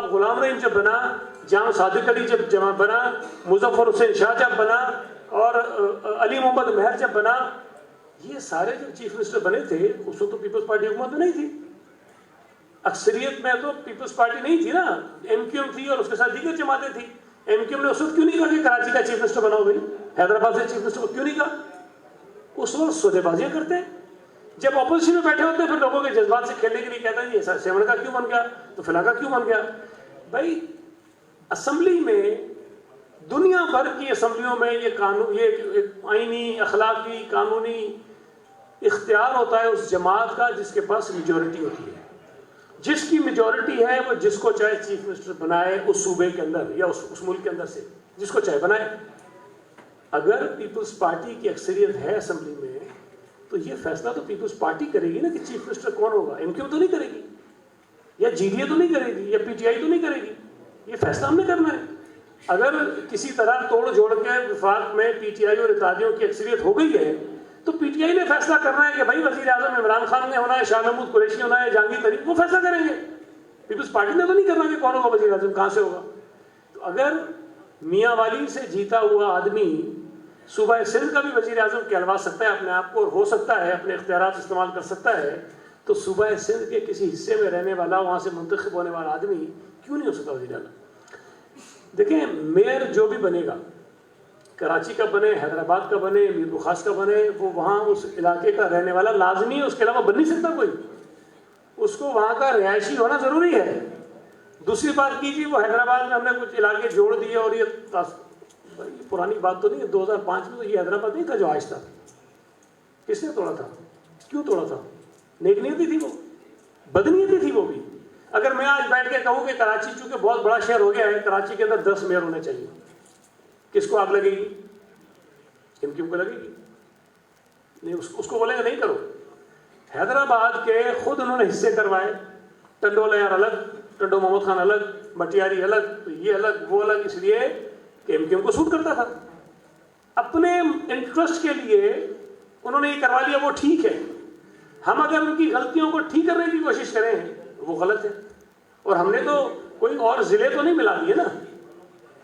गुलाम रहीम जब बना, जाम सादिक अली जब जमा बना, मुजफ्फर हुसैन शाह जब बना और अली मोहम्मद मेहर जब बना, ये सारे जो चीफ मिनिस्टर बने थे उस वक्त तो पीपल्स पार्टी हुकूमत में नहीं थी। अक्सरियत में तो पीपल्स पार्टी नहीं थी ना, एमक्यूएम थी और उसके साथ दीगर जमातें थी। एमक्यूएम ने उस वक्त क्यों नहीं कहा कि कराची का चीफ मिनिस्टर बनाओ भाई, हैदराबाद से चीफ मिनिस्टर को क्यों नहीं कहा? उस वक्त सौदेबाजियाँ करते हैं। जब अपोजिशन में बैठे होते हैं फिर लोगों के जज्बात से खेलने के लिए कहता है ये सेवन का क्यों बन गया, तो फिलहाल का क्यों बन गया। भाई असम्बली में, दुनिया भर की असम्बलियों में ये कानून, ये आईनी, अखलाकी, कानूनी इख्तियार होता है उस जमात का जिसके पास मेजॉरिटी होती है। जिसकी मेजॉरिटी है वो जिसको चाहे चीफ मिनिस्टर बनाए उस सूबे के अंदर या उस मुल्क के अंदर से, जिसको चाहे बनाए। اگر پیپلز پارٹی کی اکثریت ہے اسمبلی میں تو یہ فیصلہ تو پیپلز پارٹی کرے گی نا کہ چیف منسٹر کون ہوگا. ایم کیو تو نہیں کرے گی, یا جی ڈی اے تو نہیں کرے گی, یا پی ٹی آئی تو نہیں کرے گی. یہ فیصلہ ہم نے کرنا ہے. اگر کسی طرح توڑ جوڑ کے وفاق میں پی ٹی آئی اور اتحادیوں کی اکثریت ہو گئی ہے تو پی ٹی آئی نے فیصلہ کرنا ہے کہ بھائی وزیر اعظم عمران خان نے ہونا ہے, شاہ محمود قریشی ہونا ہے, جہانگیر تارین, وہ فیصلہ کریں گے. پیپلز پارٹی نے تو نہیں کرنا کہ کون ہوگا وزیر اعظم, کہاں سے ہوگا. تو اگر میاں والی سے جیتا ہوا آدمی صوبہ سندھ کا بھی وزیر اعظم کہلوا سکتا ہے اپنے آپ کو, اور ہو سکتا ہے اپنے اختیارات استعمال کر سکتا ہے, تو صوبہ سندھ کے کسی حصے میں رہنے والا, وہاں سے منتخب ہونے والا آدمی کیوں نہیں ہو سکتا وزیر اعظم. دیکھیں, میئر جو بھی بنے گا, کراچی کا بنے, حیدرآباد کا بنے, میر بخاص کا بنے, وہ وہاں اس علاقے کا رہنے والا لازمی ہے, اس کے علاوہ بن نہیں سکتا کوئی. اس کو وہاں کا رہائشی ہونا ضروری ہے. دوسری بات کیجیے, وہ حیدرآباد میں ہم نے کچھ علاقے جوڑ دیے, اور یہ پرانی بات تو نہیں ہے, 2005 میں تو یہ حیدرآباد نہیں تھا جو آج تھا. کس نے توڑا تھا, کیوں توڑا تھا؟ نیک نیتی تھی وہ, بدنیتی تھی وہ بھی. اگر میں آج بیٹھ کے کہوں کہ کراچی چونکہ بہت بڑا شہر ہو گیا ہے, کراچی کے اندر 10 میئر ہونے چاہیے, کس کو آگ لگے گی؟ ایم کیو کو لگے گی نہیں. اس کو بولیں گے نہیں کرو. حیدرآباد کے خود انہوں نے حصے کروائے, ٹنڈو لیار الگ, ٹنڈو محمد خان الگ, مٹیاری الگ, تو یہ الگ وہ الگ, اس لیے کہ ایم کیو کو سوٹ کرتا تھا. اپنے انٹرسٹ کے لیے انہوں نے یہ کروا لیا, وہ ٹھیک ہے. ہم اگر ان کی غلطیوں کو ٹھیک کرنے کی کوشش کریں وہ غلط ہے. اور ہم نے تو کوئی اور ضلع تو نہیں ملا دیے نا,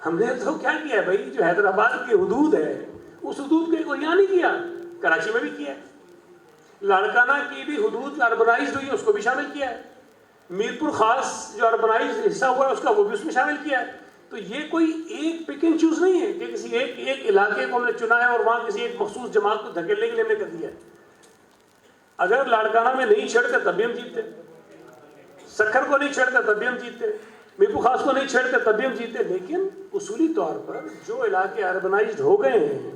ہم نے تو کیا کیا ہے بھائی, جو حیدرآباد کی حدود ہے اس حدود کو یہاں نہیں کیا, کراچی میں بھی کیا ہے. لاڑکانہ کی بھی حدود اربنائزڈ ہوئی ہے, اس کو بھی شامل کیا ہے. میرپور خاص جو اربنائزڈ حصہ ہوا ہے اس کا وہ بھی اس میں شامل کیا ہے. تو یہ کوئی ایک پک اینڈ چوز نہیں ہے کہ کسی ایک علاقے کو ہم نے چنا ہے اور وہاں کسی ایک مخصوص جماعت کو دھکیلنے کے لیے ہم نے کر دیا ہے. اگر لاڑکانہ میں نہیں چھڑتے تب بھی ہم جیتتے, سکھر کو نہیں چھڑتے تب بھی ہم جیتتے, میرپور خاص کو نہیں چھڑتے تب بھی ہم جیتتے. لیکن اصولی طور پر جو علاقے اربنائزڈ ہو گئے ہیں,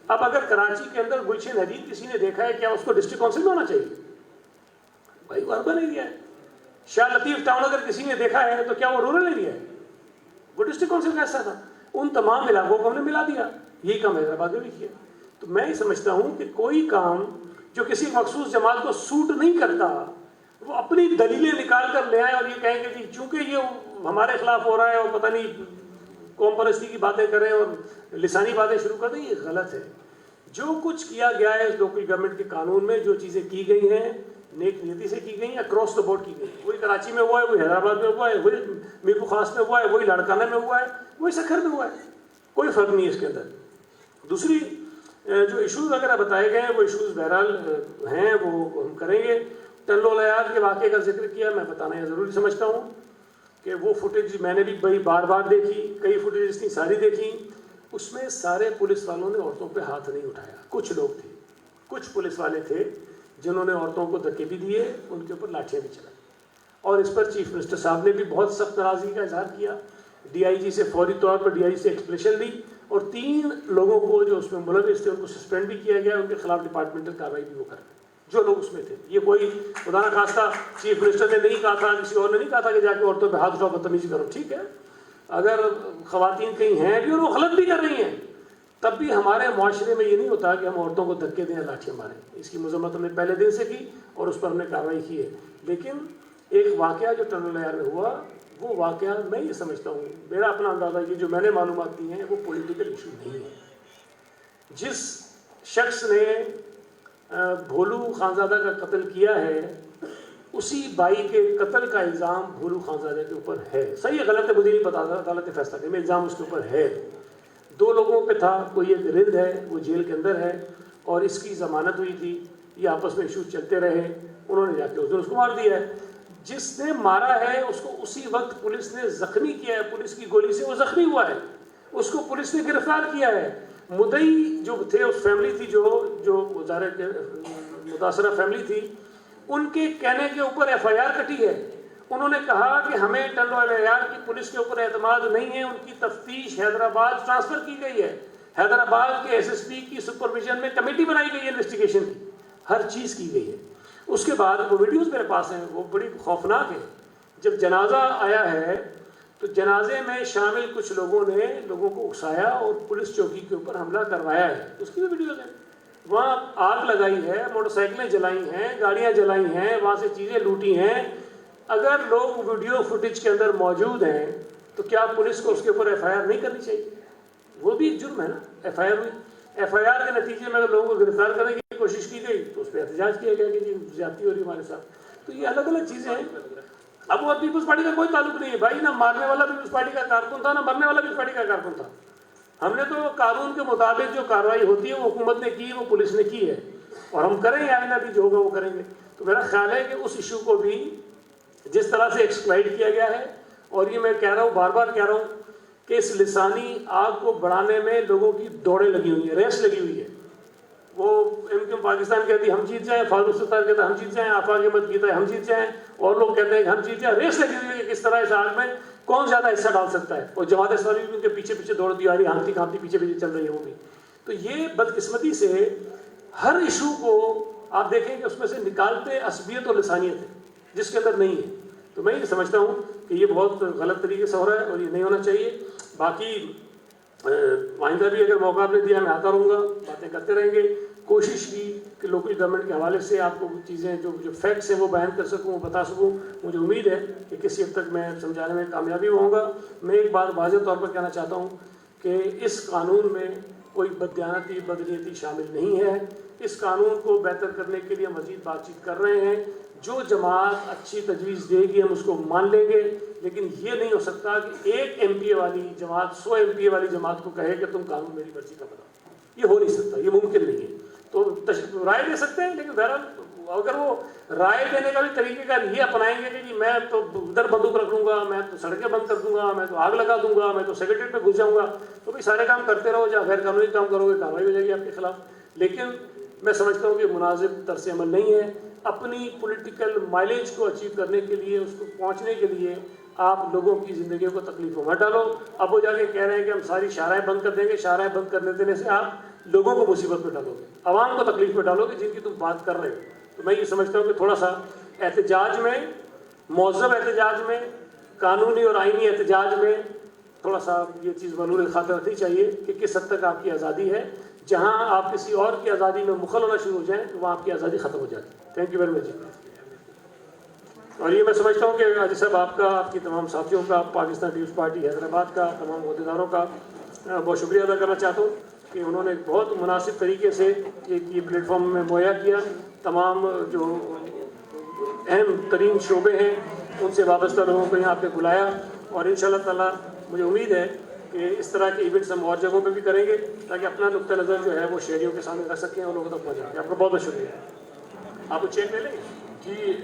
اب اگر کراچی کے اندر گلشن حدید کسی نے دیکھا ہے, کیا اس کو ڈسٹرکٹ کونسل میں ہونا چاہیے؟ بھائی وہ اربن ایریا ہے. شاہ لطیف ٹاؤن اگر کسی نے دیکھا ہے تو کیا وہ رورل ایریا ہے؟ وہ ڈسٹرکٹ کونسل کا حصہ تھا. ان تمام علاقوں کو ہم نے ملا دیا. یہی کام حیدرآباد میں بھی کیا. تو میں یہ سمجھتا ہوں کہ کوئی کام جو کسی مخصوص جماعت کو سوٹ نہیں کرتا, وہ اپنی دلیلیں نکال کر لے آئے اور یہ کہیں کہ جی چونکہ یہ ہمارے خلاف ہو رہا ہے, اور پتہ نہیں قوم پرستی کی باتیں کریں اور لسانی باتیں شروع کر دیں, یہ غلط ہے. جو کچھ کیا گیا ہے لوکل گورنمنٹ کے قانون میں, جو چیزیں کی گئی ہیں نیک نیتی سے کی گئی ہیں, اکراس دا بورڈ کی گئی. وہی کراچی میں ہوا ہے, وہی حیدرآباد میں ہوا ہے, وہی میرپور خاص میں ہوا ہے, وہی لاڑکانہ میں ہوا ہے, وہی سکھر میں ہوا ہے. کوئی فرق نہیں ہے اس کے اندر. دوسری جو ایشوز وغیرہ بتائے گئے ہیں وہ ایشوز بہرحال ہیں, وہ ہم کریں گے. ٹنڈو لیار کے واقعے کا ذکر کیا, میں بتانا یہ ضروری سمجھتا ہوں کہ وہ فوٹیج میں نے بھی بار بار دیکھی, کئی فوٹیج اتنی ساری دیکھی. اس میں سارے پولیس والوں نے عورتوں پہ ہاتھ نہیں اٹھایا. کچھ لوگ تھے, کچھ پولیس والے تھے جنہوں نے عورتوں کو دھکے بھی دیے, ان کے اوپر لاٹھیاں بھی چلائی. اور اس پر چیف منسٹر صاحب نے بھی بہت سخت ناراضگی کا اظہار کیا. ڈی آئی جی سے فوری طور پر ڈی آئی جی سے ایکسپریشن لی, اور 3 لوگوں کو جو اس میں ملوث تھے ان کو سسپینڈ بھی کیا گیا, ان کے خلاف ڈپارٹمنٹل کارروائی بھی وہ کر رہے جو لوگ اس میں تھے. یہ کوئی خدا نہ خواستہ چیف منسٹر نے نہیں کہا تھا, کسی اور نے نہیں کہا تھا کہ جا کے عورتوں پہ ہاتھ اٹھاؤ, بدتمیزی کرو. ٹھیک ہے, اگر خواتین کہیں ہیں بھی اور وہ غلط بھی کر رہی ہیں, تب بھی ہمارے معاشرے میں یہ نہیں ہوتا کہ ہم عورتوں کو دھکے دیں, لاٹھیاں ماریں. اس کی مذمت ہم نے پہلے دن سے کی اور اس پر ہم نے کارروائی کی ہے. لیکن ایک واقعہ جو ٹنڈو لیار میں ہوا, وہ واقعہ میں یہ سمجھتا ہوں, میرا اپنا اندازہ یہ جو میں نے معلومات دی ہیں, وہ پولیٹیکل ایشو نہیں ہے. جس شخص نے بھولو خانزادہ کا قتل کیا ہے, اسی بائی کے قتل کا الزام بھولو خانزادہ کے اوپر ہے. صحیح ہے غلط ہے مجھے نہیں پتا, عدالت نے فیصلہ کیا, میں الزام اس کے اوپر ہے. 2 لوگوں پہ تھا, کوئی ایک رند ہے وہ جیل کے اندر ہے, اور اس کی ضمانت ہوئی تھی. یہ آپس میں ایشوز چلتے رہے, انہوں نے جا کے اس کو مار دیا ہے. جس نے مارا ہے اس کو اسی وقت پولیس نے زخمی کیا ہے, پولیس کی گولی سے وہ زخمی ہوا ہے, اس کو پولیس نے گرفتار کیا ہے. مدعی جو تھے, اس فیملی تھی جو متاثرہ فیملی تھی, ان کے کہنے کے اوپر ایف آئی آر کٹی ہے. انہوں نے کہا کہ ہمیں ٹنڈو لیار کی پولیس کے اوپر اعتماد نہیں ہے, ان کی تفتیش حیدرآباد ٹرانسفر کی گئی ہے. حیدرآباد کے ایس ایس پی کی سپرویژن میں کمیٹی بنائی گئی ہے انویسٹیگیشن کی, ہر چیز کی گئی ہے. اس کے بعد وہ ویڈیوز میرے پاس ہیں, وہ بڑی خوفناک ہیں. جب جنازہ آیا ہے تو جنازے میں شامل کچھ لوگوں نے لوگوں کو اکسایا اور پولیس چوکی کے اوپر حملہ کروایا ہے، اس کی بھی ویڈیوز ہیں، وہاں آگ لگائی ہے، موٹر سائیکلیں جلائی ہیں، گاڑیاں جلائی ہیں، وہاں سے چیزیں لوٹی ہیں. اگر لوگ ویڈیو فوٹیج کے اندر موجود ہیں تو کیا پولیس کو اس کے اوپر ایف آئی آر نہیں کرنی چاہیے؟ وہ بھی ایک جرم ہے نا. ایف آئی آر ہوئی، ایف آئی آر کے نتیجے میں اگر لوگوں کو گرفتار کرنے کی کوشش کی گئی تو اس پہ احتجاج کیا گیا کہ جی زیادتی ہو رہی ہمارے ساتھ. تو یہ الگ الگ چیزیں ہیں. اب وہ پیپلز پارٹی کا کوئی تعلق نہیں ہے بھائی، نہ مارنے والا پیپلز پارٹی کا کارکن تھا، نہ مرنے والا پیپلز پارٹی کا کارکن تھا. ہم نے تو قانون کے مطابق جو کارروائی ہوتی ہے وہ حکومت نے کی، وہ پولیس نے کی ہے، اور ہم کریں گے، آئندہ بھی جو ہوگا وہ کریں گے. تو میرا خیال ہے کہ اس ایشو کو بھی جس طرح سے ایکسپلائٹ کیا گیا ہے، اور یہ میں کہہ رہا ہوں، بار بار کہہ رہا ہوں کہ اس لسانی آگ کو بڑھانے میں لوگوں کی دوڑیں لگی ہوئی ہیں، ریس لگی ہوئی ہے. وہ ایم پاکستان کہتی ہے ہم جیت جائیں، فاروق ستار کہتا ہے ہم جیت جائیں، آفاق احمد کہتا ہے ہم جیت جائیں، اور لوگ کہتے ہیں کہ ہم جیت جائیں. ریس لگی ہوئی ہے کہ کس طرح اس آگ میں کون زیادہ حصہ ڈال سکتا ہے. اور جماعت اسلامی بھی ان کے پیچھے پیچھے دوڑتی آ رہی ہے، ہانپتی کانپتی پیچھے پیچھے چل رہی ہے وہ بھی. تو یہ بدقسمتی سے ہر ایشو کو آپ دیکھیں کہ اس میں سے نکالتے عصبیت اور لسانیت ہے جس کے اندر نہیں ہے. تو میں یہ سمجھتا ہوں کہ یہ بہت غلط طریقے سے ہو رہا ہے اور یہ نہیں ہونا چاہیے. باقی آئندہ بھی اگر موقع آپ نے دیا میں آتا رہوں گا، باتیں کرتے رہیں گے. کوشش کی کہ لوکل گورنمنٹ کے حوالے سے آپ کو چیزیں جو فیکٹس ہیں وہ بیان کر سکوں، وہ بتا سکوں. مجھے امید ہے کہ کسی حد تک میں سمجھانے میں کامیابی ہوں گا. میں ایک بات واضح طور پر کہنا چاہتا ہوں کہ اس قانون میں کوئی بددیانتی بدنیتی شامل نہیں ہے. اس قانون کو بہتر کرنے کے لیے مزید بات چیت کر رہے ہیں. جو جماعت اچھی تجویز دے گی ہم اس کو مان لیں گے، لیکن یہ نہیں ہو سکتا کہ ایک ایم پی اے والی جماعت 100 ایم پی اے والی جماعت کو کہے کہ تم قانون میری مرضی کا بناؤ. یہ ہو نہیں سکتا، یہ ممکن نہیں ہے. تو رائے دے سکتے ہیں، لیکن بہرحال اگر وہ رائے دینے کا بھی طریقہ کار یہ اپنائیں گے کہ جی میں تو ادھر بندوق رکھ لوں گا، میں تو سڑکیں بند کر دوں گا، میں تو آگ لگا دوں گا، میں تو سیکرٹریٹ پہ گھس جاؤں گا، تو بھائی سارے کام کرتے رہو، جہاں غیر قانونی کام کرو گے کارروائی ہو جائے گی آپ کے خلاف. لیکن میں سمجھتا ہوں کہ مناسب طرز عمل نہیں ہے. اپنی پولیٹیکل مائلیج کو اچیو کرنے کے لیے، اس کو پہنچنے کے لیے آپ لوگوں کی زندگیوں کو تکلیفوں میں ڈالو. اب وہ جا کے کہہ رہے ہیں کہ ہم ساری شاہراہیں بند کر دیں گے. شاہراہیں بند کرنے دینے سے آپ لوگوں کو مصیبت میں ڈالو گے، عوام کو تکلیف میں ڈالو گے جن کی تم بات کر رہے ہو. تو میں یہ سمجھتا ہوں کہ تھوڑا سا احتجاج میں، مہذب احتجاج میں، قانونی اور آئینی احتجاج میں تھوڑا سا یہ چیز بنور خاطر رکھنی چاہیے کہ کس حد تک آپ کی آزادی ہے. جہاں آپ کسی اور کی آزادی میں مخل ہونا شروع ہو جائیں تو وہاں آپ کی آزادی ختم ہو جاتی ہے. Thank you very much. اور یہ میں سمجھتا ہوں کہ حاجی صاحب آپ کا، آپ کی تمام ساتھیوں کا، پاکستان پیپلز پارٹی حیدرآباد کا تمام عہدیداروں کا بہت شکریہ ادا کرنا چاہتا ہوں کہ انہوں نے بہت مناسب طریقے سے یہ پلیٹ فارم میں مہیا کیا. تمام جو اہم ترین شعبے ہیں ان سے وابستہ لوگوں کو یہاں پہ بلایا، اور انشاءاللہ تعالیٰ مجھے امید ہے کہ اس طرح کے ایونٹس ہم اور جگہوں پہ بھی کریں گے تاکہ اپنا نقطہ نظر جو ہے وہ شہریوں کے سامنے رکھ سکیں اور لوگوں تک پہنچائیں. آپ کا بہت بہت شکریہ. آپ وہ چیک لے لیں گے جی.